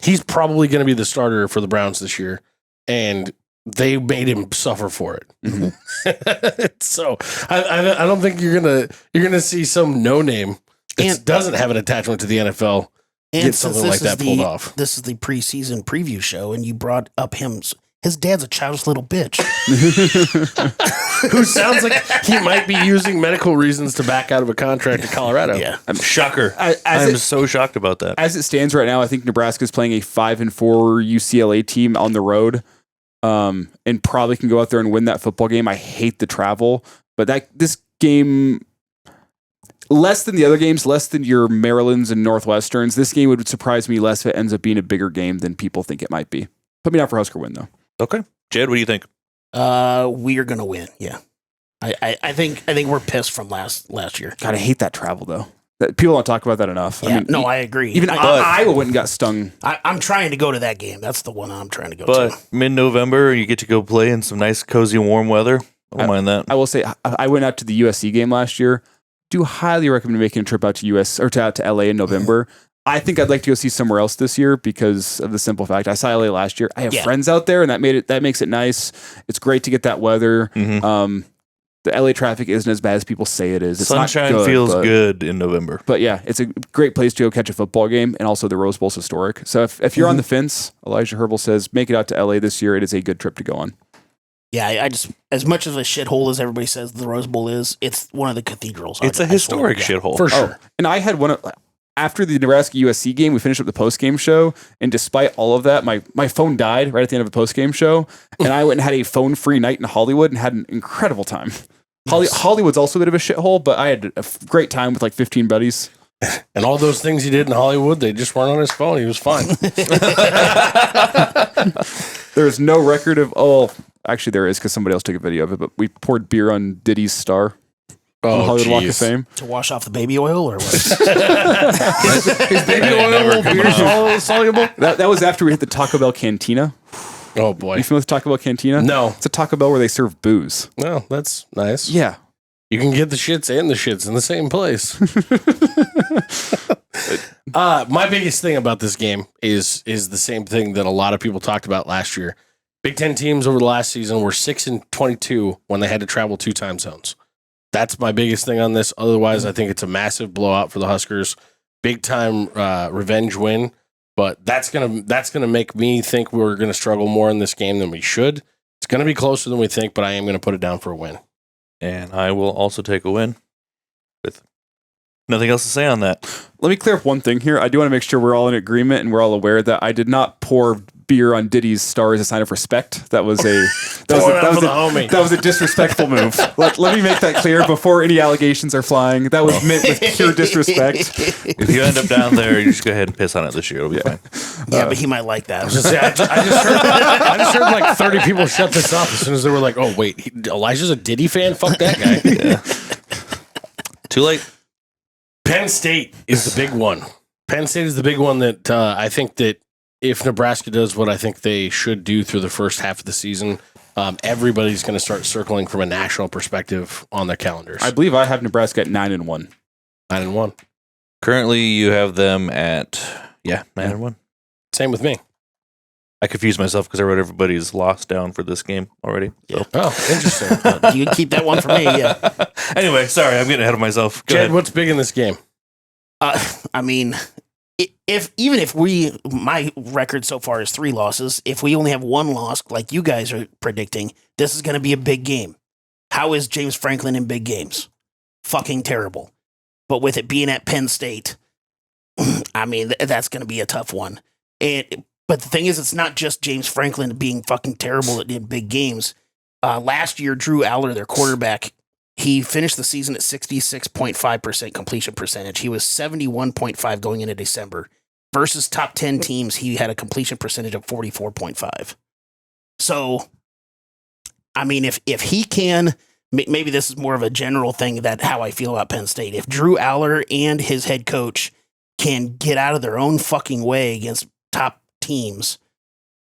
Speaker 5: He's probably going to be the starter for the Browns this year, and they made him suffer for it.
Speaker 2: Mm-hmm.
Speaker 5: So I don't think you're gonna see some no name that doesn't have an attachment to the NFL get something like that pulled off.
Speaker 1: This is the preseason preview show, and you brought up him. His dad's a childish little bitch
Speaker 5: who sounds like he might be using medical reasons to back out of a contract in Colorado.
Speaker 1: Yeah,
Speaker 6: shocker. I'm so shocked about that.
Speaker 2: As it stands right now, I think Nebraska's playing a 5-4 UCLA team on the road. And probably can go out there and win that football game. I hate the travel, but this game, less than the other games, less than your Marylands and Northwesterns, this game would surprise me less if it ends up being a bigger game than people think it might be. Put me down for Husker win, though.
Speaker 6: Okay. Jed, what do you think?
Speaker 1: We are going to win, yeah. I think we're pissed from last year.
Speaker 2: God, I hate that travel, though. People don't talk about that enough.
Speaker 1: Yeah, I agree.
Speaker 2: Even Iowa went and got stung.
Speaker 1: I'm trying to go to that game. That's the one I'm trying to go to.
Speaker 6: But mid-November, you get to go play in some nice, cozy, warm weather. I don't mind that.
Speaker 2: I will say, I went out to the USC game last year. Do highly recommend making a trip out to LA in November. I think I'd like to go see somewhere else this year because of the simple fact I saw LA last year. I have friends out there, and that makes it nice. It's great to get that weather.
Speaker 6: Mm-hmm.
Speaker 2: The LA traffic isn't as bad as people say it is. It's
Speaker 6: Sunshine
Speaker 2: not good,
Speaker 6: feels good in November.
Speaker 2: But yeah, it's a great place to go catch a football game, and also the Rose Bowl's historic. So if you're on the fence, Elijah Herbel says, make it out to LA this year. It is a good trip to go on.
Speaker 1: Yeah, I just, as much of a shithole as everybody says the Rose Bowl is, it's one of the cathedrals.
Speaker 6: It's a historic shithole.
Speaker 5: For sure.
Speaker 2: And I had after the Nebraska USC game, we finished up the post-game show, and despite all of that, my phone died right at the end of the post-game show, and I went and had a phone-free night in Hollywood and had an incredible time. Nice. Hollywood's also a bit of a shithole, but I had a great time with like 15 buddies.
Speaker 5: And all those things he did in Hollywood, they just weren't on his phone. He was fine.
Speaker 2: There's no record of, actually there is because somebody else took a video of it, but we poured beer on Diddy's star. on the Hollywood Walk of
Speaker 5: jeez.
Speaker 2: Fame.
Speaker 1: To wash off the baby oil or what?
Speaker 5: Is baby oil beer soluble?
Speaker 2: That was after we hit the Taco Bell Cantina.
Speaker 5: Oh boy.
Speaker 2: You familiar with Taco Bell Cantina?
Speaker 5: No.
Speaker 2: It's a Taco Bell where they serve booze.
Speaker 5: No, that's nice.
Speaker 2: Yeah.
Speaker 5: You can get the shits and the shits in the same place. My biggest thing about this game is the same thing that a lot of people talked about last year. Big Ten teams over the last season were 6-22 when they had to travel 2 time zones. That's my biggest thing on this. Otherwise, I think it's a massive blowout for the Huskers. Big time revenge win. But that's gonna make me think we're gonna struggle more in this game than we should. It's gonna be closer than we think, but I am gonna put it down for a win.
Speaker 6: And I will also take a win with nothing else to say on that.
Speaker 2: Let me clear up one thing here. I do want to make sure we're all in agreement and we're all aware that I did not pour beer on Diddy's star as a sign of respect. That was a disrespectful move. Let me make that clear before any allegations are flying. That was meant with pure disrespect.
Speaker 6: If you end up down there, you just go ahead and piss on it this year. It'll be fine.
Speaker 1: Yeah, but he might like that.
Speaker 5: I just heard like 30 people shut this off as soon as they were like, "Oh wait, Elijah's a Diddy fan. Fuck that guy."
Speaker 6: Yeah. Too late.
Speaker 5: Penn State is the big one. Penn State is the big one that I think that if Nebraska does what I think they should do through the first half of the season, everybody's going to start circling from a national perspective on their calendars.
Speaker 2: I believe I have Nebraska at 9-1.
Speaker 5: 9-1.
Speaker 6: Currently, you have them at 9-1.
Speaker 5: Same with me.
Speaker 6: I confused myself because I wrote everybody's loss down for this game already. So.
Speaker 5: Oh, interesting.
Speaker 1: You can keep that one for me. Yeah.
Speaker 6: Anyway, sorry, I'm getting ahead of myself. Go
Speaker 5: Jed,
Speaker 6: ahead.
Speaker 5: what's big in this game?
Speaker 1: I mean, if my record so far is 3 losses. If we only have 1 loss, like you guys are predicting, this is going to be a big game. How is James Franklin in big games? Fucking terrible. But with it being at Penn State, I mean, that's going to be a tough one. But the thing is, it's not just James Franklin being fucking terrible in big games. Last year, Drew Aller, their quarterback, he finished the season at 66.5% completion percentage. He was 71.5 going into December. Versus top 10 teams, he had a completion percentage of 44.5. So, I mean, if he can, maybe this is more of a general thing that how I feel about Penn State. If Drew Aller and his head coach can get out of their own fucking way against top teams,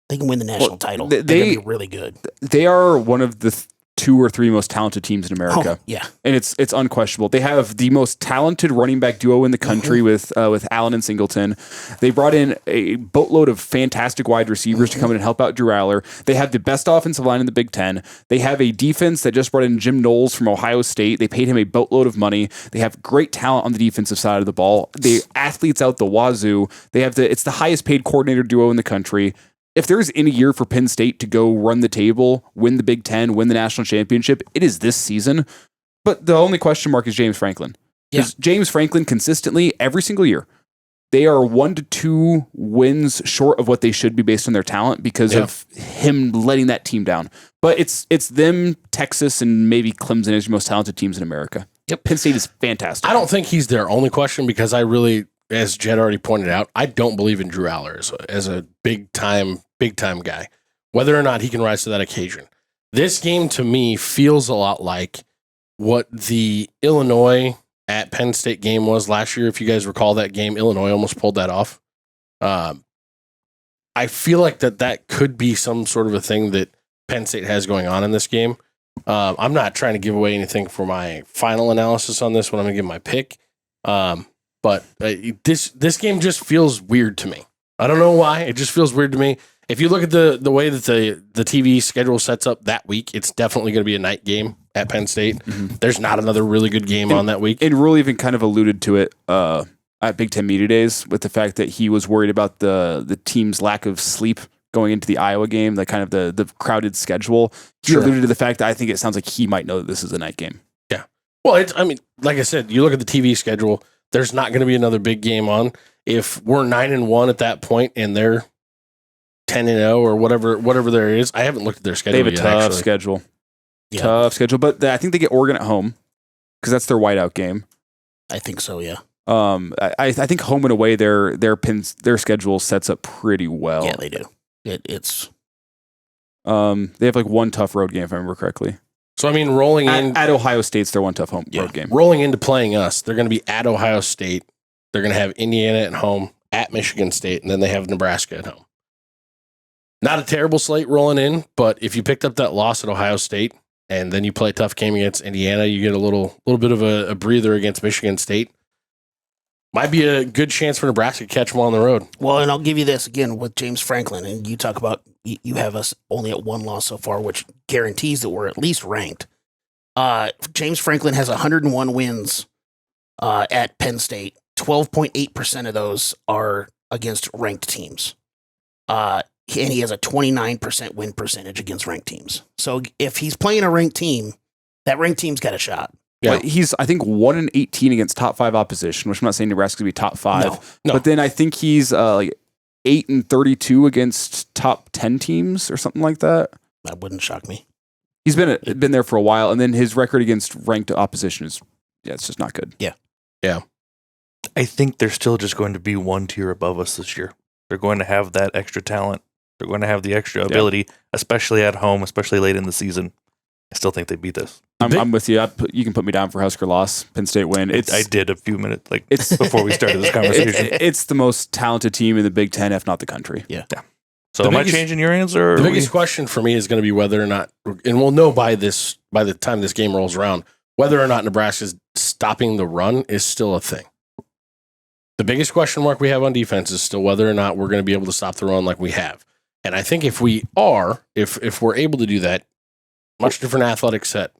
Speaker 1: they can win the national title. They're going to be really good.
Speaker 2: They are one of the 2 or 3 most talented teams in America.
Speaker 1: Oh, yeah.
Speaker 2: And it's unquestionable. They have the most talented running back duo in the country with Allen and Singleton. They brought in a boatload of fantastic wide receivers to come in and help out Drew Aller. They have the best offensive line in the Big Ten. They have a defense that just brought in Jim Knowles from Ohio State. They paid him a boatload of money. They have great talent on the defensive side of the ball. They athletes out the wazoo. It's the highest paid coordinator duo in the country. If there's any year for Penn State to go run the table, win the Big Ten, win the national championship, it is this season. But the only question mark is James Franklin. Because James Franklin consistently, every single year, they are 1 to 2 wins short of what they should be based on their talent because of him letting that team down. But it's them, Texas, and maybe Clemson as your most talented teams in America. Yep. Penn State is fantastic.
Speaker 5: I don't think he's their only question because I really, as Jed already pointed out, I don't believe in Drew Aller as a big time guy, whether or not he can rise to that occasion. This game to me feels a lot like what the Illinois at Penn State game was last year. If you guys recall that game, Illinois almost pulled that off. I feel like that could be some sort of a thing that Penn State has going on in this game. I'm not trying to give away anything for my final analysis on this when I'm going to give my pick. But this game just feels weird to me. I don't know why. It just feels weird to me. If you look at the way that the TV schedule sets up that week, it's definitely going to be a night game at Penn State. Mm-hmm. There's not another really good game on that week.
Speaker 2: And Rhule even kind of alluded to it at Big Ten Media Days with the fact that he was worried about the team's lack of sleep going into the Iowa game, the kind of the crowded schedule. He alluded to the fact that I think it sounds like he might know that this is a night game.
Speaker 5: Yeah. Well, like I said, you look at the TV schedule, there's not going to be another big game on. If we're 9-1 at that point and they're 10-0 or whatever there is, I haven't looked at their schedule.
Speaker 2: They have a tough schedule. Yeah. Tough schedule, but I think they get Oregon at home because that's their whiteout game.
Speaker 1: I think so, yeah.
Speaker 2: I think home and away their schedule sets up pretty well.
Speaker 1: Yeah, they do. It's
Speaker 2: they have like one tough road game if I remember correctly.
Speaker 5: So, I mean, rolling in
Speaker 2: At Ohio State's their one tough road game.
Speaker 5: Rolling into playing us, they're going to be at Ohio State. They're going to have Indiana at home, at Michigan State, and then they have Nebraska at home. Not a terrible slate rolling in, but if you picked up that loss at Ohio State and then you play a tough game against Indiana, you get a little bit of a breather against Michigan State. Might be a good chance for Nebraska to catch them on the road.
Speaker 1: Well, and I'll give you this again with James Franklin, and you talk about you have us only at one loss so far, which guarantees that we're at least ranked. James Franklin has 101 wins at Penn State. 12.8% of those are against ranked teams. And he has a 29% win percentage against ranked teams. So if he's playing a ranked team, that ranked team's got a shot.
Speaker 2: Yeah. But he's, I think, 1-18 against top 5 opposition, which I'm not saying Nebraska's going to be top 5.
Speaker 5: No.
Speaker 2: But then I think he's 8-32 against top 10 teams or something like that.
Speaker 1: That wouldn't shock me.
Speaker 2: He's been there for a while, and then his record against ranked opposition is, it's just not good.
Speaker 5: Yeah.
Speaker 6: I think they're still just going to be one tier above us this year. They're going to have that extra talent. They're going to have the extra ability, especially at home, especially late in the season. I still think they beat this.
Speaker 2: I'm with you. You can put me down for Husker loss, Penn State win.
Speaker 6: I did a few minutes before we started this conversation.
Speaker 2: It's the most talented team in the Big Ten, if not the country.
Speaker 1: Yeah.
Speaker 6: So am I changing your answer?
Speaker 5: The biggest question for me is going to be whether or not, and we'll know by the time this game rolls around, whether or not Nebraska's stopping the run is still a thing. The biggest question mark we have on defense is still whether or not we're going to be able to stop the run like we have. And I think if we are, if we're able to do that, much different athletic set.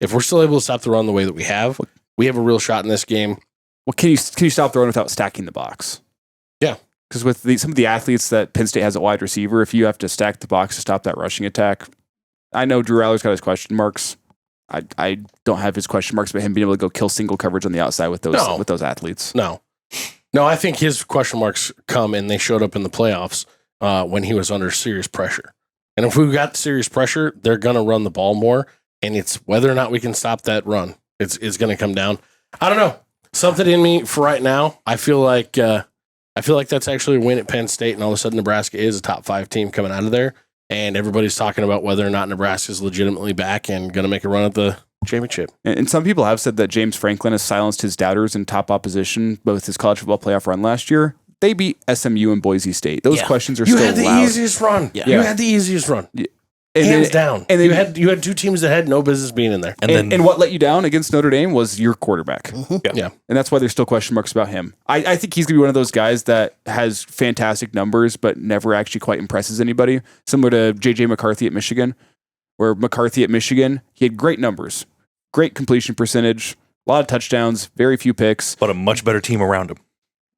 Speaker 5: If we're still able to stop the run the way that we have a real shot in this game.
Speaker 2: Well, can you stop the run without stacking the box?
Speaker 5: Yeah.
Speaker 2: Because with some of the athletes that Penn State has at wide receiver, if you have to stack the box to stop that rushing attack, I know Drew Aller's got his question marks. I don't have his question marks about him being able to go kill single coverage on the outside with those athletes.
Speaker 5: No, I think his question marks come and they showed up in the playoffs when he was under serious pressure. And if we've got serious pressure, they're going to run the ball more. And it's whether or not we can stop that run. It's going to come down. I don't know. Something in me for right now. I feel like that's actually a win at Penn State, and all of a sudden Nebraska is a top 5 team coming out of there. And everybody's talking about whether or not Nebraska is legitimately back and going to make a run at the championship.
Speaker 2: And some people have said that James Franklin has silenced his doubters in top opposition, both his college football playoff run last year. They beat SMU and Boise State. Those questions are still loud.
Speaker 5: You had the easiest run. Yeah. You had the easiest run. Yeah. Hands down. And then, you had 2 teams that had no business being in there.
Speaker 2: And what let you down against Notre Dame was your quarterback.
Speaker 5: Mm-hmm. Yeah.
Speaker 2: And that's why there's still question marks about him. I think he's going to be one of those guys that has fantastic numbers, but never actually quite impresses anybody. Similar to J.J. McCarthy at Michigan, where McCarthy at Michigan, he had great numbers, great completion percentage, a lot of touchdowns, very few picks.
Speaker 6: But a much better team around him.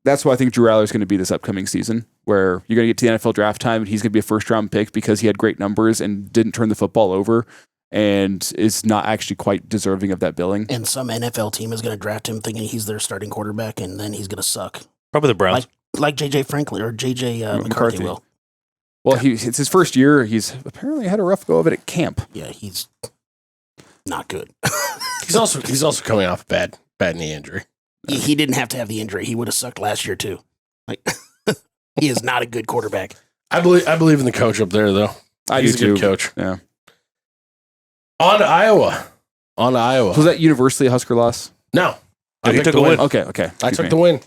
Speaker 2: That's why I think Drew Aller is going to be this upcoming season, where you're going to get to the NFL draft time and he's going to be a first-round pick because he had great numbers and didn't turn the football over and is not actually quite deserving of that billing.
Speaker 1: And some NFL team is going to draft him thinking he's their starting quarterback, and then he's going to suck.
Speaker 6: Probably the Browns.
Speaker 1: Like J.J. Franklin or J.J. McCarthy will.
Speaker 2: Well, it's his first year. He's apparently had a rough go of it at camp.
Speaker 1: Yeah, he's not good.
Speaker 5: He's also coming off a bad knee injury.
Speaker 1: He didn't have to have the injury. He would have sucked last year too. He is not a good quarterback.
Speaker 5: I believe in the coach up there, though. He's a good coach.
Speaker 2: Yeah.
Speaker 5: On to Iowa.
Speaker 2: Was that universally a Husker loss?
Speaker 5: No.
Speaker 6: I took a win.
Speaker 2: Okay.
Speaker 5: I took the win.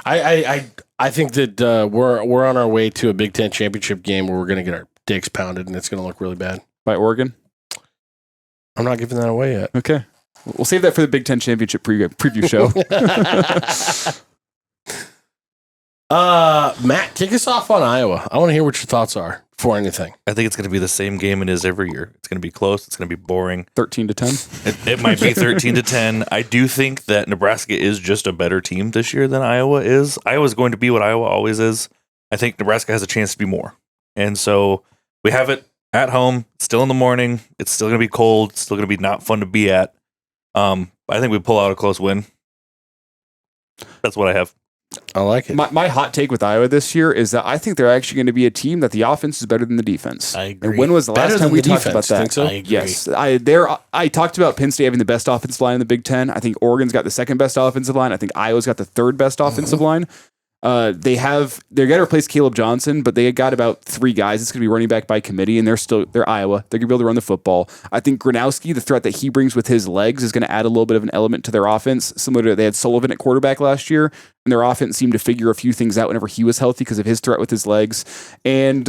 Speaker 5: I think that we're on our way to a Big Ten championship game where we're going to get our dicks pounded and it's going to look really bad.
Speaker 2: By Oregon?
Speaker 5: I'm not giving that away yet.
Speaker 2: Okay. We'll save that for the Big Ten championship preview show.
Speaker 5: Matt, kick us off on Iowa. I want to hear what your thoughts are for anything.
Speaker 6: I think it's going to be the same game it is every year. It's going to be close. It's going to be boring.
Speaker 2: 13-10.
Speaker 6: It might be 13-10. I do think that Nebraska is just a better team this year than Iowa is. Iowa's going to be what Iowa always is. I think Nebraska has a chance to be more. And so we have it at home, still in the morning. It's still going to be cold. It's still going to be not fun to be at. I think we pull out a close win. That's what I have.
Speaker 5: I like it.
Speaker 2: My hot take with Iowa this year is that I think they're actually going to be a team that the offense is better than the defense.
Speaker 1: I agree.
Speaker 2: And when was the last time we talked about that?
Speaker 5: Think so?
Speaker 1: I agree.
Speaker 2: Yes. I talked about Penn State having the best offensive line in the Big Ten. I think Oregon's got the second best offensive line. I think Iowa's got the third best offensive line. They're going to replace Caleb Johnson, but they got about 3 guys. It's going to be running back by committee, and they're Iowa. They're going to be able to run the football. I think Gronowski, the threat that he brings with his legs, is going to add a little bit of an element to their offense, similar to they had Sullivan at quarterback last year, and their offense seemed to figure a few things out whenever he was healthy because of his threat with his legs. And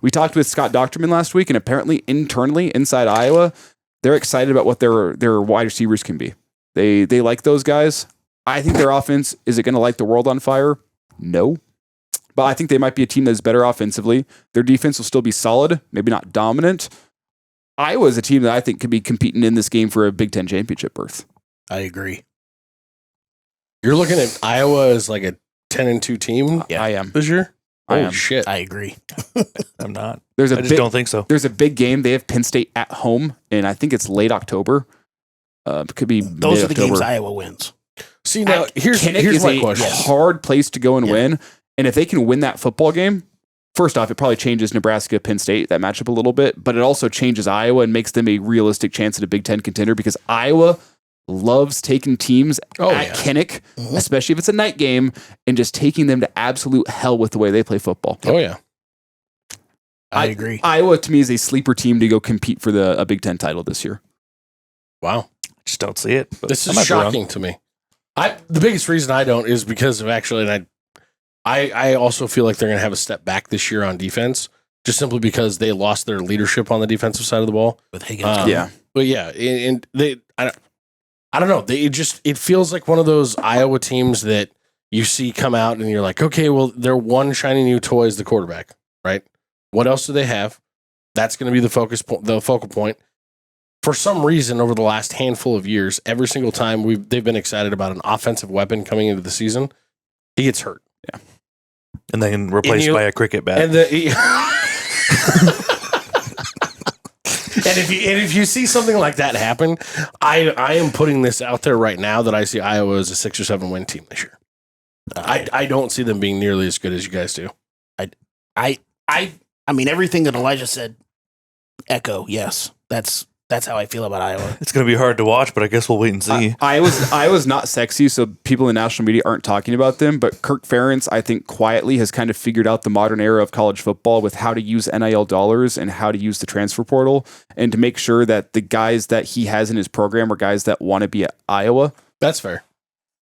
Speaker 2: we talked with Scott Docterman last week, and apparently internally inside Iowa, they're excited about what their wide receivers can be. They like those guys. I think their offense, is it going to light the world on fire? No. But I think they might be a team that's better offensively. Their defense will still be solid, maybe not dominant. Iowa is a team that I think could be competing in this game for a Big Ten championship berth.
Speaker 1: I agree.
Speaker 5: You're looking at Iowa as like a 10-2 team.
Speaker 2: Yeah, I am.
Speaker 5: This year?
Speaker 2: I
Speaker 5: Holy
Speaker 2: am.
Speaker 5: shit.
Speaker 1: I agree.
Speaker 6: I'm not.
Speaker 2: I
Speaker 6: I just don't think so.
Speaker 2: There's a big game. They have Penn State at home, and I think it's late October. It could be
Speaker 1: Those are the
Speaker 2: mid-October.
Speaker 1: games Iowa wins.
Speaker 5: See, now, here's
Speaker 2: is
Speaker 5: my
Speaker 2: a
Speaker 5: question.
Speaker 2: hard place to go and win. And if they can win that football game, first off, it probably changes Nebraska, Penn State, that matchup a little bit, but it also changes Iowa and makes them a realistic chance at a Big Ten contender because Iowa loves taking teams at Kinnick, especially if it's a night game, and just taking them to absolute hell with the way they play football.
Speaker 5: Oh, yeah.
Speaker 1: I agree.
Speaker 2: Iowa, to me, is a sleeper team to go compete for a Big Ten title this year.
Speaker 5: Wow.
Speaker 6: Just don't see it.
Speaker 5: This is shocking to me. The biggest reason I don't is because of actually, and I also feel like they're going to have a step back this year on defense, just simply because they lost their leadership on the defensive side of the ball.
Speaker 1: With Higgins.
Speaker 5: But yeah, and I don't know. It feels like one of those Iowa teams that you see come out and you're like, okay, well, their one shiny new toy is the quarterback, right? What else do they have? That's going to be the focal point. For some reason, over the last handful of years, every single time they've been excited about an offensive weapon coming into the season, he gets hurt.
Speaker 2: Yeah,
Speaker 6: and then replaced by a cricket bat.
Speaker 5: And if you see something like that happen, I am putting this out there right now that I see Iowa as a 6 or 7 win team this year. I don't see them being nearly as good as you guys do.
Speaker 1: I mean, everything that Elijah said, echo. Yes, that's how I feel about Iowa.
Speaker 6: It's going to be hard to watch, but I guess we'll wait and see.
Speaker 2: Iowa's not sexy, so people in national media aren't talking about them. But Kirk Ferentz, I think, quietly has kind of figured out the modern era of college football with how to use NIL dollars and how to use the transfer portal, and to make sure that the guys that he has in his program are guys that want to be at Iowa.
Speaker 5: That's fair.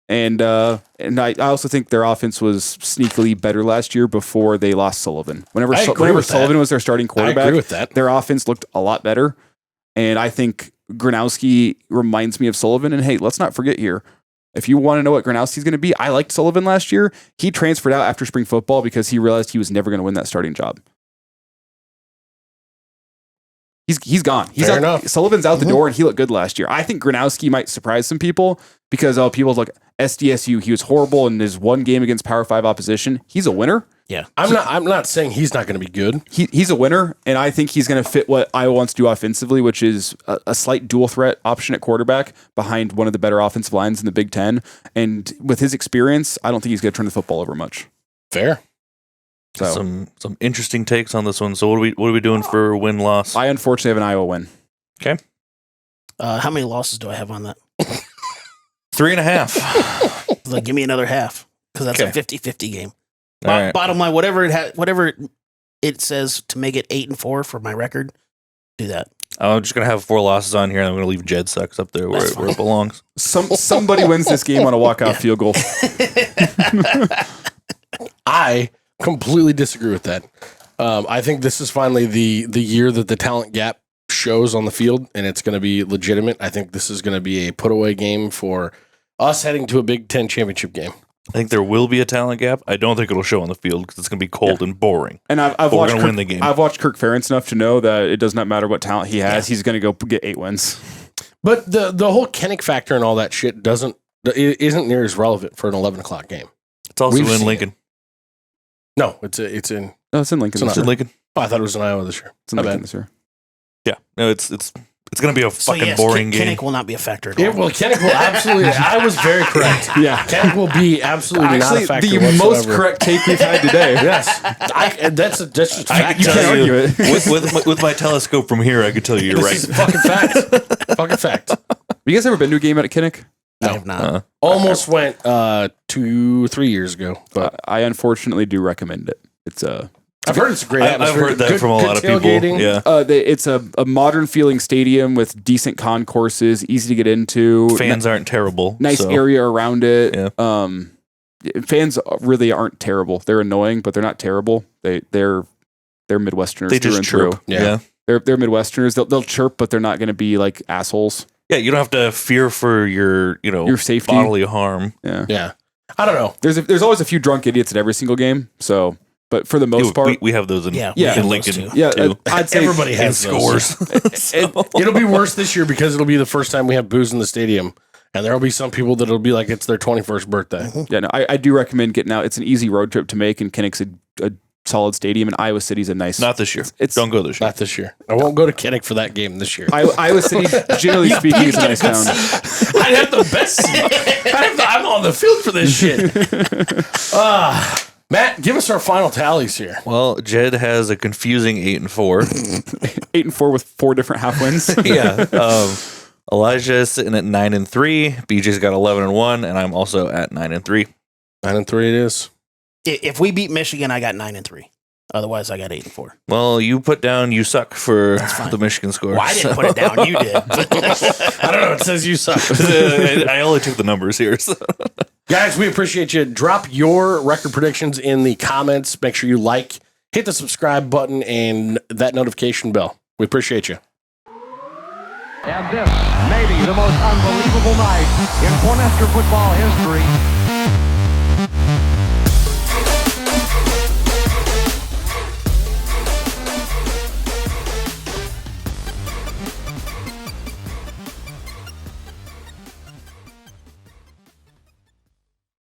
Speaker 2: And I also think their offense was sneakily better last year before they lost Sullivan. Whenever Sullivan was their starting quarterback,
Speaker 5: I agree with that.
Speaker 2: Their offense looked a lot better. And I think Gronowski reminds me of Sullivan. And hey, let's not forget here, if you want to know what Gronowski's going to be, I liked Sullivan last year. He transferred out after spring football because he realized he was never going to win that starting job. He's gone.
Speaker 5: Fair enough.
Speaker 2: Sullivan's out the door, and he looked good last year. I think Gronowski might surprise some people because people look SDSU. He was horrible in his one game against Power 5 opposition. He's a winner.
Speaker 1: Yeah,
Speaker 5: I'm not saying he's not going to be good.
Speaker 2: He's a winner, and I think he's going to fit what Iowa wants to do offensively, which is a slight dual threat option at quarterback behind one of the better offensive lines in the Big Ten. And with his experience, I don't think he's going to turn the football over much.
Speaker 5: Fair.
Speaker 2: So
Speaker 6: some interesting takes on this one. So what are we doing for win loss?
Speaker 2: I unfortunately have an Iowa win.
Speaker 6: Okay.
Speaker 1: How many losses do I have on that?
Speaker 6: 3.5.
Speaker 1: Like, give me another half because that's a 50-50 game.
Speaker 6: All right.
Speaker 1: Bottom line, whatever it says to make it 8-4 for my record, do that.
Speaker 6: I'm just gonna have 4 losses on here, and I'm gonna leave Jed Sucks up there where it belongs.
Speaker 2: Somebody wins this game on a walkout field goal.
Speaker 5: I completely disagree with that. I think this is finally the year that the talent gap shows on the field, and it's going to be legitimate. I think this is going to be a put away game for us heading to a Big Ten championship game.
Speaker 6: I think there will be a talent gap. I don't think it'll show on the field because it's going to be cold and boring.
Speaker 2: And
Speaker 6: we're going to win the game.
Speaker 2: I've watched Kirk Ferentz enough to know that it does not matter what talent he has. He's going to go get 8 wins.
Speaker 5: But the whole Kinnick factor and all that shit isn't near as relevant for an 11 o'clock game.
Speaker 6: It's also in Lincoln.
Speaker 5: No, it's in
Speaker 2: Lincoln.
Speaker 6: It's in Lincoln.
Speaker 5: Oh, I thought it was in Iowa this year.
Speaker 2: It's in Lincoln this year.
Speaker 6: Yeah, no, it's going to be a fucking boring game.
Speaker 1: Kinnick will not be a factor at all.
Speaker 5: Kinnick will absolutely. I was very correct.
Speaker 2: Yeah,
Speaker 5: Kinnick will be absolutely not a factor.
Speaker 2: The
Speaker 5: whatsoever.
Speaker 2: most correct take we've had today.
Speaker 5: Yes, that's just fact.
Speaker 2: You can't argue it.
Speaker 6: with my telescope from here, I could tell you you're right.
Speaker 5: This is fucking fact. Fucking fact.
Speaker 2: Have you guys ever been to a game at Kinnick?
Speaker 1: I have not.
Speaker 5: Almost went 2-3 years ago, but
Speaker 2: I unfortunately do recommend it. It's
Speaker 5: I've heard it's a great atmosphere.
Speaker 6: I've heard that
Speaker 5: Good-
Speaker 6: from a
Speaker 5: good
Speaker 6: lot of people.
Speaker 5: tailgating.
Speaker 6: Yeah.
Speaker 2: it's a modern feeling stadium with decent concourses, easy to get into.
Speaker 6: Fans aren't terrible.
Speaker 2: Nice
Speaker 6: so.
Speaker 2: area around it.
Speaker 6: Yeah.
Speaker 2: Fans really aren't terrible. They're annoying, but they're not terrible. They're Midwesterners
Speaker 6: They
Speaker 2: through
Speaker 6: just
Speaker 2: and
Speaker 6: chirp.
Speaker 2: through.
Speaker 6: Yeah.
Speaker 2: They're Midwesterners. They'll chirp, but they're not going to be like assholes.
Speaker 6: Yeah, you don't have to fear for your
Speaker 2: Safety.
Speaker 6: bodily harm.
Speaker 2: Yeah.
Speaker 5: Yeah. I don't know.
Speaker 2: There's always a few drunk idiots at every single game. So, but for the most part,
Speaker 6: we have those in,
Speaker 1: Yeah,
Speaker 2: yeah,
Speaker 1: we have
Speaker 6: in
Speaker 1: those
Speaker 6: Lincoln.
Speaker 1: too.
Speaker 2: yeah,
Speaker 6: too.
Speaker 2: I'd say
Speaker 5: Everybody
Speaker 6: And
Speaker 5: has those.
Speaker 6: scores.
Speaker 5: It'll be worse this year because it'll be the first time we have booze in the stadium. And there'll be some people that'll be like it's their 21st birthday.
Speaker 2: Yeah, no, I do recommend getting out. It's an easy road trip to make, and Kinnick's a solid stadium, and Iowa City's a nice.
Speaker 6: Not this year.
Speaker 2: It's-
Speaker 6: Don't go this year.
Speaker 5: Not this year. I won't go to Kinnick for that game this year.
Speaker 2: Iowa City, generally speaking, is a nice town.
Speaker 5: I'd have the best seat. I'm on the field for this shit. Matt, give us our final tallies here.
Speaker 6: Well, Jed has a confusing 8-4.
Speaker 2: 8-4 with 4 different half wins.
Speaker 6: Yeah. Elijah is sitting at 9-3. BJ's got 11-1, and I'm also at 9-3.
Speaker 5: 9-3 it is.
Speaker 1: If we beat Michigan, I got 9-3. Otherwise, I got 8-4.
Speaker 6: Well, you put down you suck for the Michigan score.
Speaker 1: Well, I didn't put it down. You did.
Speaker 5: I don't know. It says you suck.
Speaker 6: I only took the numbers here. So.
Speaker 5: Guys, we appreciate you. Drop your record predictions in the comments. Make sure you hit the subscribe button and that notification bell. We appreciate you.
Speaker 7: And this may be the most unbelievable night in Cornhusker football history.